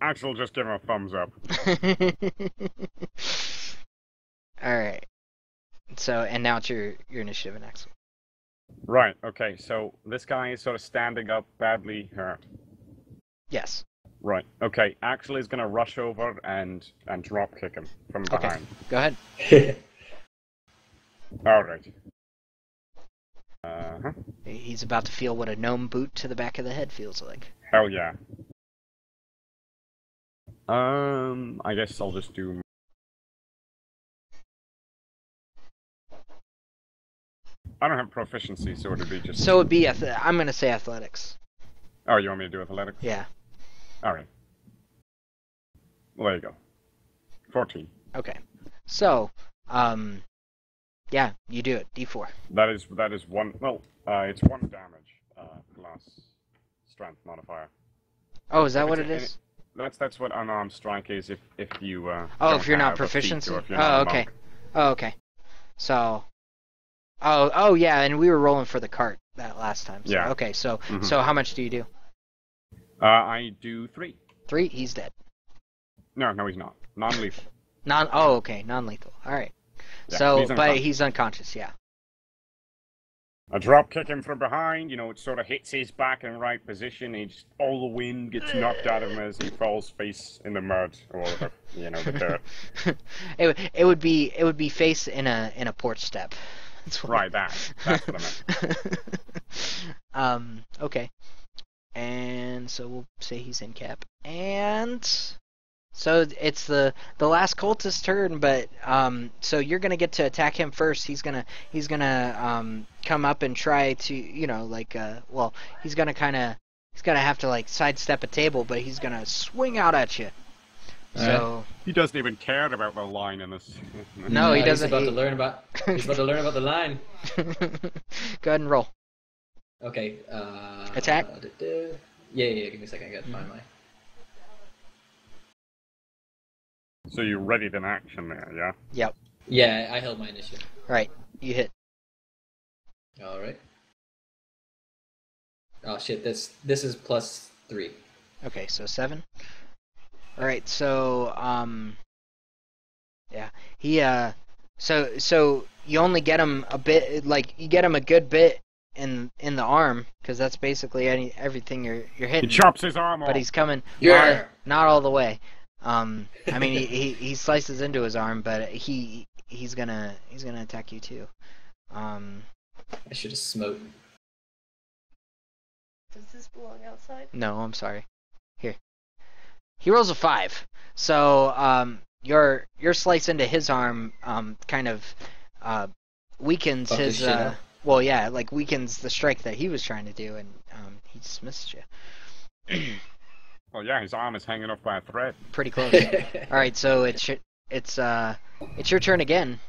Axel, just give him a thumbs up. All right. So, and now it's your initiative and Axel. Right, okay, so this guy is sort of standing up, badly hurt. Yes. Right, okay, Axel is going to rush over and drop kick him from behind. Go ahead. Alright. Uh-huh. He's about to feel what a gnome boot to the back of the head feels like. Hell yeah. I guess I'll just do... I don't have proficiency, so it'd be just... So it'd be I'm gonna say athletics. Oh, you want me to do athletics? Yeah. Alright. Well, there you go. 14. Okay. So, yeah, you do it. D4. That is one... Well, it's 1 damage, plus strength modifier. Oh, is that If what it's it a- is? That's what unarmed strike is if you Oh, don't if you're not have a feat proficiency. or if you're not Oh, a okay. monk. Oh, okay. So, oh, yeah, and we were rolling for the cart that last time. So, Yeah. Okay, so Mhm. so how much do you do? I do 3. 3. He's dead. No, he's not. Non-lethal. Oh, okay, non-lethal. All right. Yeah, So, he's but unconscious. he's unconscious. Yeah. I drop kick him from behind, it sort of hits his back in the right position, all the wind gets knocked out of him as he falls face in the mud, or the dirt. it would be face in a porch step. That's what Right, that's what I meant. Okay. And so we'll say he's in cap. And so it's the last cultist turn, but so you're gonna get to attack him first. He's gonna come up and try to well, he's gonna have to like sidestep a table, but he's gonna swing out at you. So He doesn't even care about the line in this. no, he doesn't. He's about to learn about the line. Go ahead and roll. Okay. Attack? Yeah. Give me a second. I gotta find my. So you readied an action there, yeah? Yep. Yeah, I held my initiative. Right. You hit. All right. Oh shit! This is +3. Okay, so 7. All right, so yeah, he so you only get him a bit, like you get him a good bit in the arm, because that's basically everything you're He hitting. chops his arm off. But he's coming. Yeah. Not all the way. I mean he slices into his arm, but he's gonna attack you too. I should have smote. Does this belong outside? No, I'm sorry. Here. He rolls a 5. So, your slice into his arm, kind of, weakens Fuck his, this shit up. well, yeah, like weakens the strike that he was trying to do, and, he just missed you. Oh yeah, his arm is hanging off by a thread. Pretty close. Alright, so it's your turn again.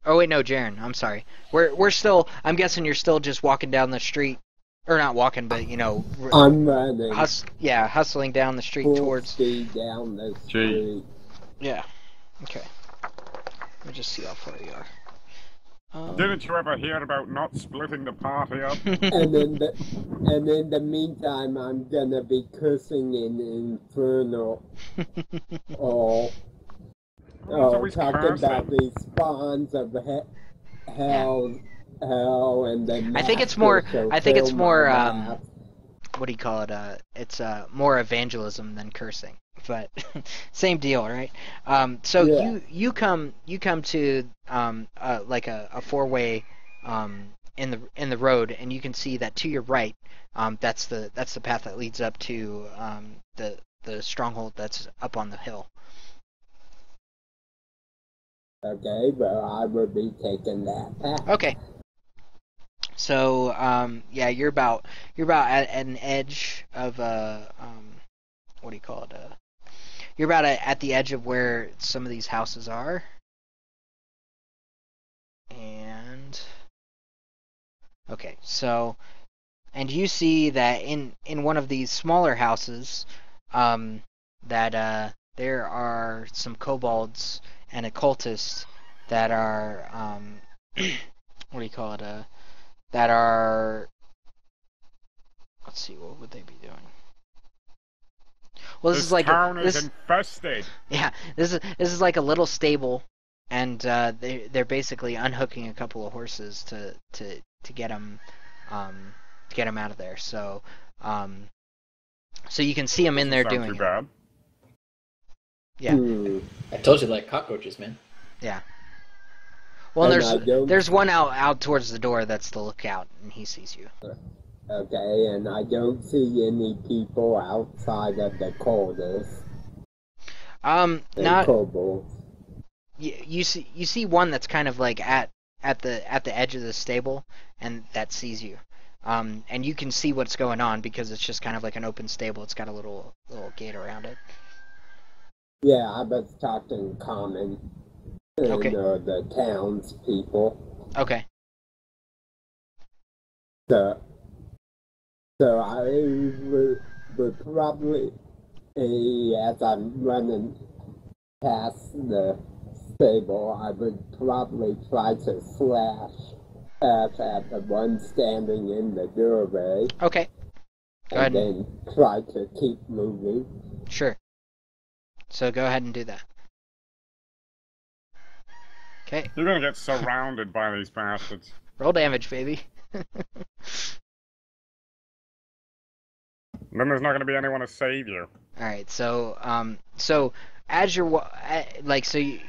Oh wait, no, Jaren, I'm sorry. We're still, I'm guessing you're still just walking down the street. Or not walking, but I'm running hustling down the street full towards. speed down the street. Yeah. Okay. Let me just see how far you are. Didn't you ever hear about not splitting the party up? And in the meantime, I'm gonna be cursing in Infernal. always Talking cursing. about these spawns of hell, hell, and the I think it's master more. shall I think it's fill my more. mouth. What do you call it? It's more evangelism than cursing, but same deal, right? So Yeah. you come to like a four-way in the road, and you can see that to your right, that's the path that leads up to the stronghold that's up on the hill. Okay, well, I will be taking that path. Okay. So yeah, you're about at an edge of what do you call it? You're about at the edge of where some of these houses are, and okay, so and you see that in one of these smaller houses, that there are some kobolds and a cultist that are what do you call it? That are, let's see, what would they be doing? Well, this is This like town is this. infested. Yeah, this is like a little stable, and they're basically unhooking a couple of horses to get them out of there. So so you can see them in Doesn't there sound too doing it. bad. Yeah, I told you, like cockroaches, man. yeah. Well, And I don't- there's one out towards the door that's the lookout, and he sees you. Okay, and I don't see any people outside of the corners. Not Kobolds. you see one that's kind of like at the edge of the stable, and that sees you. And you can see what's going on because it's just kind of like an open stable. It's got a little gate around it. Yeah, I was talking common. And, Okay. the townspeople. Okay. So I would probably, as I'm running past the stable, I would probably try to slash at the one standing in the doorway. Okay. Go ahead. And then try to keep moving. Sure. So go ahead and do that. Okay. You're gonna get surrounded by these bastards. Roll damage, baby. Then there's not gonna be anyone to save you. All right. So as you're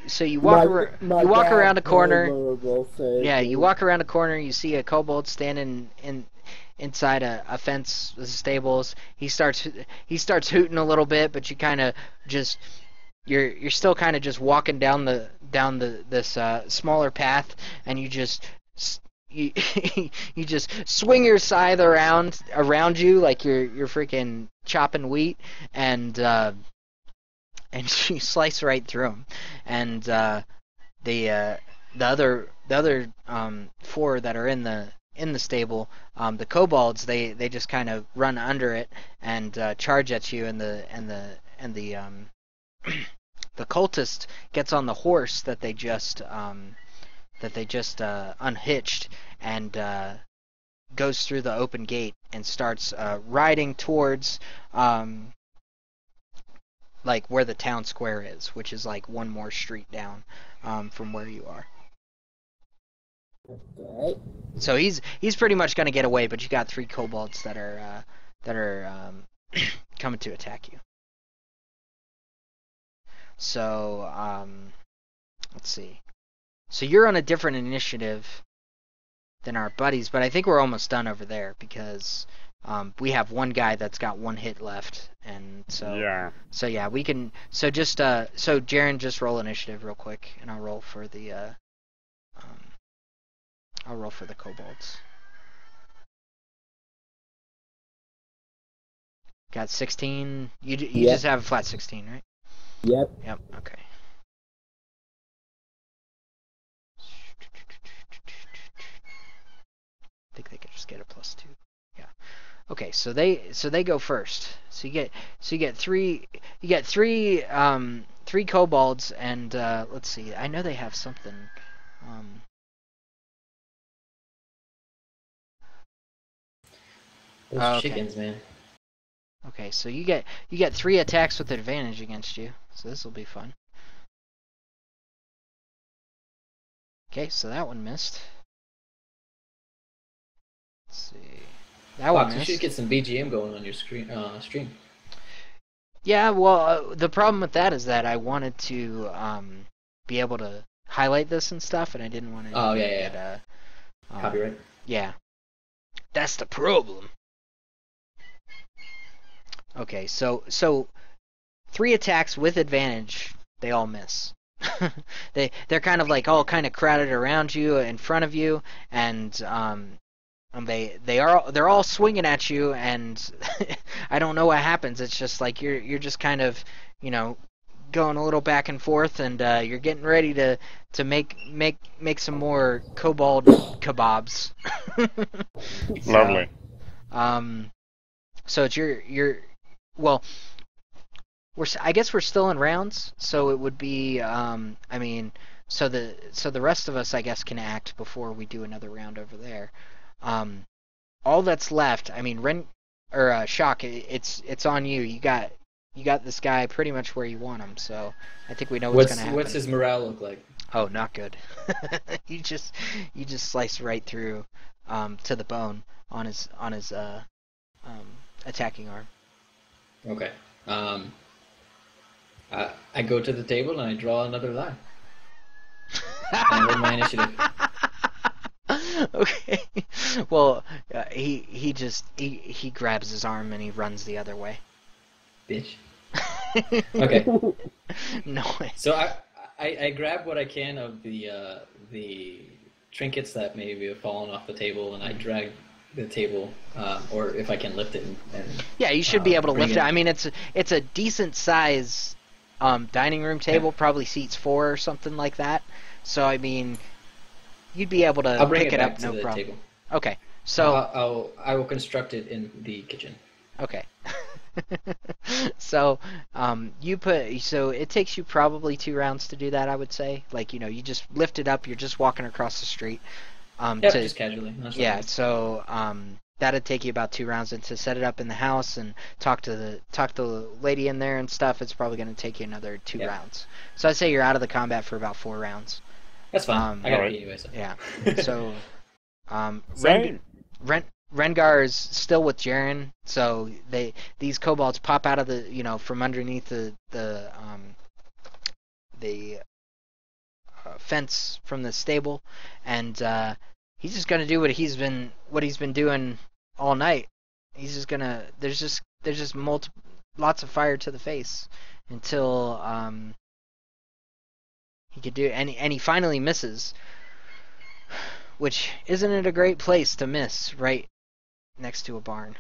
so you walk around a corner. Yeah, you walk around a corner. You see a kobold standing inside a fence with stables. He starts hooting a little bit, but you kind of just you're still kind of just walking down this smaller path, and you just you you just swing your scythe around you like you're freaking chopping wheat, and you slice right through him, and the other four that are in the stable, the kobolds, they just kind of run under it and charge at you, and the the cultist gets on the horse that they just unhitched, and goes through the open gate and starts riding towards like where the town square is, which is like one more street down from where you are. Okay. So he's pretty much gonna get away, but you got three kobolds that are coming to attack you. So let's see. So you're on a different initiative than our buddies, but I think we're almost done over there because we have one guy that's got one hit left, and so Yeah. So yeah, we can. So just so Jaren, just roll initiative real quick, and I'll roll for the kobolds. Got 16. You Yep. just have a flat 16, right? Yep. Yep. Okay. I think they could just get a +2. Yeah. Okay. So they go first. So you get three kobolds, and let's see. I know they have something. Those Okay. chickens, man. Okay, so you get 3 attacks with advantage against you, so this will be fun. Okay, so that one missed. Let's see. That one Fox, you should missed. get some BGM going on your stream. Yeah, well, the problem with that is that I wanted to be able to highlight this and stuff, and I didn't want to Oh, yeah, get yeah. a Copyright. Yeah, that's the problem. Okay, so 3 attacks with advantage, they all miss. They're kind of like all kind of crowded around you, in front of you, and they're all swinging at you, and I don't know what happens. It's just like you're just kind of, you know, going a little back and forth, and you're getting ready to make some more kobold kebabs. Lovely. So it's your well, I guess we're still in rounds, so it would be I mean, so the rest of us, I guess, can act before we do another round over there. All that's left, I mean, Shock, it's on you. You got this guy pretty much where you want him, so I think we know what's gonna happen. What's his morale look like? Oh, not good. you just slice right through to the bone on his attacking arm. Okay. I go to the table and I draw another line. And I roll my initiative. Okay. Well, he grabs his arm and he runs the other way. Bitch. Okay. No way. So I grab what I can of the trinkets that maybe have fallen off the table, and I drag the table, or if I can lift it. And yeah, you should be able to bring lift it. I mean, it's a decent size dining room table, probably seats 4 or something like that. So I mean, you'd be able to I'll bring pick it it back up, to no the problem. table. Okay, so I will construct it in the kitchen. okay. So so it takes you probably 2 rounds to do that, I would say. Like, you know, you just lift it up, you're just walking across the street. Just casually. Yeah, so that'd take you about 2 rounds, and to set it up in the house and talk to the lady in there and stuff, it's probably going to take you another 2 rounds. So I'd say you're out of the combat for about 4 rounds. That's fine. I got it anyway. So. Yeah. So Same. Rengar is still with Jaren, so these kobolds pop out of the, you know, from underneath the fence from the stable, and he's just gonna do what he's been doing all night. He's just gonna there's just lots of fire to the face until he could do, and he finally misses, which isn't it a great place to miss, right next to a barn.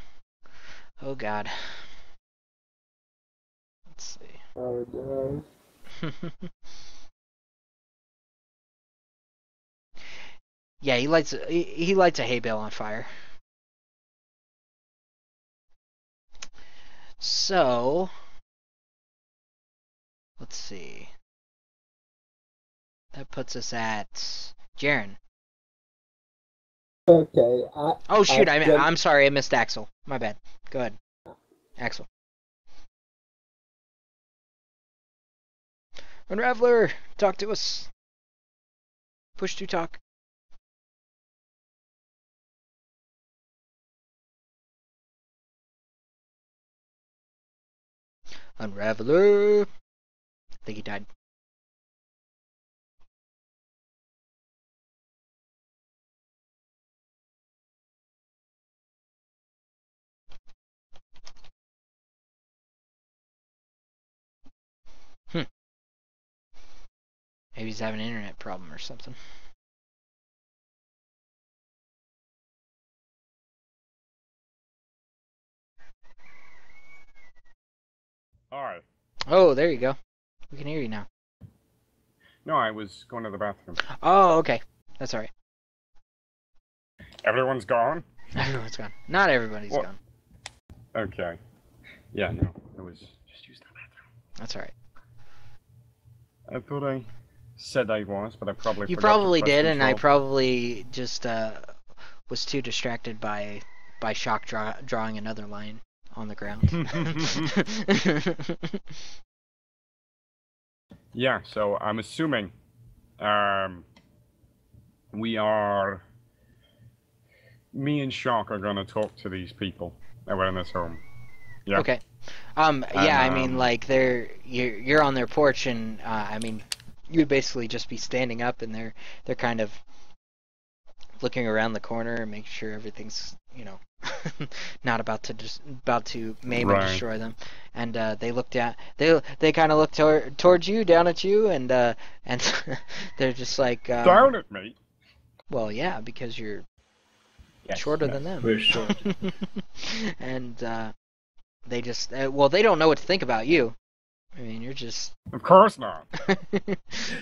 Oh god. Let's see. Oh no. Yeah, he lights a hay bale on fire. So let's see. That puts us at Jaren. Okay. Oh shoot! I'm sorry. I missed Axel. My bad. Go ahead, Axel. Unraveler, talk to us. Push to talk. Unraveler. I think he died. Maybe he's having an internet problem or something. Alright. Oh, there you go. We can hear you now. No, I was going to the bathroom. Oh, okay. That's alright. Everyone's gone? Everyone's gone. Not everybody's What? gone. Okay. Yeah, no. It was just use the bathroom. That's alright. I thought I said I was, but I probably You forgot to probably press did, and I control. probably just was too distracted by Shock drawing another line on the ground. Yeah, so I'm assuming me and Shark are gonna talk to these people that were in this home. Yeah. Okay. Yeah, I mean, um, like, you're on their porch, and I mean, you'd basically just be standing up, and they're kind of looking around the corner and making sure everything's, not about to maim and Right. destroy them. And they look down. They kind of look towards you, down at you, and they're just like, Down at me. well, yeah, because you're Yes, shorter yes. than them. We're short. And they just, well, they don't know what to think about you. I mean, you're just. Of course not.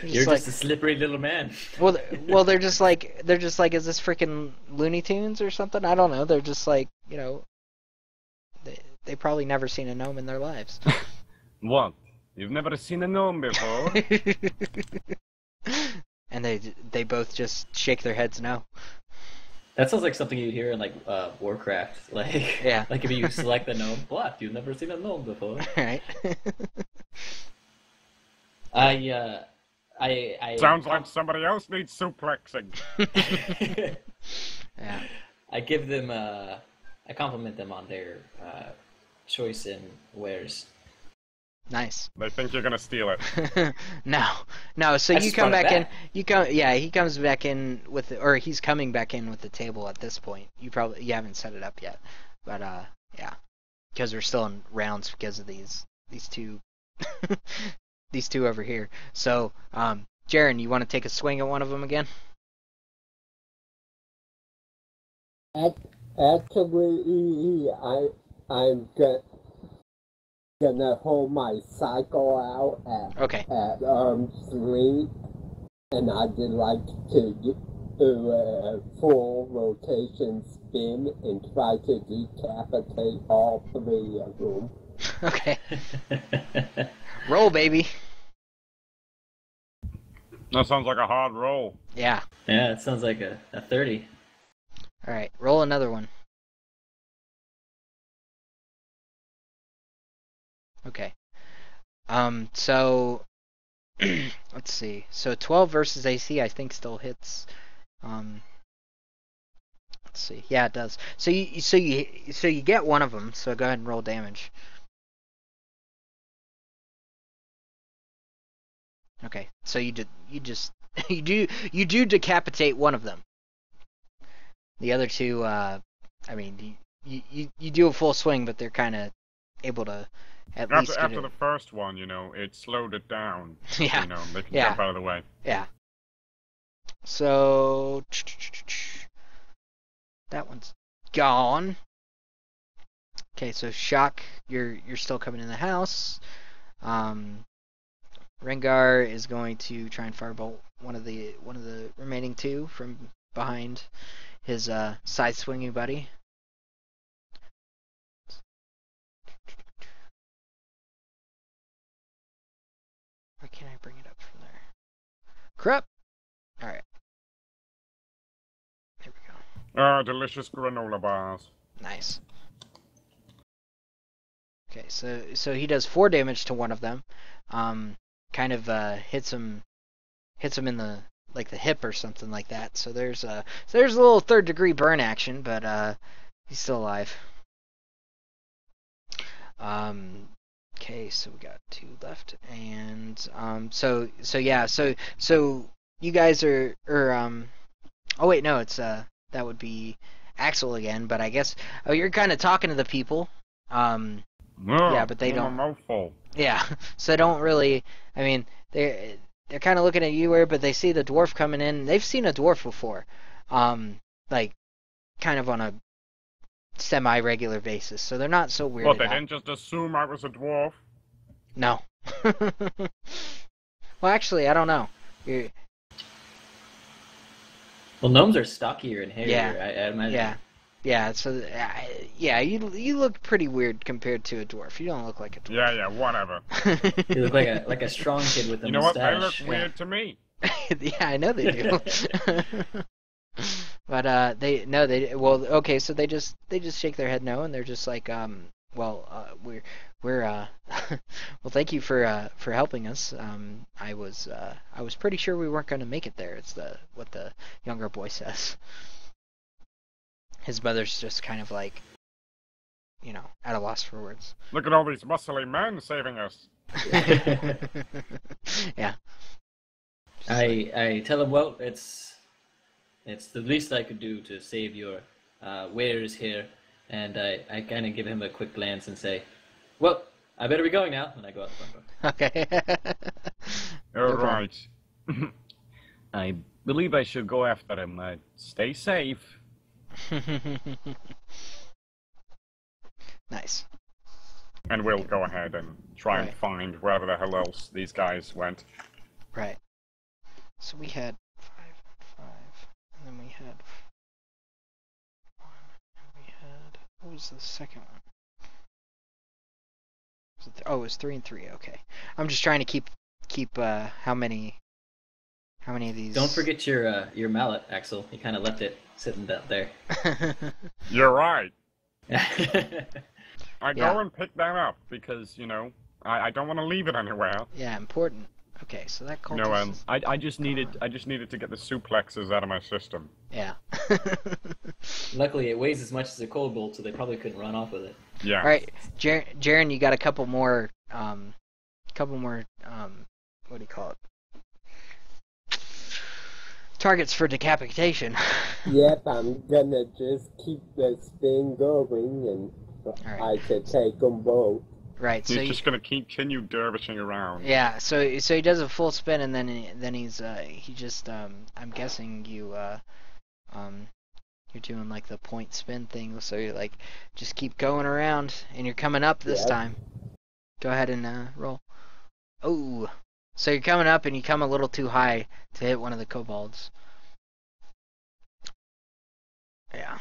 You're like, just a slippery little man. well, they're just like, is this freaking Looney Tunes or something? I don't know. They're just like, they probably never seen a gnome in their lives. What? You've never seen a gnome before? And they both just shake their heads no. That sounds like something you'd hear in like Warcraft. Like, Yeah. like if you select the gnome, what? You've never seen a gnome before. Right. I Sounds like somebody else needs suplexing. Yeah. I give them I compliment them on their choice in wares. Nice. They think you're gonna steal it. No. So I you just come brought it back in. back. He comes back in with, or he's coming back in with the table at this point. You haven't set it up yet, but yeah, because we're still in rounds because of these two, these two over here. So, Jaren, you want to take a swing at one of them again? Actually, I'm gonna hold my cycle out Okay. at arm's length, and I'd like to do a full rotation spin and try to decapitate all three of them. Okay. Roll, baby. That sounds like a hard roll. Yeah. Yeah, it sounds like a 30. All right. Roll another one. Okay. So let's see. So 12 versus AC, I think still hits. Let's see. Yeah, it does. So you get one of them. So go ahead and roll damage. Okay. So you do decapitate one of them. The other two, I mean, you do a full swing, but they're kind of able to at least get After it. the first one, it slowed it down. Yeah. They can Yeah. jump out of the way. Yeah. So that one's gone. Okay, so Shock, you're still coming in the house. Rengar is going to try and firebolt one of the remaining two from behind his side swinging buddy. Why can't I bring it up from there? Crap! Alright. There we go. Ah, delicious granola bars. Nice. Okay, so he does 4 damage to one of them. Kind of hits him in the the hip or something like that. So there's a little 3rd degree burn action, but he's still alive. Okay, so we got 2 left, and so you guys are oh wait, no, it's that would be Axel again, but I guess you're kind of talking to the people. Yeah, but they don't. A mouthful. Yeah, so they don't really. I mean, they're kind of looking at you weird, but they see the dwarf coming in. They've seen a dwarf before, like kind of on a semi-regular basis, so they're not so weirded What, they out. didn't just assume I was a dwarf? No. Well, actually, I don't know. Well, gnomes are stockier and hairier, Yeah. I imagine. Yeah. So yeah, you look pretty weird compared to a dwarf. You don't look like a dwarf. Yeah, whatever. You look like a strong kid with a You know what? They look mustache. weird to me. Yeah, I know they do. But okay, so they just shake their head no, and they're just like well, we're well, thank you for helping us. I was pretty sure we weren't going to make it there. It's what the younger boy says. His mother's just kind of like, at a loss for words. Look at all these muscly men saving us. Yeah. I tell him, well, it's the least I could do to save your wares here, and I kind of give him a quick glance and say, well, I better be going now, and I go out the front door. Okay. All right. I believe I should go after him. Stay safe. Nice. And we'll go ahead and try and Right. find wherever the hell else these guys went. Right. So we had 5 and 5, and then we had 1, and we had, what was the second one? Was it it was 3 and 3. Okay. I'm just trying to keep how many of these. Don't forget your mallet, Axel. You kind of left it sitting down there. You're right. I Yeah. go and pick that up because, I don't want to leave it anywhere. Yeah, important. Okay, so that cultist No, is- I just needed to get the suplexes out of my system. yeah. Luckily, it weighs as much as a cold bolt, so they probably couldn't run off with it. Yeah. All right, Jaren, you got a couple more what do you call it? Targets for decapitation. Yep, I'm gonna just keep the spin going, and Alright. I could take them both. Right. He's So just going to continue dervishing around. yeah. So he does a full spin, and then he just I'm guessing you're doing like the point spin thing. So you like just keep going around, and you're coming up this Yep. time. Go ahead and roll. Oh. So you're coming up, and you come a little too high to hit one of the kobolds. Yeah.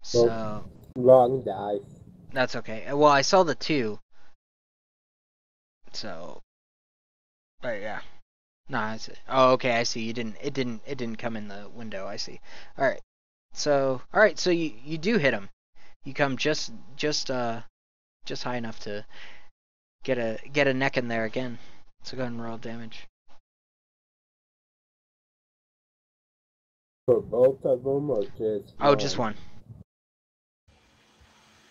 So Wrong dice. that's okay. Well, I saw the 2. So, but yeah. No, I see. Oh, okay. I see. It didn't come in the window. I see. All right. So you do hit him. You come just high enough to get a neck in there again. So go ahead and roll damage. For both of them, or just Oh, just one.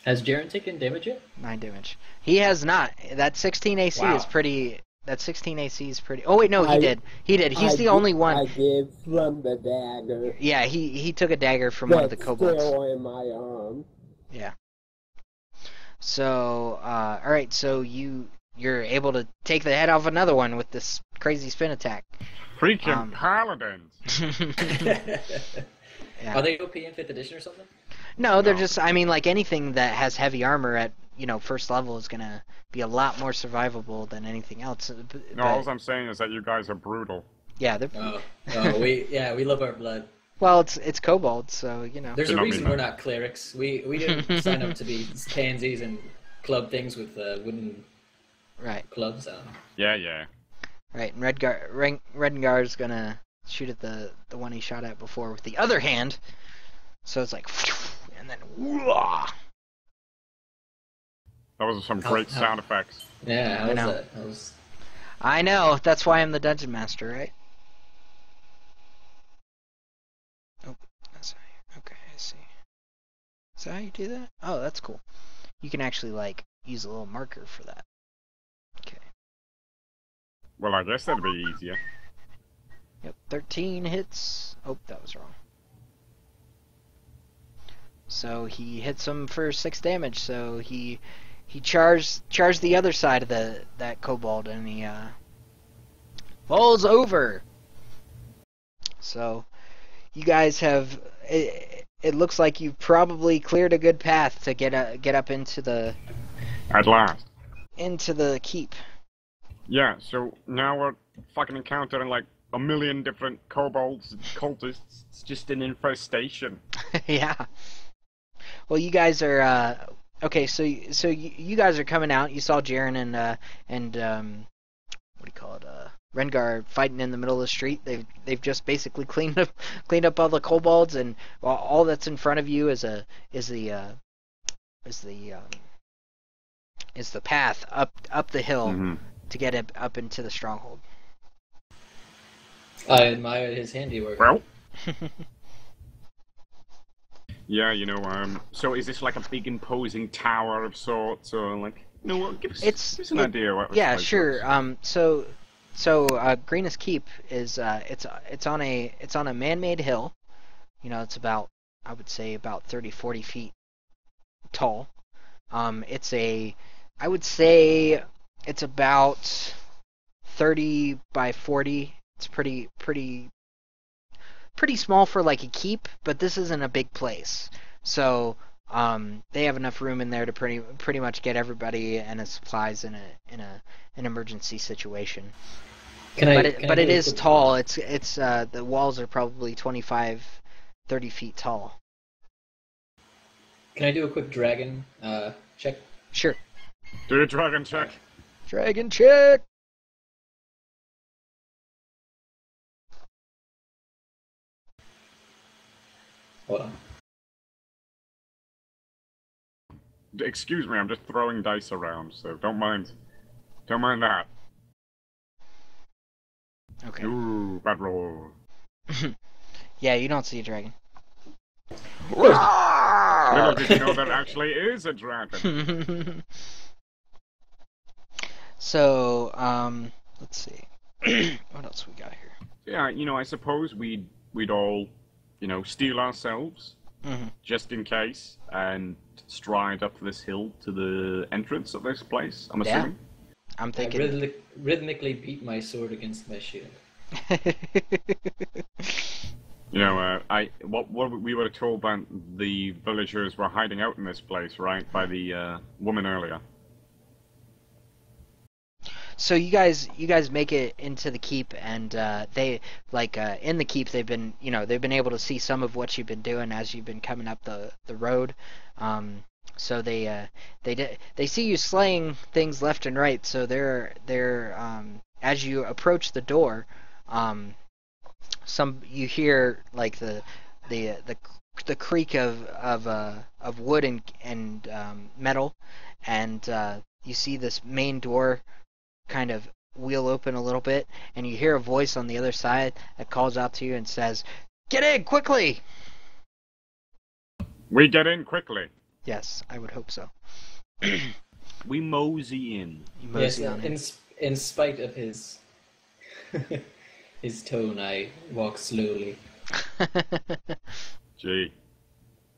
Has Jaren taken damage yet? 9 damage. He has not. That 16 AC Wow. is pretty. That 16 AC is pretty. Oh wait, no, he I- did. He did. He's I the gi- only one. I give from the dagger. Yeah, he took a dagger from one of the That's kobolds. still in my arm. Yeah. So, all right. So you're able to take the head off another one with this crazy spin attack. Freaking paladins! Yeah. Are they OP in 5th edition or something? No, they're No. just. I mean, like anything that has heavy armor at first level is gonna be a lot more survivable than anything else. No, all I'm saying is that you guys are brutal. Yeah, they're. We love our blood. Well, it's kobolds, so There's Did a not reason mean we're that. not clerics. We didn't sign up to be pansies and club things with wooden Right. clubs. Yeah. Right, and Redgar's gonna shoot at the one he shot at before with the other hand. So it's like, and then whoa. Those are some great how- sound effects. Yeah, how I was know. that? That was... I know. That's why I'm the dungeon master, right? Oh, that's how you, okay. I see. Is that how you do that? Oh, that's cool. You can actually like use a little marker for that. Okay. Well, I guess that'd be easier. Yep. 13 hits. Oh, that was wrong. So he hits him for 6 damage. So he charged the other side of that kobold, and he falls over. So you guys have. It looks like you've probably cleared a good path to get up into the At last. keep. Yeah, so now we're fucking encountering like a million different kobolds and cultists. It's just an infestation. Yeah. Well, you guys are okay. So you guys are coming out. You saw Jaren and what do you call it? Rengar fighting in the middle of the street. They've just basically cleaned up all the kobolds, and all that's in front of you is the path up the hill Mm-hmm. to get up into the stronghold. I admire his handiwork. Well, yeah, so is this like a big imposing tower of sorts, or like, what? Give us an idea. What Yeah, this place sure. looks. So Greenest Keep is it's on a man-made hill. It's about, I would say, about 30-40 feet tall. I would say it's about 30 by 40. It's pretty small for like a keep, but this isn't a big place. So they have enough room in there to pretty much get everybody and its supplies in an emergency situation. But it is tall. It's the walls are probably 25, 30 feet tall. Can I do a quick dragon check? Sure. Do a dragon check. Dragon check. Hold on. Excuse me, I'm just throwing dice around, so don't mind that. Okay. Ooh, bad roll. Yeah, you don't see a dragon. Little did you know that actually is a dragon. So, let's see. What else we got here? Yeah, I suppose we'd all, steel ourselves, just in case, and stride up this hill to the entrance of this place, I'm Yeah. assuming. I'm I thinking. rhythmically beat my sword against my shield. What we were told that the villagers were hiding out in this place, right, by the woman earlier. So you guys make it into the keep, and they in the keep they've been able to see some of what you've been doing as you've been coming up the road. So they see you slaying things left and right. So they're as you approach the door, you hear like the creak of wood and metal, and you see this main door kind of wheel open a little bit, and you hear a voice on the other side that calls out to you and says, "Get in quickly!" We get in quickly. Yes, I would hope so. We mosey in. You Yes, mosey on in. in spite of his his tone, I walk slowly. Gee.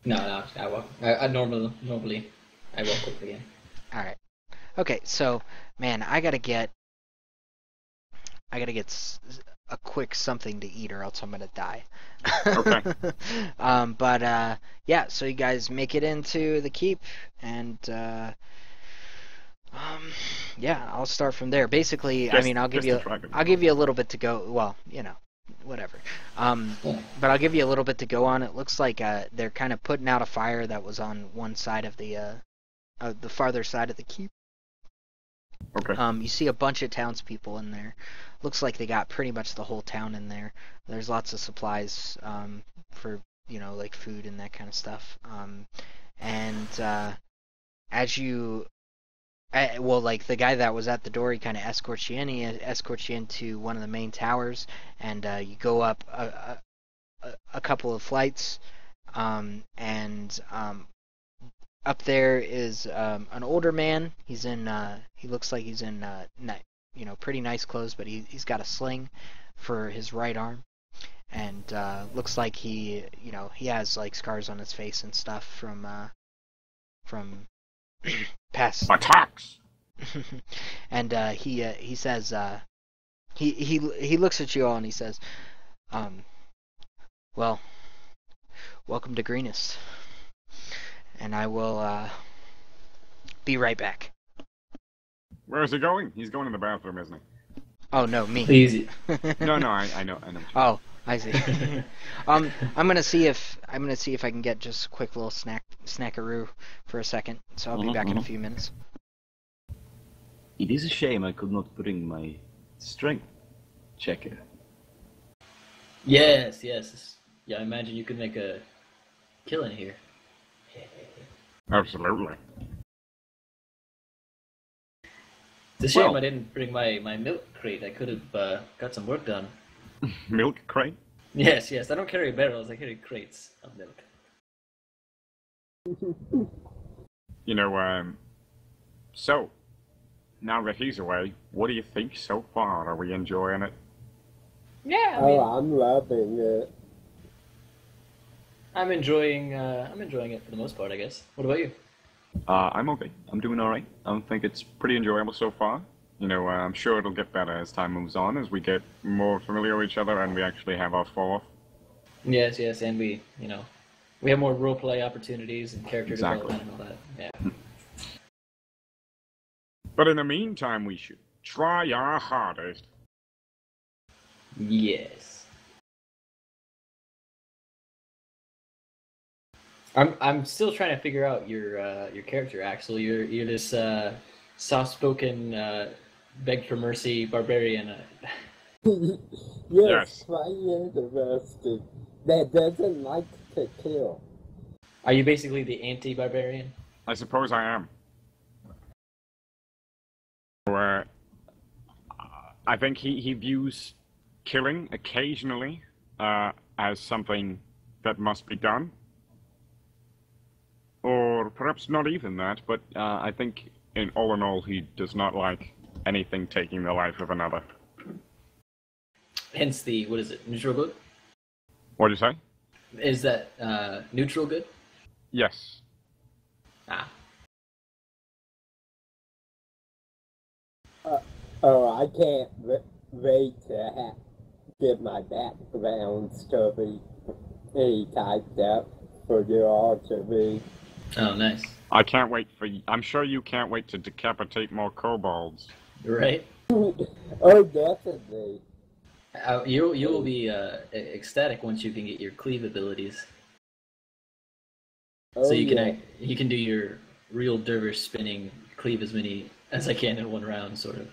No, I walk. I normally, I walk quickly in. All right. Okay, so man, I gotta get a quick something to eat, or else I'm gonna die. Okay. Yeah. So you guys make it into the keep, and yeah, I'll start from there. Basically, I mean, I'll give you a little bit to go. Well, whatever. But I'll give you a little bit to go on. It looks like they're kind of putting out a fire that was on one side of the farther side of the keep. Okay. You see a bunch of townspeople in there. Looks like they got pretty much the whole town in there. There's lots of supplies for like food and that kind of stuff. And as you, like the guy that was at the door, he kind of escorts you in. He escorts you into one of the main towers, and you go up a couple of flights, and up there is an older man. He looks like he's in pretty nice clothes, but he's got a sling for his right arm, and looks like he has like scars on his face and stuff from past attacks. And he says he looks at you all and he says, well, welcome to Greenest. And I will be right back. Where is he going? He's going in the bathroom, isn't he? Oh no, me. Easy. No, I know. Oh, I see. I'm gonna see if I can get just a quick little snackaroo for a second. So I'll be back in a few minutes. It is a shame I could not bring my strength. check it. Yes, yes. Yeah, I imagine you could make a killing here. Absolutely. It's a shame Well- I didn't bring my milk crate. I could have got some work done. Milk crate? Yes, yes. I don't carry barrels. I carry crates of milk. You know, so, now that he's away, what do you think so far? Are we enjoying it? Yeah, Oh, I'm loving it. I'm enjoying it for the most part, I guess. What about you? I'm okay. I'm doing all right. I think it's pretty enjoyable so far. You know, I'm sure it'll get better as time moves on, as we get more familiar with each other and we actually have our fall. Yes, yes, and we have more roleplay opportunities and character Exactly. development and all that. Yeah. But in the meantime, we should try our hardest. Yes. I'm still trying to figure out your character, Axel. You're this soft-spoken, beg for mercy barbarian. Yes. Yes, quite interesting. That doesn't like to kill. Are you basically the anti-barbarian? I suppose I am. Where I think he views killing occasionally as something that must be done. Or perhaps not even that, but I think in all, he does not like anything taking the life of another. Hence the, what is it, neutral good? What do you say? Is that neutral good? Yes. Ah. Oh, I can't wait to get my background story typed up for you all to read. Oh, nice. I can't wait for you. I'm sure you can't wait to decapitate more kobolds. Right? Oh, definitely. You will be ecstatic once you can get your cleave abilities. Oh, So you yeah. can do your real dervish spinning, cleave as many as I can in one round, sort of.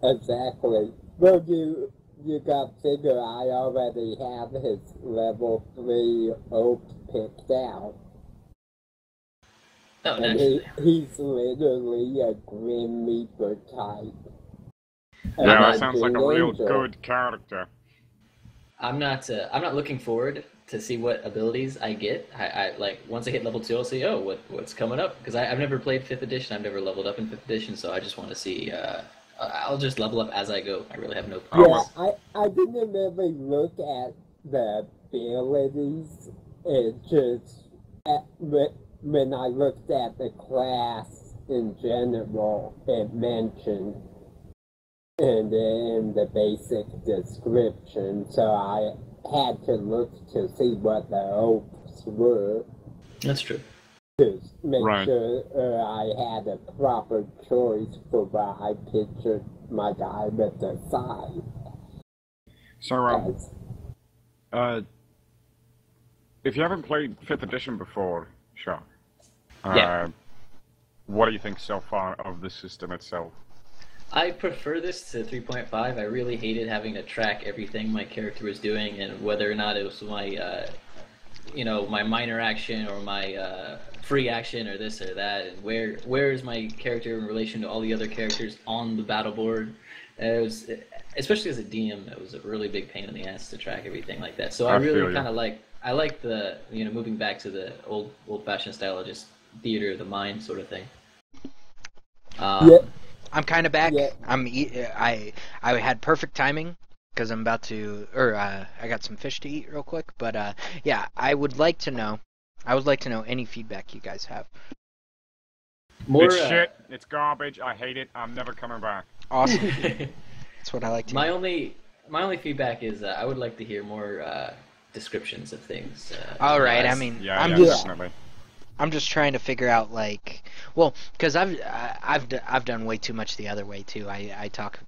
Exactly. Well, you got figure I already have his level 3 oak picked out. Oh, And naturally. he's literally a Grim Reaper type. Yeah, not that sounds like a real good character. I'm not looking forward to see what abilities I get. I like once I hit level 2, I'll see what's coming up because I've never played 5th edition. I've never leveled up in 5th edition, so I just want to see. I'll just level up as I go. I really have no plans. Yeah, I didn't really look at the abilities. It just, when I looked at the class in general, it mentioned in the basic description, so I had to look to see what the oaks were That's true. to make Right. sure I had a proper choice for what I pictured my guy with the side So, as. if you haven't played 5th edition before, Shock, Yeah. what do you think so far of the system itself? I prefer this to 3.5. I really hated having to track everything my character was doing and whether or not it was my, my minor action or my free action or this or that, and where is my character in relation to all the other characters on the battle board. It was, especially as a DM, it was a really big pain in the ass to track everything like that. So I I feel really you. kind of like the moving back to the old-fashioned style of just theater of the mind sort of thing. Yeah. I'm kind of back. Yeah. I had perfect timing because I'm about to, I got some fish to eat real quick. But yeah, I would like to know any feedback you guys have. More It's shit. It's garbage. I hate it. I'm never coming back. Awesome. That's what I like to my hear. only feedback is I would like to hear more descriptions of things. All right. I less- mean, Yeah, I'm yeah, just definitely. I'm just trying to figure out because I've done way too much the other way too. I talk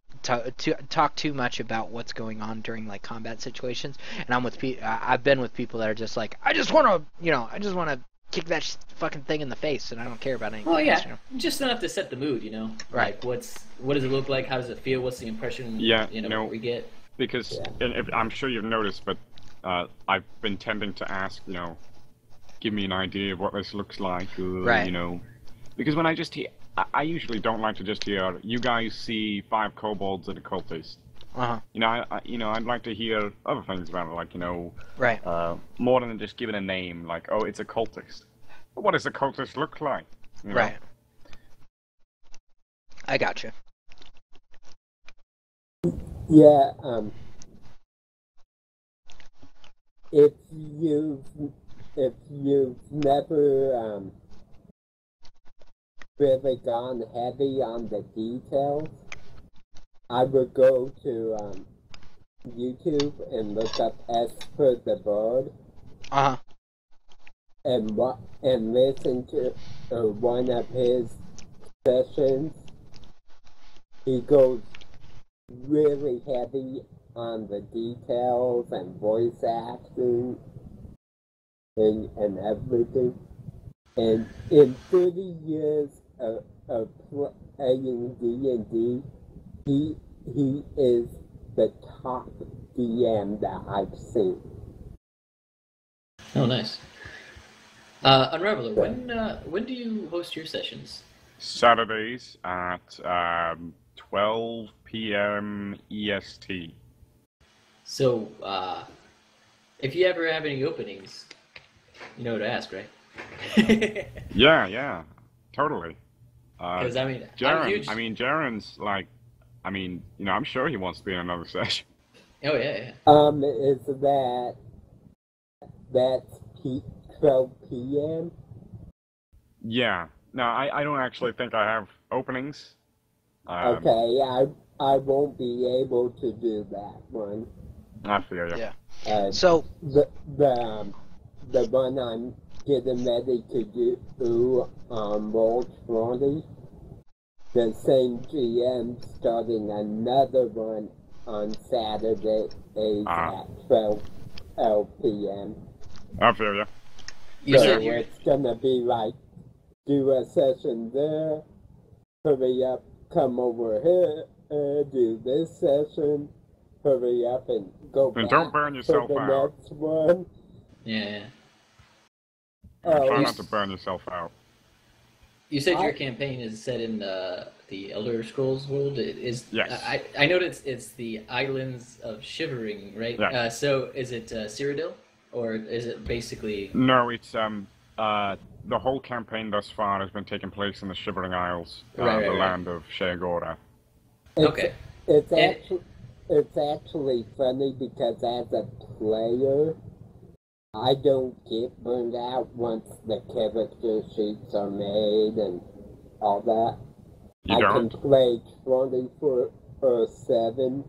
too much about what's going on during like combat situations, and I've been with people that are just like I just want to kick that fucking thing in the face, and I don't care about anything Well, else, yeah, just enough to set the mood, you know. Right. Like, what does it look like? How does it feel? What's the impression? Yeah, we get. because I'm sure you've noticed, but I've been tending to ask, give me an idea of what this looks like, Right. because when I just hear, I usually don't like to just hear, you guys see 5 kobolds and a cultist. Uh-huh. I'd like to hear other things about it, like, Right. more than just giving a name, like, oh, it's a cultist. But what does a cultist look like? Right. I gotcha. Yeah, if you've if you've never really gone heavy on the details, I would go to YouTube and look up Esper the Bird Uh-huh. and listen to one of his sessions. He goes really heavy on the details and voice acting and everything. And in 30 years of playing D&D, he is the top DM that I've seen. Oh, nice. Unraveler, when do you host your sessions? Saturdays at 12 p.m. EST. So, if you ever have any openings, you know what to ask, right? Yeah, totally. Because I'm Jaren, huge. Jaren's like, I'm sure he wants to be in another session. Oh yeah. Is that's 12 p.m.? Yeah. No, I don't actually think I have openings. Okay, I won't be able to do that one. I feel you. Yeah. So the one I'm getting ready to do on Roll20, the same GM starting another one on Saturday at 12 p.m. I feel you. You So said you're. it's gonna be like, do a session there, hurry up, come over here, do this session, hurry up and go And back don't burn yourself for the out. next one. Yeah. Try Oh, not to burn yourself out. You said your campaign is set in the Elder Scrolls world. It is. Yes. I noticed it's the Islands of Shivering, right? Yeah. So is it Cyrodiil, or is it basically? No, it's the whole campaign thus far has been taking place in the Shivering Isles, Right. land of Sheagora. Okay. It's actually funny because as a player, I don't get burned out once the character sheets are made and all that. You I don't? can play 24/7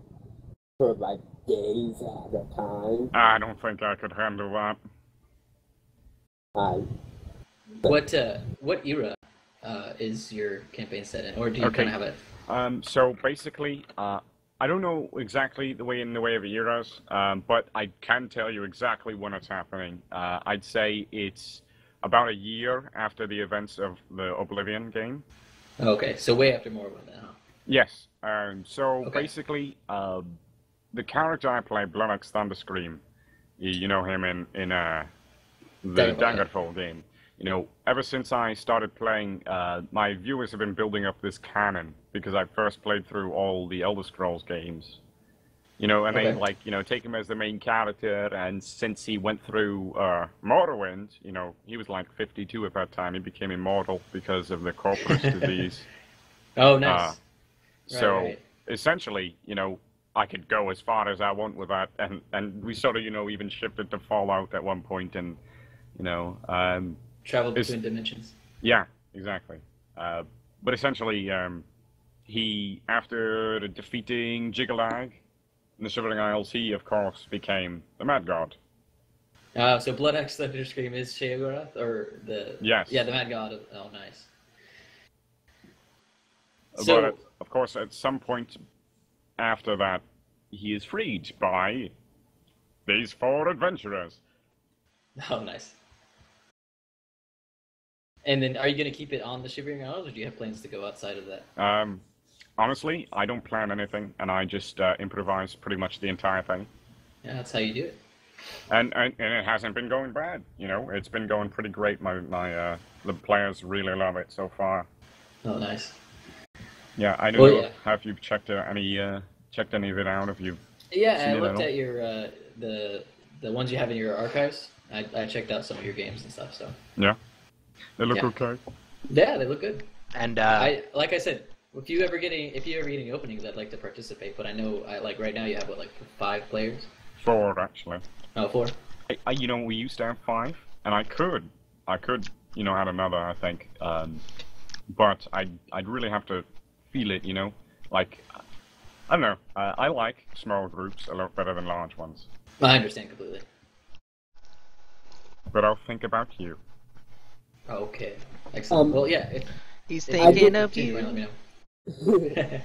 for like days at a time. I don't think I could handle that. What era is your campaign set in, or do you kind of have it? So basically, I don't know exactly the way of eras, but I can tell you exactly when it's happening. I'd say it's about a year after the events of the Oblivion game. Okay, so way after Morrowind, then, huh? Yes. Basically, the character I play, Bloodaxe Thunderscream, you know him in the Daggerfall game. Ever since I started playing, my viewers have been building up this canon because I first played through all the Elder Scrolls games. They take him as the main character, and since he went through Morrowind, he was like 52 at that time. He became immortal because of the corpus disease. Oh, nice. Right. Essentially, I could go as far as I want with that, and we sort of, even shifted to Fallout at one point, and Travel between dimensions. Yeah, exactly. But essentially, he, after defeating Jiggalag in the Shivering Isles, he, of course, became the Mad God. So Bloodaxe Thunderscream is Sheogorath, or the... Yes. Yeah, the Mad God. Oh, nice. But, of course, at some point after that, he is freed by these 4 adventurers. Oh, nice. And then, are you gonna keep it on the Shivering Isles, or do you have plans to go outside of that? Honestly, I don't plan anything, and I just improvise pretty much the entire thing. Yeah, that's how you do it. And it hasn't been going bad. You know, it's been going pretty great. The players really love it so far. Oh, nice. Yeah, I don't Well, know. yeah. Have you checked any of it out? Have you? Yeah, seen I it looked all? at your the ones you have in your archives. I checked out some of your games and stuff. So Yeah, they look Yeah. okay. yeah, they look good. And Like I said, if you ever get any openings, I'd like to participate. But I know, like right now, you have what, like 5 players? 4 actually. Oh, 4. You know, we used to have 5, and I could, add another. I think, but I'd really have to feel it. You know, like I don't know. I like small groups a lot better than large ones. I understand completely. But I'll think about you. Okay, excellent. Well, yeah. he's If thinking you of change your you. mind, let me know.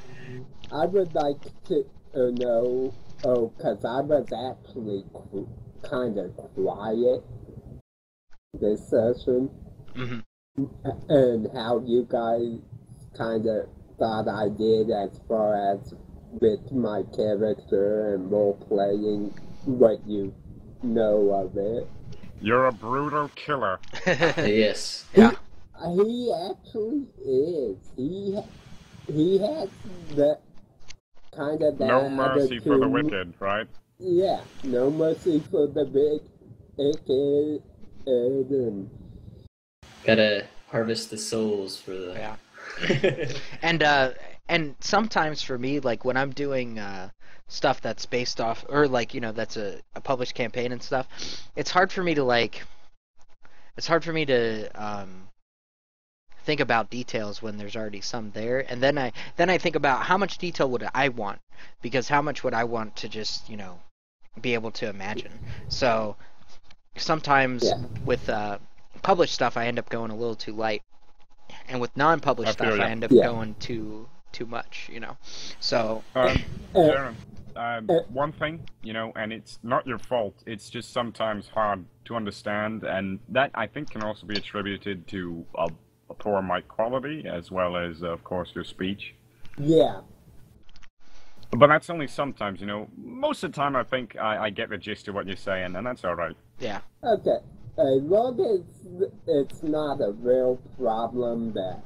I would like to know, because I was actually kind of quiet this session, Hmm. and how you guys kind of thought I did as far as with my character and role playing, what you know of it. You're a brutal killer. Yes. Yeah. He actually is. He has the kind of that No mercy for the attitude. wicked, right? Yeah, no mercy for the wicked. And Gotta harvest the souls for the. Yeah. And sometimes for me, like when I'm doing stuff that's based off, or like that's a published campaign and stuff, it's hard for me to think about details when there's already some there, and then I think about how much detail would I want, because how much would I want to just be able to imagine. So sometimes Yeah. with published stuff I end up going a little too light, and with non-published I feel stuff ya. I end up Yeah. going too much. So Darren, one thing, and it's not your fault. It's just sometimes hard to understand, and that I think can also be attributed to a poor mic quality as well as, of course, your speech. yeah, But that's only sometimes, Most of the time, I think I get the gist of what you're saying, and that's all right. yeah. okay. As long as it's not a real problem that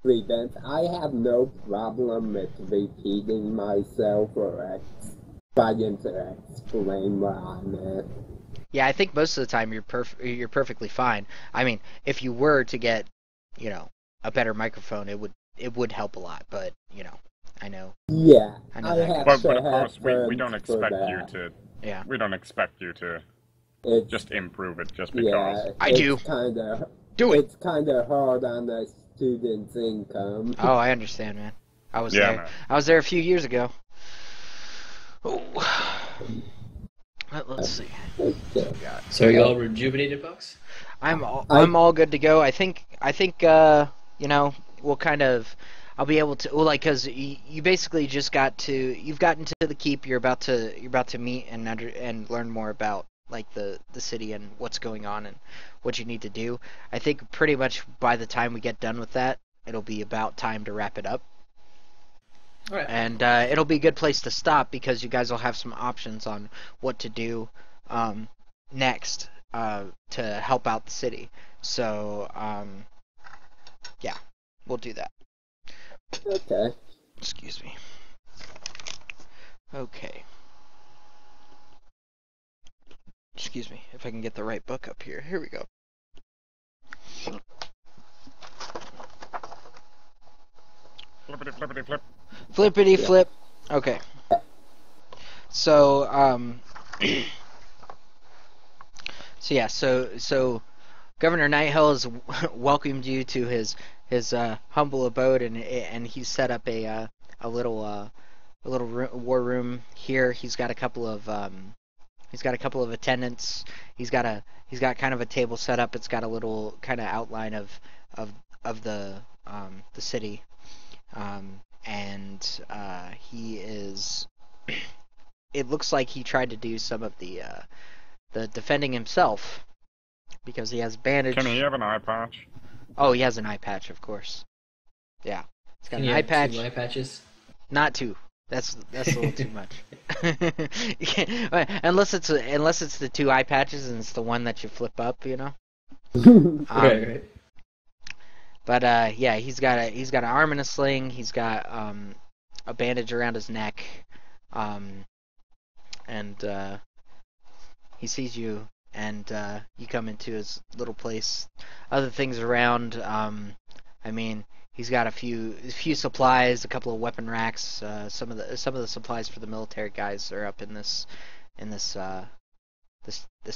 prevents, I have no problem with repeating myself or trying to explain what I meant. Yeah, I think most of the time you're perfectly fine. I mean, if you were to get, a better microphone, it would help a lot. But I know. Yeah, I know I that have goes. But to of course, have we terms don't for expect you that. to. Yeah. We don't expect you to It's, just improve it just yeah, because. I do. Do it. It's kind of hard on a student's income. Oh, I understand, man. I was Yeah, there. man. I was there a few years ago. Oh. Let's see. Okay. So are you all rejuvenated, folks? I'm all good to go. I think we'll kind of I'll be able to, well, like, cuz you basically just you've gotten to the keep. You're about to meet and learn more about like the city and what's going on and what you need to do. I think pretty much by the time we get done with that, it'll be about time to wrap it up. All right. And it'll be a good place to stop because you guys will have some options on what to do next to help out the city. So, yeah, we'll do that. Okay. Excuse me. Okay. Excuse me, if I can get the right book up here. Here we go. Flippity flippity flip. Flippity flip. Okay. So, so Governor Nighthill has welcomed you to his humble abode, and he's set up a little war room here. He's got a couple of attendants. He's got kind of a table set up. It's got a little kind of outline of the city, and he is. It looks like he tried to do some of the defending himself because he has bandage. Can he have an eye patch? Oh, he has an eye patch, of course. Yeah, he's got Can an you eye have patch. 2 eye patches? Not 2. That's a little too much. You can't- unless it's the 2 eye patches and it's the one that you flip up, you know. Right. But yeah, he's got an arm in a sling. He's got a bandage around his neck, and he sees you, and you come into his little place. Other things around. I mean, he's got a few supplies, a couple of weapon racks. Some of the supplies for the military guys are up in this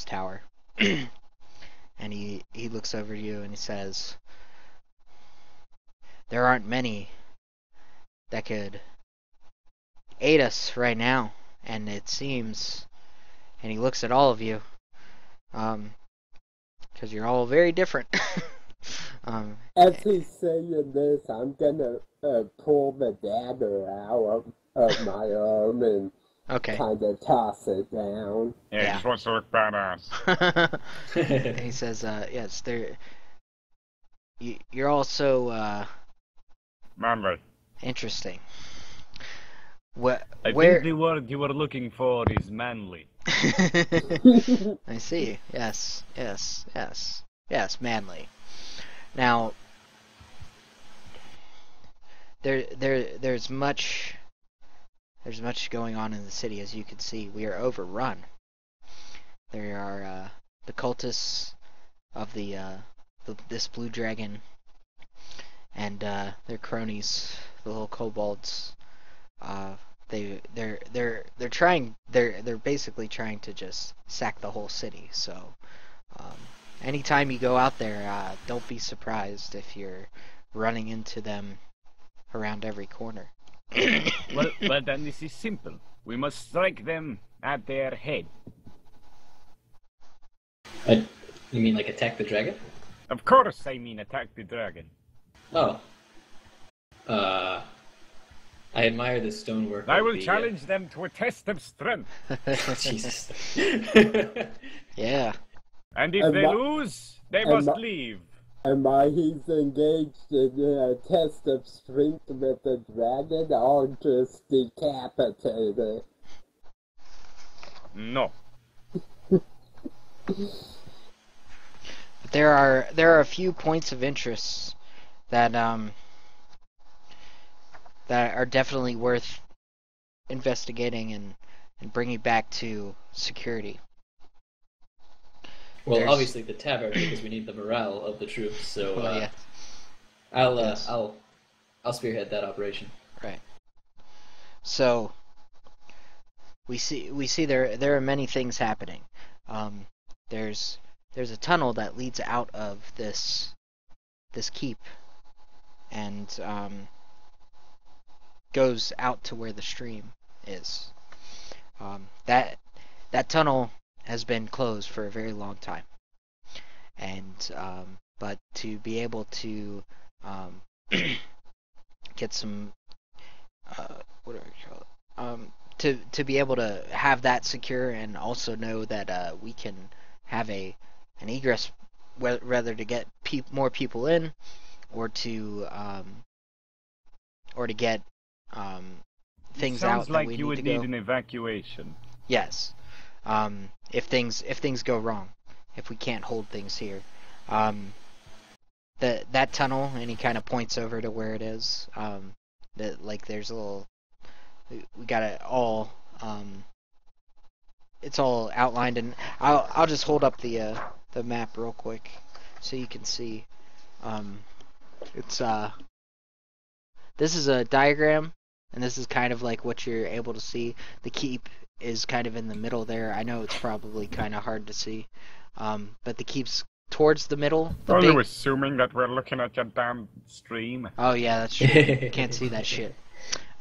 tower. And he looks over to you and he says, "There aren't many that could aid us right now, and it seems," and he looks at all of you, because you're all very different. As he's saying this, I'm gonna pull the dagger out of my arm and Okay. kind of toss it down. Yeah, he Yeah. just wants to look badass. And he says, "Yes, you're all so Manly. interesting. I Where?" think the word you were looking for is manly. I see. Yes, manly. Now, there's much going on in the city, as you can see. We are overrun. There are the cultists of this blue dragon, and their cronies, the little kobolds. They're basically trying to just sack the whole city. So anytime you go out there, don't be surprised if you're running into them around every corner. Well, then this is simple. We must strike them at their head. You mean like attack the dragon? Of course, I mean attack the dragon. Oh. I admire the stonework. I of will the, challenge them to a test of strength. Jesus. Yeah. And if And they my- lose, they and must my- leave. And while he's engaged in a test of strength with the dragon, I'll just decapitate it. No. But there are a few points of interest that are definitely worth investigating and bringing back to security. Well, There's- obviously the tavern, because we need the morale of the troops. So Well, yeah, Yes. I'll spearhead that operation. right. So we see there are many things happening. There's a tunnel that leads out of this keep and goes out to where the stream is. That tunnel has been closed for a very long time, and but to be able to get some what do I call it? To be able to have that secure and also know that we can have an egress, whether to get more people in or to get things out Sounds that like we you need would to need go. an evacuation. Yes. If things go wrong, if we can't hold things here, that tunnel, and he kind of points over to where it is. That like there's a little, we got it all. It's all outlined, and I'll just hold up the map real quick so you can see. It's this is a diagram, and this is kind of like what you're able to see. The keep is kind of in the middle there. I know it's probably kind of hard to see, but the keep's towards the middle. The Are you big... assuming that we're looking at your damn stream? Oh yeah, that's true. You can't see that shit.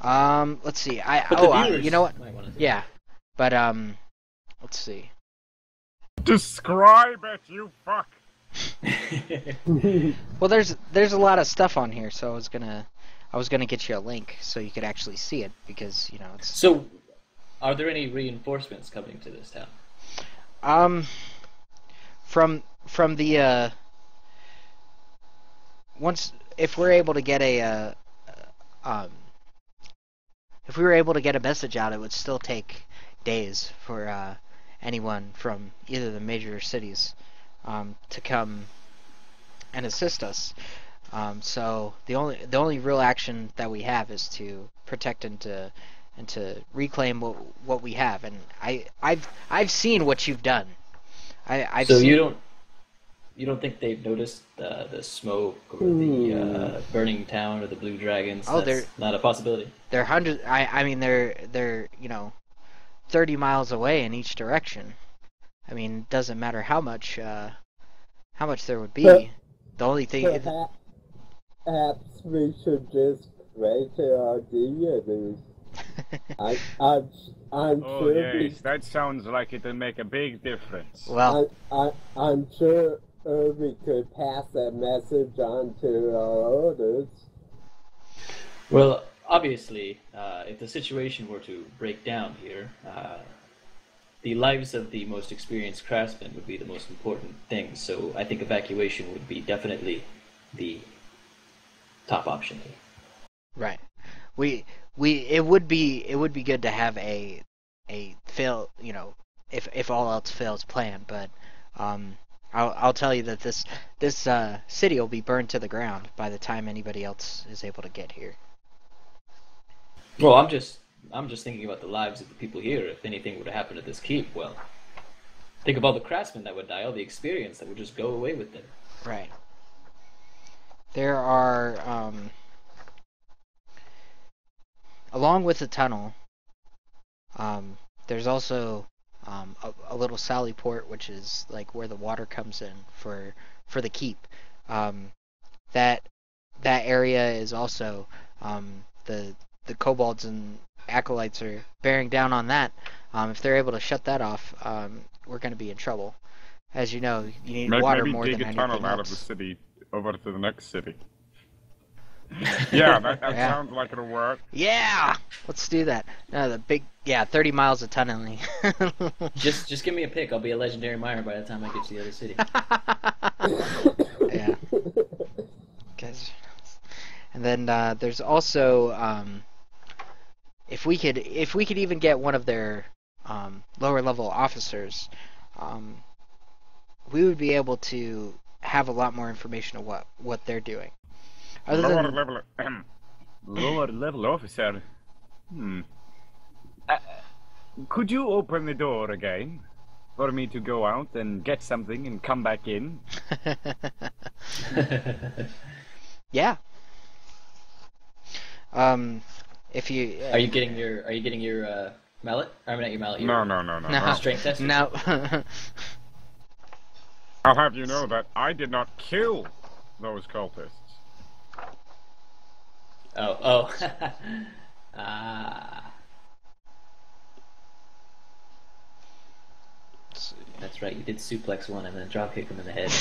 Let's see. But the viewers you know what? might wanna see. Yeah, but let's see. Describe it, you fuck! Well, there's a lot of stuff on here, so I was gonna get you a link so you could actually see it, because you know it's. So, are there any reinforcements coming to this town? from the once if we're able to get um if we were able to get a message out, it would still take days for anyone from either of the major cities to come and assist us. So the only real action that we have is to protect and to reclaim what we have. And I've seen what you've done. I've So seen. you don't think they've noticed the smoke or the burning town or the blue dragons? Oh, That's not a possibility. They're hundred. I mean they're 30 miles away in each direction. I mean, it doesn't matter how much there would be. The only thing. Perhaps we should just pray to our deities. I'm Oh sure yes, that sounds like it'll make a big difference. Well, I'm sure we could pass that message on to our orders. Well, obviously, if the situation were to break down here, the lives of the most experienced craftsmen would be the most important thing. So I think evacuation would be definitely the top option here. right. It would be good to have a fail, if all else fails plan, but I'll tell you that this city will be burned to the ground by the time anybody else is able to get here. Well, I'm just thinking about the lives of the people here. If anything were to happen to this keep, well, think of all the craftsmen that would die, all the experience that would just go away with them. Right. There are along with the tunnel, there's also a little sally port, which is like where the water comes in for the keep. That area is also the kobolds and acolytes are bearing down on that. If they're able to shut that off, we're going to be in trouble. As you know, you need water Maybe more dig than a anything tunnel out of the else. city over to the next city. Yeah, that Yeah. sounds like it'll work. Yeah, let's do that. No, 30 miles of tunneling. Just give me a pick. I'll be a legendary miner by the time I get to the other city. Yeah. 'Cause- and then there's also if we could even get one of their lower level officers, we would be able to have a lot more information of what they're doing. Other Lower than level. Lower level officer. Could you open the door again for me to go out and get something and come back in? yeah. If you Are you getting your mallet? I mean, not your mallet. Your no strength test. no I'll have you know that I did not kill those cultists. Oh. Ah. That's right. You did suplex one and then drop kick him in the head.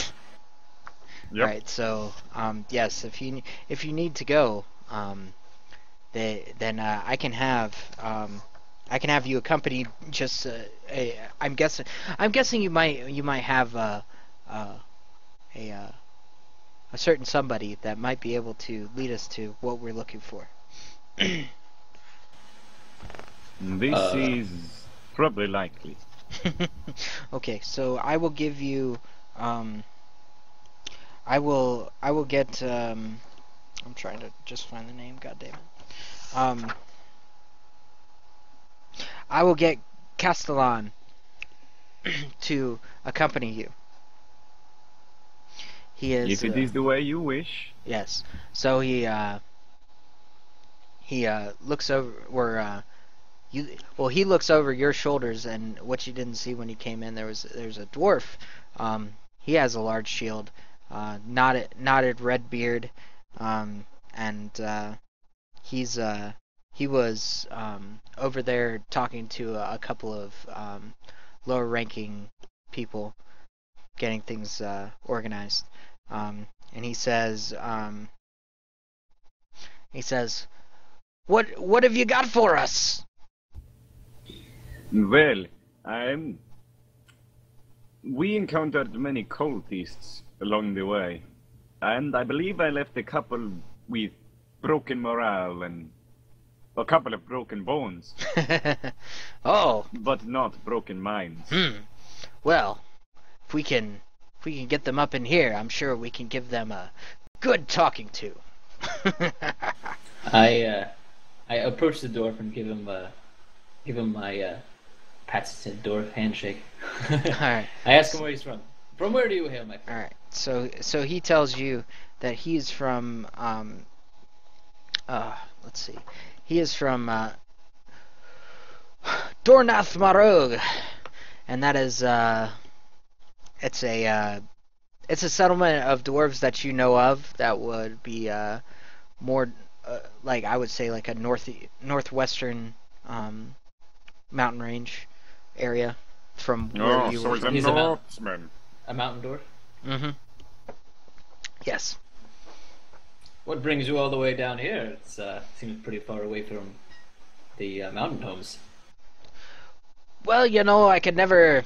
Yep. Right, so yes, if you need to go, then I can have you accompanied. Just I'm guessing you might have a certain somebody that might be able to lead us to what we're looking for. This is probably likely. Okay, so I will give you I will get I'm trying to just find the name, god damn it. I will get Castellan to accompany you. He is If it is the way you wish. yes. So he looks over where he looks over your shoulders, and what you didn't see when he came in, there's a dwarf. He has a large shield, knotted red beard, and he was over there talking to a couple of lower ranking people, getting things organized. And he says, "What have you got for us?" Well, I'm we encountered many cultists along the way, and I believe I left a couple with broken morale and a couple of broken bones, Oh, but not broken minds. well, if we can get them up in here, I'm sure we can give them a good talking to. I approach the dwarf and give him my patented dwarf handshake. Alright. I ask him where he's from. From where do you hail, my friend? Alright, so he tells you that he's from, let's see. He is from, Dornath Marog. And that is, it's a settlement of dwarves that you know of that would be, more, like, I would say, like a northwestern, mountain range area from where Oh, you so were he's a from. He's a mount- Northman. A mountain dwarf? Mm-hmm. Yes. What brings you all the way down here? It seems pretty far away from the mountain homes. Well, I could never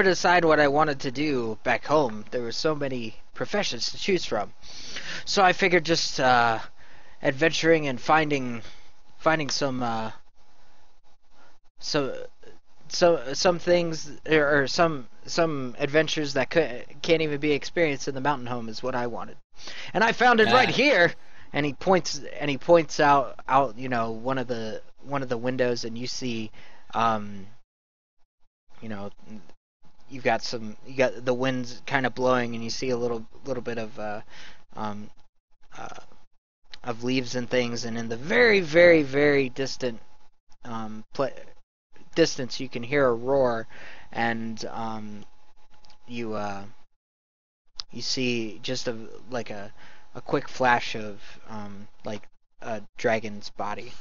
decide what I wanted to do back home. There were so many professions to choose from. So I figured just adventuring and finding some some things or some adventures that can't even be experienced in the mountain home is what I wanted. And I found it right here. And he points out one of the windows, and you see you got the winds kind of blowing, and you see a little bit of leaves and things, and in the very, very, very distant distance you can hear a roar, and you see just a quick flash of like a dragon's body.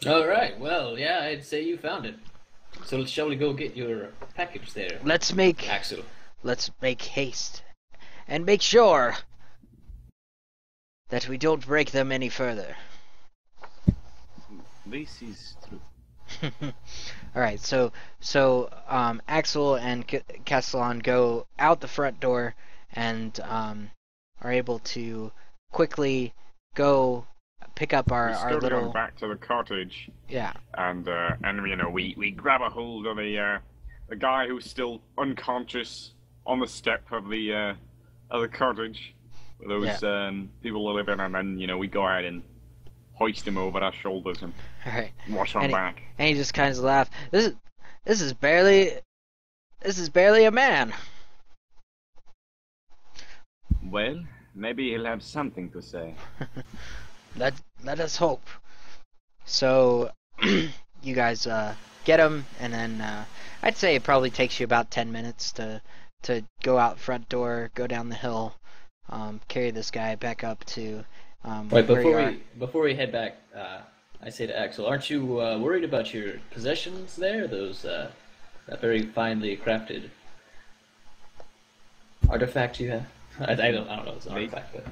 All right. Well, yeah, I'd say you found it. So shall we go get your package there, Let's make Axel? haste and make sure that we don't break them any further. This is true. All right, so Axel and Castellan go out the front door and are able to quickly go pick up We our scurry little on back to the cottage, yeah. and we grab a hold of the guy who's still unconscious on the step of the cottage where those people are living, and then we go out and hoist him over our shoulders and All right, wash on back. and he just kind of laughs. This is barely a man. Well, maybe he'll have something to say. Let us hope. So you guys get him, and then I'd say it probably takes you about 10 minutes to go out front door, go down the hill, carry this guy back up to Wait, where you are. before we head back, I say to Axel, aren't you worried about your possessions there? Those that very finely crafted artifact you have. I don't know. It's an artifact, but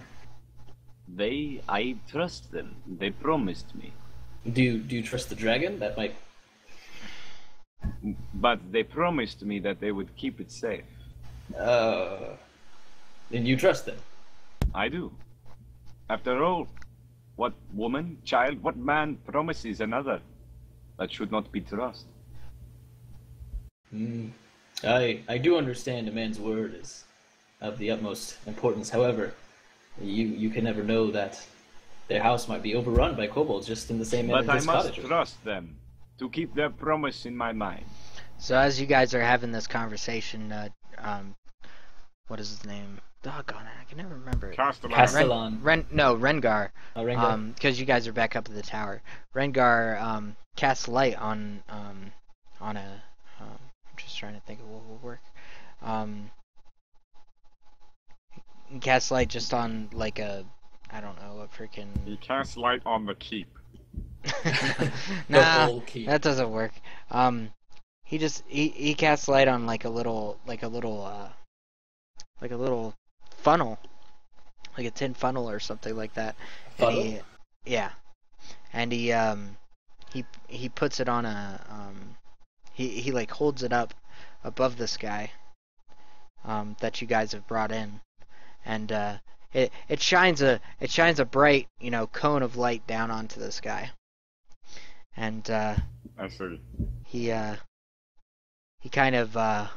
I trust them. They promised me. do you trust the dragon? That might. But they promised me that they would keep it safe. Then you trust them. I do. After all, what woman, child, what man promises another? That should not be trust. I do understand a man's word is of the utmost importance. However, you can never know that their house might be overrun by kobolds just in the same manner But I this must cottage. trust them to keep their promise in my mind. So as you guys are having this conversation, what is his name? Doggone it, I can never remember it. Castellan. Rengar. Oh, Rengar. Because you guys are back up at the tower. Rengar casts light on a. I'm just trying to think of what will work. He casts light just on like a, I don't know, a freaking. He casts light on the keep. Nah, whole keep. that doesn't work. He casts light on like a little funnel, like a tin funnel or something like that. Funnel? And he puts it on a he like holds it up above this guy that you guys have brought in, and it shines a bright, you know, cone of light down onto this guy, and I see. he kind of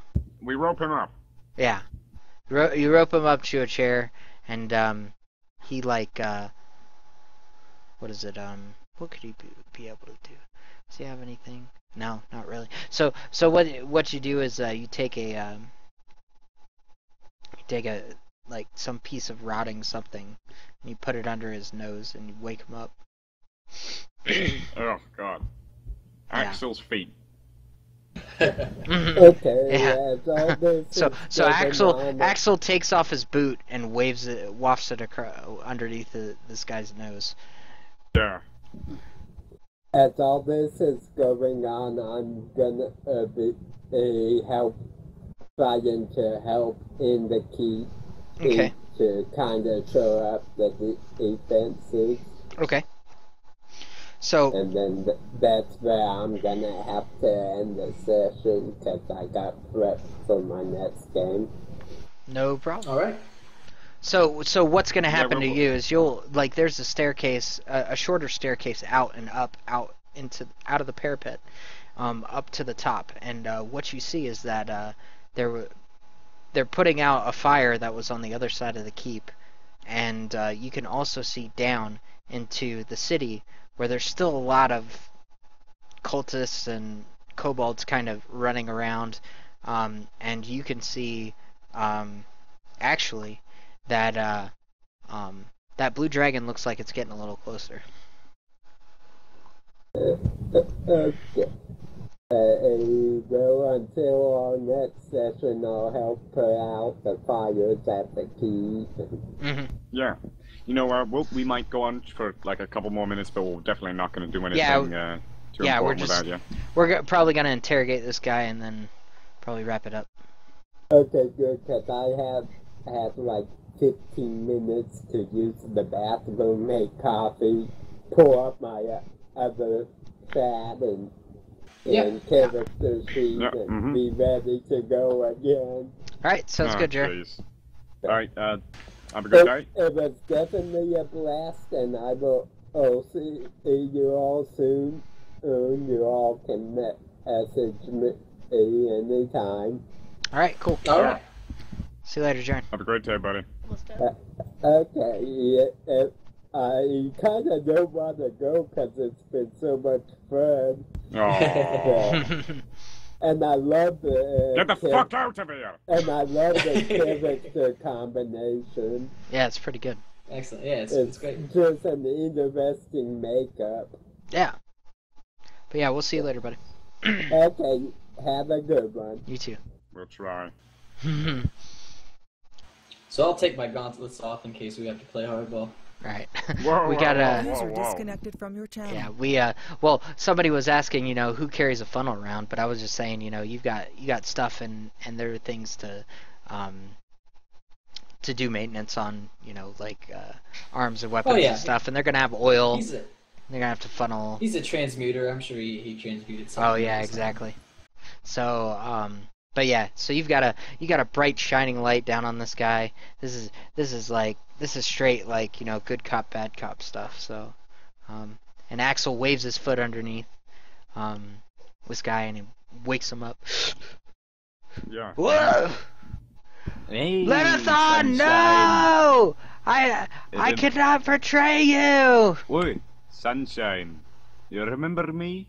We rope him up. yeah, you rope him up to a chair, and he like what is it, what could he be able to do? Does he have anything? No, not really. So what you do is you take a like some piece of rotting something, and you put it under his nose and you wake him up. Oh God. Yeah. Axel's feet. Okay, Yeah. yeah, this So is going on. Axel takes off his boot and wafts it underneath this guy's nose. Yeah. As all this is going on, I'm gonna be trying to help in the key Okay. to kind of show up the defenses, Okay. So and then that's where I'm gonna have to end the session because I got prepped for my next game. no problem. All right. So what's gonna happen to we'll- you is you'll like there's a staircase, a shorter staircase out and up, out of the parapet, up to the top, and what you see is that they're putting out a fire that was on the other side of the keep, and you can also see down into the city where there's still a lot of cultists and kobolds kind of running around, and you can see actually that that blue dragon looks like it's getting a little closer. Okay. Well, until our next session, I'll help put out the fires at the keys. Hmm. Yeah. You know, we might go on for like a couple more minutes, but we're definitely not going to do anything Yeah, too yeah, we're important just- without you. We're probably gonna interrogate this guy and then probably wrap it up. Okay, good, because I have like 15 minutes to use the bathroom, make coffee, pull up my other chat and character sheet, Yeah, and be ready to go again. All right, sounds good, Jerry. Jeez. All right. Have a good day. It was definitely a blast, and I will see you all soon. You all can message me anytime. All right, cool. All right. See you later, Jerry. Have a great day, buddy. Almost done. Okay, yeah, I kind of don't want to go because it's been so much fun. Oh. And I love the Get the fuck out of here! and I love the character combination. Yeah, it's pretty good. Excellent. Yeah, it's It's great. just an interesting makeup. Yeah. But yeah, we'll see you later, buddy. Okay, have a good one. You too. We'll try. So I'll take my gauntlets off in case we have to play hardball. Right. Whoa, We whoa, gotta. whoa, User whoa. disconnected from your channel. Yeah, we well, somebody was asking, you know, who carries a funnel around, but I was just saying, you know, you got stuff and there are things to do maintenance on, you know, like arms and weapons yeah. and stuff, and they're gonna have oil. He's a They're gonna have to funnel. he's a transmuter. I'm sure he transmuted something. Oh yeah, or something. exactly. So but yeah, so you got a bright shining light down on this guy. This is straight like, you know, good cop bad cop stuff. So and Axel waves his foot underneath this guy and he wakes him up. Yeah. Whoa! Hey, Lenathon, sunshine. no! I Is it- cannot betray you. Wait, sunshine. You remember me?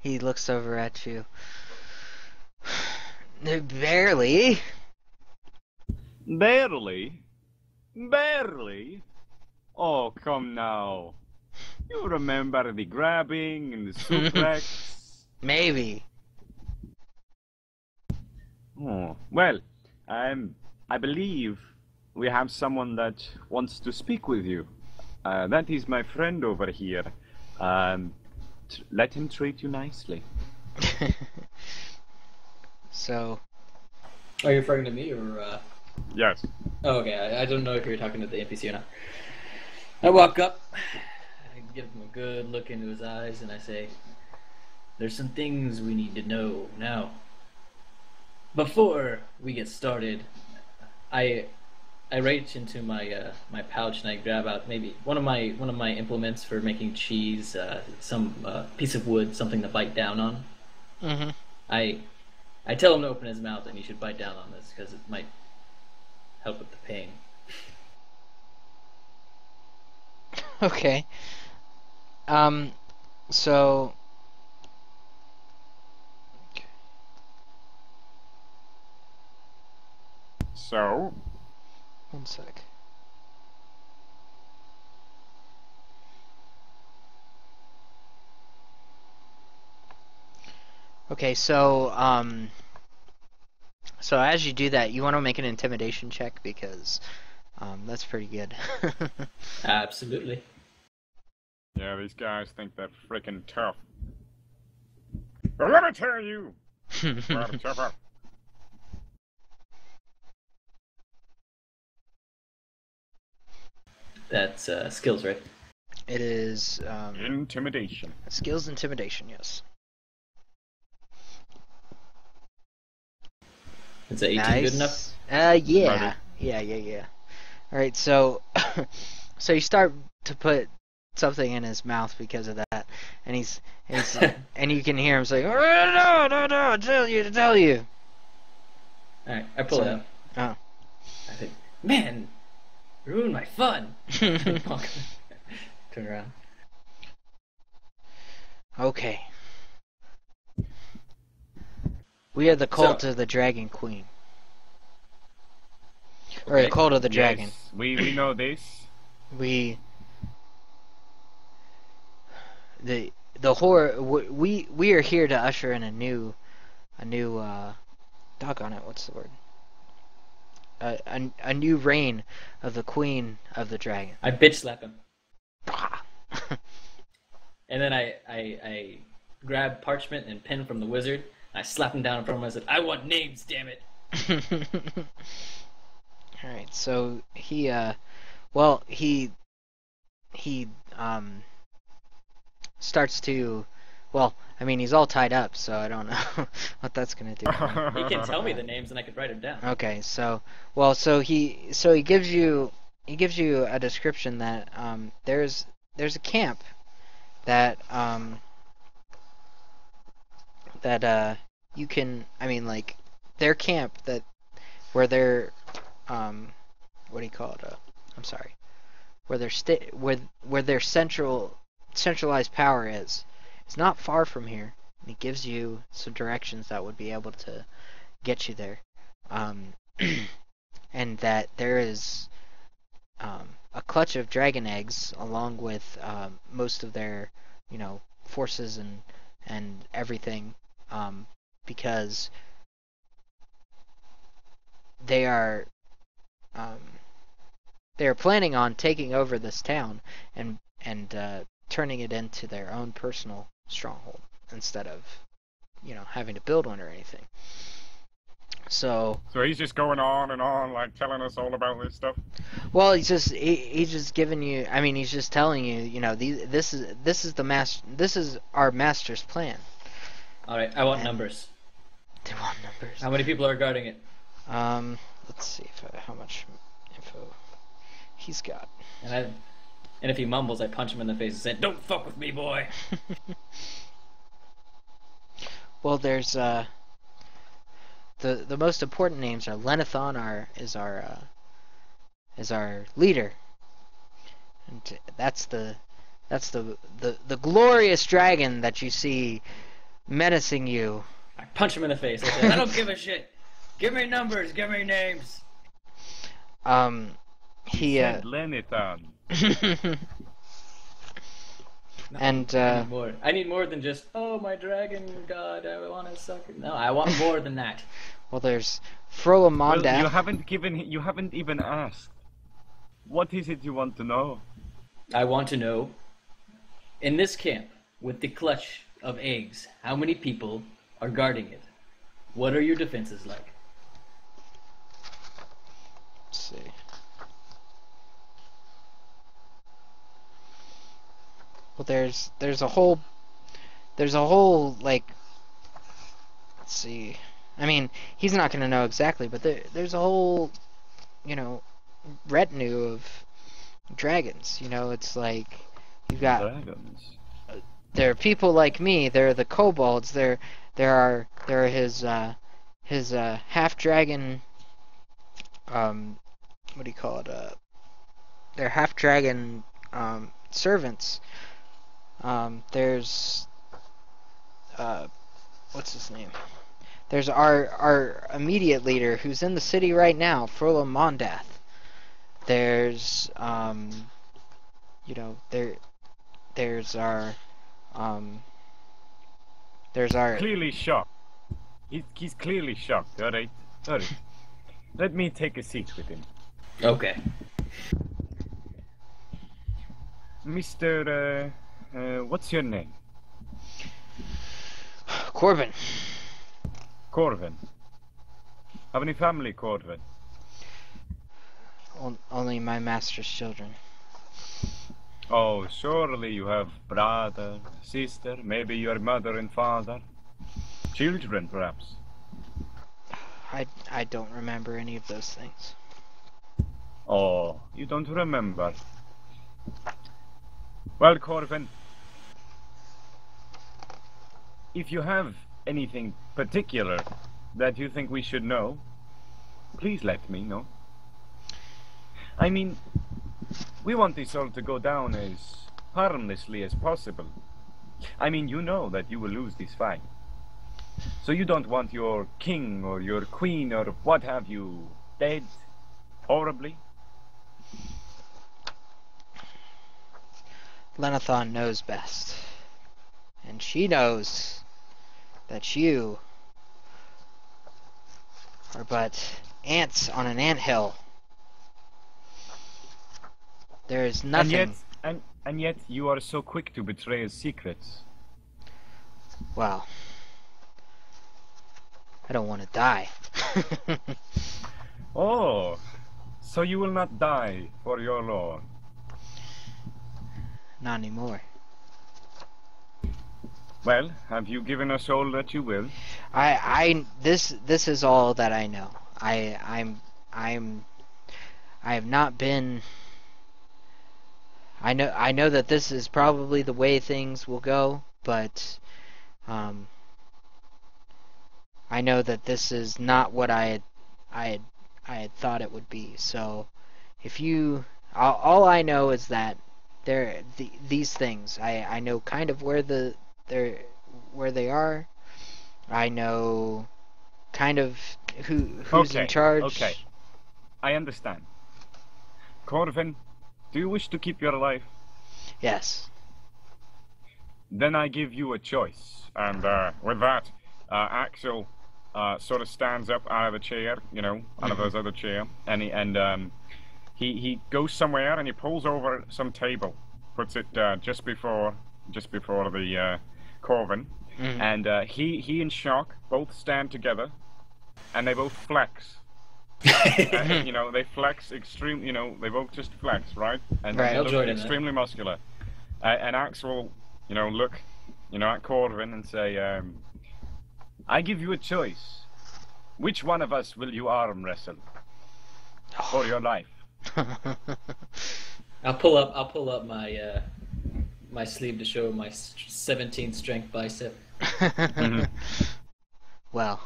He looks over at you. Barely. Barely? Barely? Oh, come now. You remember the grabbing and the suplex? Maybe. Oh, well, I believe we have someone that wants to speak with you. That is my friend over here. Let him treat you nicely. So, Are you referring to me or? Yes. Oh, okay. I don't know if you're talking to the NPC or not. I walk up, I give him a good look into his eyes, and I say, there's some things we need to know now. Before we get started, I reach into my pouch and I grab out maybe one of my implements for making cheese, some piece of wood, something to bite down on. Mm-hmm. I tell him to open his mouth and he should bite down on this because it might help with the pain. Okay. So. So, One sec. Okay, so as you do that, you want to make an intimidation check because that's pretty good. Absolutely. yeah, these guys think they're freaking tough. But let me tell you, rather tougher. That's skills, right? It is Intimidation. skills intimidation, yes. Is that 18 Nice. good enough? Yeah. Yeah. All right, so so you start to put something in his mouth because of that, and he's and you can hear him say, "Oh, no, I tell you." Alright, I pull it out. Oh. I think, man, ruined my fun. Turn around. Okay. We are the cult of the Dragon Queen. Or the Okay. cult of the dragon. Yes, we know this. We the horror we are here to usher in a new doggone it, what's the word? A new reign of the Queen of the Dragon. I bitch slap him. And then I grab parchment and pen from the wizard. And I slap him down in front of him. I said, I want names, damn it. Alright, so he starts to, well, I mean, he's all tied up, so I don't know what that's gonna do for him. He can tell me the names and I could write them down. Okay, so he gives you a description that there's a camp that you can, I mean, like, their camp that where their what do you call it? I'm sorry, where their centralized power is. It's not far from here. And it gives you some directions that would be able to get you there. And that there is a clutch of dragon eggs along with most of their, forces and everything, because they are planning on taking over this town and turning it into their own personal stronghold instead of having to build one or anything. So he's just going on and on, like telling us all about this stuff. well, he's just giving you. I mean, he's just telling you. This is our master's plan. All right, I want numbers. They want numbers. How many people are guarding it? Let's see how much info he's got. And if he mumbles, I punch him in the face and say, "Don't fuck with me, boy." Well, there's the most important names are Lenithon is our leader, and that's the glorious dragon that you see menacing you. I punch him in the face. I say, "I don't give a shit. Give me numbers. Give me names." He Said Lenithon. and I need more than just, oh, my dragon god, I want to suck it. No, I want more than that. well, there's Froamonda. Well, you haven't even asked. What is it you want to know? I want to know, in this camp, with the clutch of eggs, how many people are guarding it? What are your defenses like? Let's see. Well, there's a whole there's a whole like, let's see. I mean, he's not gonna know exactly, but there's a whole, you know, retinue of dragons. You know, it's like you got Dragons. there are people like me. There are the kobolds. There are his half dragon. What do you call it? They're half dragon servants. There's what's his name? There's our immediate leader who's in the city right now, Frollo Mondath. There's you know, there's our Clearly shocked. He's clearly shocked. All right. Let me take a seat with him. Okay. Mr. What's your name? Corbin. Corvin. Have any family, Corvin? Only my master's children. Oh, surely you have brother, sister, maybe your mother and father. Children, perhaps. I don't remember any of those things. Oh, you don't remember. Well, Corvin, if you have anything particular that you think we should know, please let me know. I mean, we want this all to go down as harmlessly as possible. I mean, you know that you will lose this fight. So you don't want your king or your queen or what have you dead horribly? Lenathon knows best. And she knows that you are but ants on an anthill. There is nothing. And yet you are so quick to betray his secrets. Well, I don't want to die. Oh, so you will not die for your lord. Not anymore. Well, have you given us all that you will? This is all that I know. I have not been. I know that this is probably the way things will go, but I know that this is not what I had thought it would be. So, if you, all I know is that these things. I know kind of where where they are. I know kind of who's in charge. Okay, I understand. Corvin, do you wish to keep your life? Yes. Then I give you a choice. And with that, Axel sort of stands up out of the chair, you know, out of his other chair, and he goes somewhere and he pulls over some table, puts it just before the Corvin, and he and Shock both stand together, and they both flex. You know, they flex extreme. You know, they both just flex, right? And right. they look extremely muscular. And Axel, you know, look, you know, at Corvin and say, I give you a choice. Which one of us will you arm wrestle for your life? I'll pull up my my sleeve to show my 17th strength bicep. Well,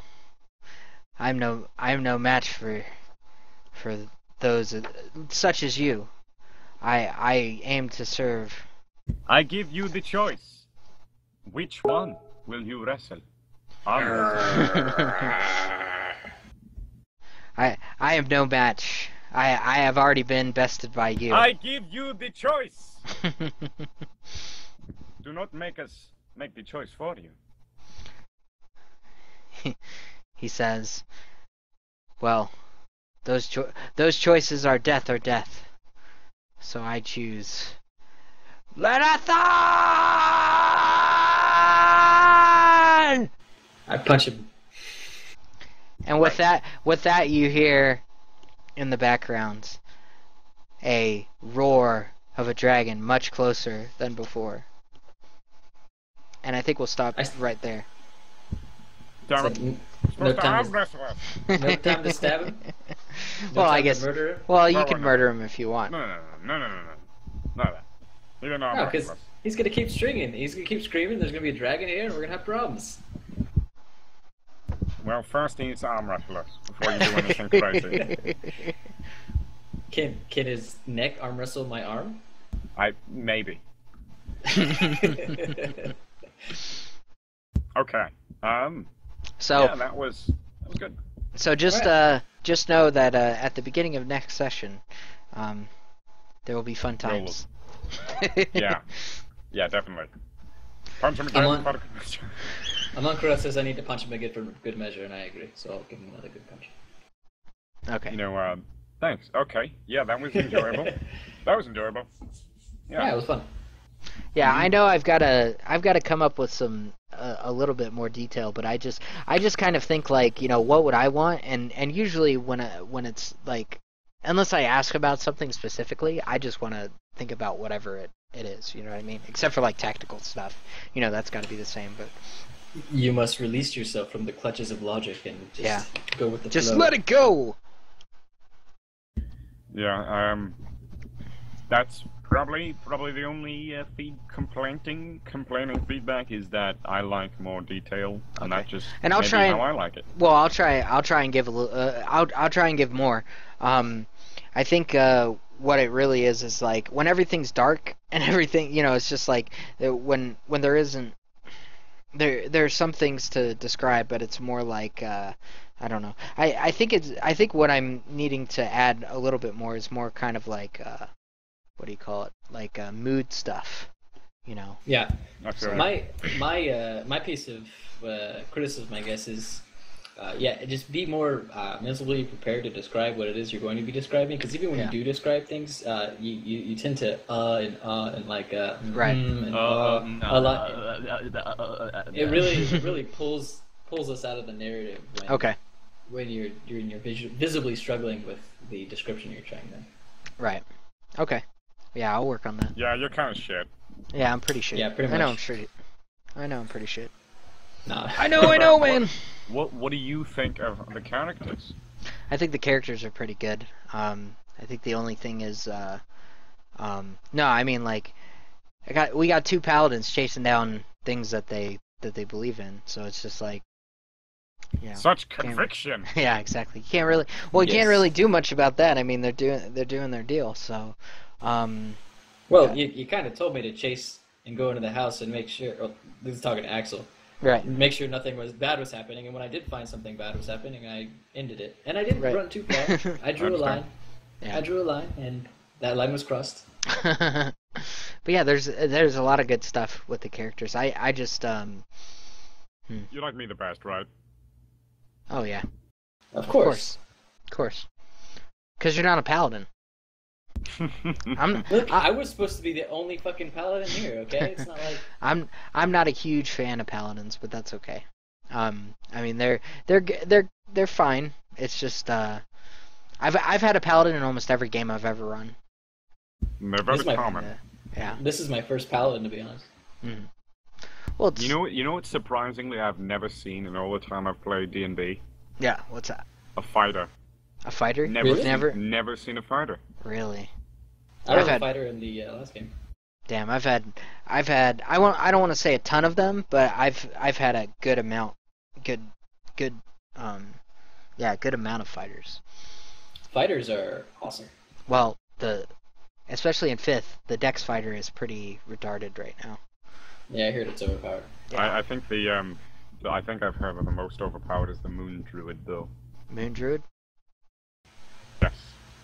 I'm no match for those such as you. I aim to serve. I give you the choice. Which one will you wrestle? I am no match. I have already been bested by you. I give you the choice. Do not make us make the choice for you. He says, well, those choices are death or death. So I choose Lenathon! I punch him. And with that you hear in the background a roar of a dragon much closer than before. and I think we'll stop I- right there. Damn It's it. like, Supposed no to time arm to, wrestle us. no time to stab him. No Well, time I guess. to murder him. Well, you Well, can no. murder him if you want. No. Not that. He didn't arm No, wrestle because us. he's gonna keep stringing. He's gonna keep screaming. There's gonna be a dragon here, and we're gonna have problems. Well, first he needs to arm wrestle us before you do anything crazy. Can his neck arm wrestle my arm? Maybe. Okay. So, Yeah, that was good. so just know that at the beginning of next session, there will be fun times. Yeah. Yeah, definitely. Punch him I'm again. on- Amankura says I need to punch him again for good measure, and I agree. So I'll give him another good punch. Okay. You know, thanks. Okay. Yeah, that was enjoyable. That was enjoyable. Yeah, it was fun. Yeah, I know I've got to come up with some a little bit more detail, but I just kind of think like, you know, what would I want, and usually when it's like, unless I ask about something specifically, I just want to think about whatever it is, you know what I mean? Except for like tactical stuff, you know, that's got to be the same. But You must release yourself from the clutches of logic and just go with the just flow. let it go. Yeah, that's probably the only complaining feedback is that I like more detail, and Okay. that just And I'll maybe try and- how I like it. Well, I'll try and give a little. I'll try and give more. I think what it really is like when everything's dark and everything. You know, it's just like when there isn't. There's some things to describe, but it's more like I don't know. I think what I'm needing to add a little bit more is more kind of like what do you call it? Like mood stuff. You know. Yeah. That's So right. my piece of criticism, I guess, is just be more mentally prepared to describe what it is you're going to be describing. Because even when you do describe things, you tend to and like Right. and a lot. It really pulls us out of the narrative when Okay. when you're visibly struggling with the description you're trying to. Right. Okay. Yeah, I'll work on that. Yeah, you're kind of shit. Yeah, I'm pretty shit. Yeah, pretty I know much. I'm shit. I know I'm pretty shit. Nah. I know, man. What do you think of the characters? I think the characters are pretty good. I think the only thing is, no, I mean like, we got two paladins chasing down things that they believe in. So it's just like, you know, Such conviction. yeah, exactly. You can't really, well, you can't Yes. really do much about that. I mean, they're doing their deal. So, Well, you kind of told me to chase and go into the house and make sure. Oh, this is talking to Axel. right. Make sure nothing bad was happening, and when I did find something bad was happening, I ended it. And I didn't Right. run too far. I drew a line. Yeah. I drew a line, and that line was crossed. But yeah, there's a lot of good stuff with the characters. I just You like me the best, right? oh yeah, Of of course. course, because you're not a paladin. I'm Look, I was supposed to be the only fucking paladin here. Okay, it's not like I'm not a huge fan of paladins, but that's okay. I mean they're fine. It's just I've had a paladin in almost every game I've ever run. And they're This very is my- common. Yeah. this is my first paladin, to be honest. Mhm. Well, it's, You know what? Surprisingly, I've never seen in all the time I've played D&D yeah. What's that? a fighter. A fighter? Never, Really? Never seen a fighter. really. I was I've a had- fighter in the last game. Damn, I've had I don't want to say a ton of them, but I've had a good amount, good amount of fighters. Fighters are awesome. Well, especially in 5th, the Dex fighter is pretty retarded right now. Yeah, I heard it's overpowered. Yeah. I think I think I've heard of the most overpowered is the Moon Druid, though. Moon Druid? Yes.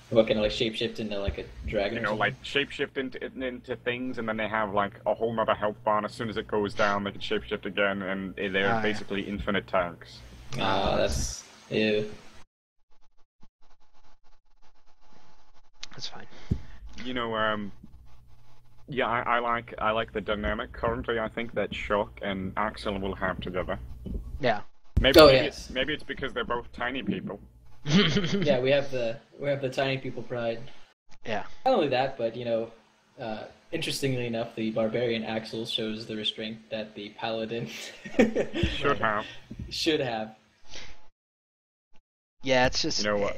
What, can I like shapeshift into like a dragon? You or know, something? like shapeshift into things, and then they have like a whole nother health bar. And as soon as it goes down, they can shapeshift again, and they're yeah. basically infinite tanks. That's ew. That's fine. You know, yeah, I like the dynamic. Currently, I think that Shock and Axel will have together. Yeah. Maybe Oh, maybe, yes. maybe it's because they're both tiny people. Yeah, we have the tiny people pride. Yeah. Not only that, but you know, Interestingly enough, the barbarian Axel shows the restraint that the paladin Should have. should have. Yeah, it's just You know what?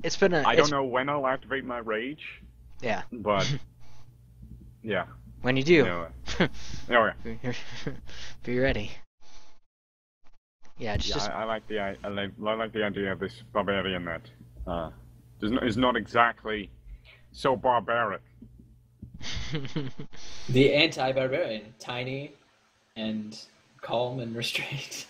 It's been a. I it's- don't know when I'll activate my rage, Yeah, but yeah. when you do, You know, oh yeah. be ready. Yeah, it's Yeah, just I like the I like the idea of this barbarian that is not exactly so barbaric. The anti-barbarian, tiny and calm and restrained.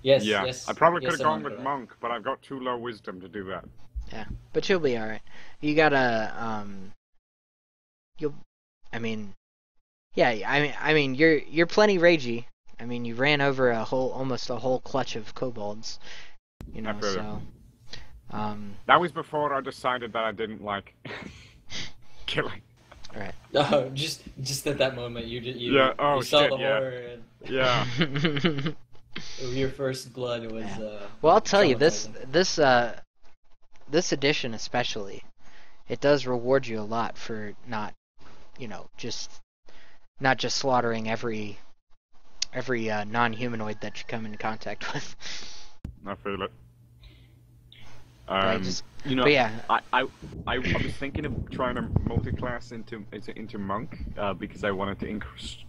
Yes, Yeah, yes. I probably could yes, have gone I'm with monk, but I've got too low wisdom to do that. yeah, but you'll be all right. You gotta you'll. I mean, yeah. I mean, you're plenty ragey. I mean, you ran over almost a whole clutch of kobolds. You know, I feel it. so. That was before I decided that I didn't like killing. All right. Oh, just at that moment, you Yeah, oh, you saw shit, the yeah. horror, Yeah. and your first blood was. Well, I'll tell you this traumatizing. this edition especially, it does reward you a lot for not, not just slaughtering every non-humanoid that you come into contact with. I feel it. I just- You know, But yeah, I was thinking of trying to multi-class into monk because I wanted to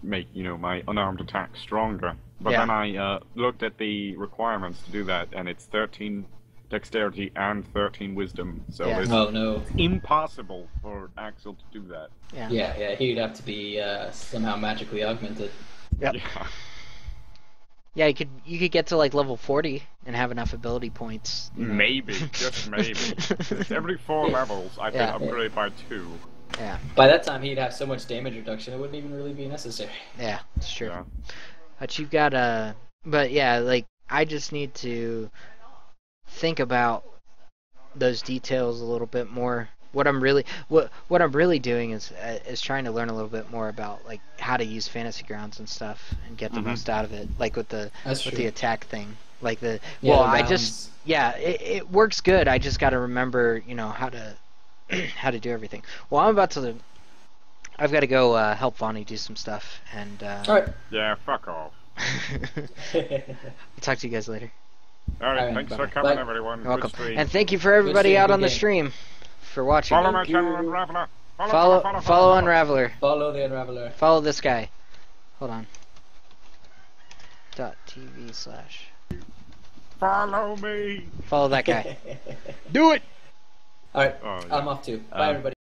make my unarmed attack stronger. But Yeah. then I looked at the requirements to do that, and it's 13 dexterity and 13 wisdom. So Yeah. it's Oh no! impossible for Axel to do that. yeah. Yeah, he'd have to be somehow magically augmented. Yep. Yeah. Yeah, you could get to like level 40 and have enough ability points. Maybe, just maybe. It's every 4 levels, I can Yeah. upgrade by 2. Yeah, By that time, he'd have so much damage reduction, it wouldn't even really be necessary. yeah, it's true. Yeah. But you've got but yeah, like I just need to think about those details a little bit more. What I'm really doing is trying to learn a little bit more about like how to use fantasy grounds and stuff and get the most out of it. Like with the That's with true. the attack thing. Like the Yeah, well, the I rounds. just it works good. I just got to remember how to how to do everything. Well, I've got to go help Vonnie do some stuff and All right. Yeah, fuck off. talk to you guys later. Alright, Alright, thanks for bye. coming, Bye. everyone. You're welcome. Good stream. And thank you for everybody stream, out good on the game. stream for watching. Follow my Thank channel, you. Unraveler. Follow Unraveler. Follow the Unraveler. Follow this guy. Hold on. .tv/ Follow me. Follow that guy. Do it. All right, Oh, yeah. I'm off too. Bye, everybody.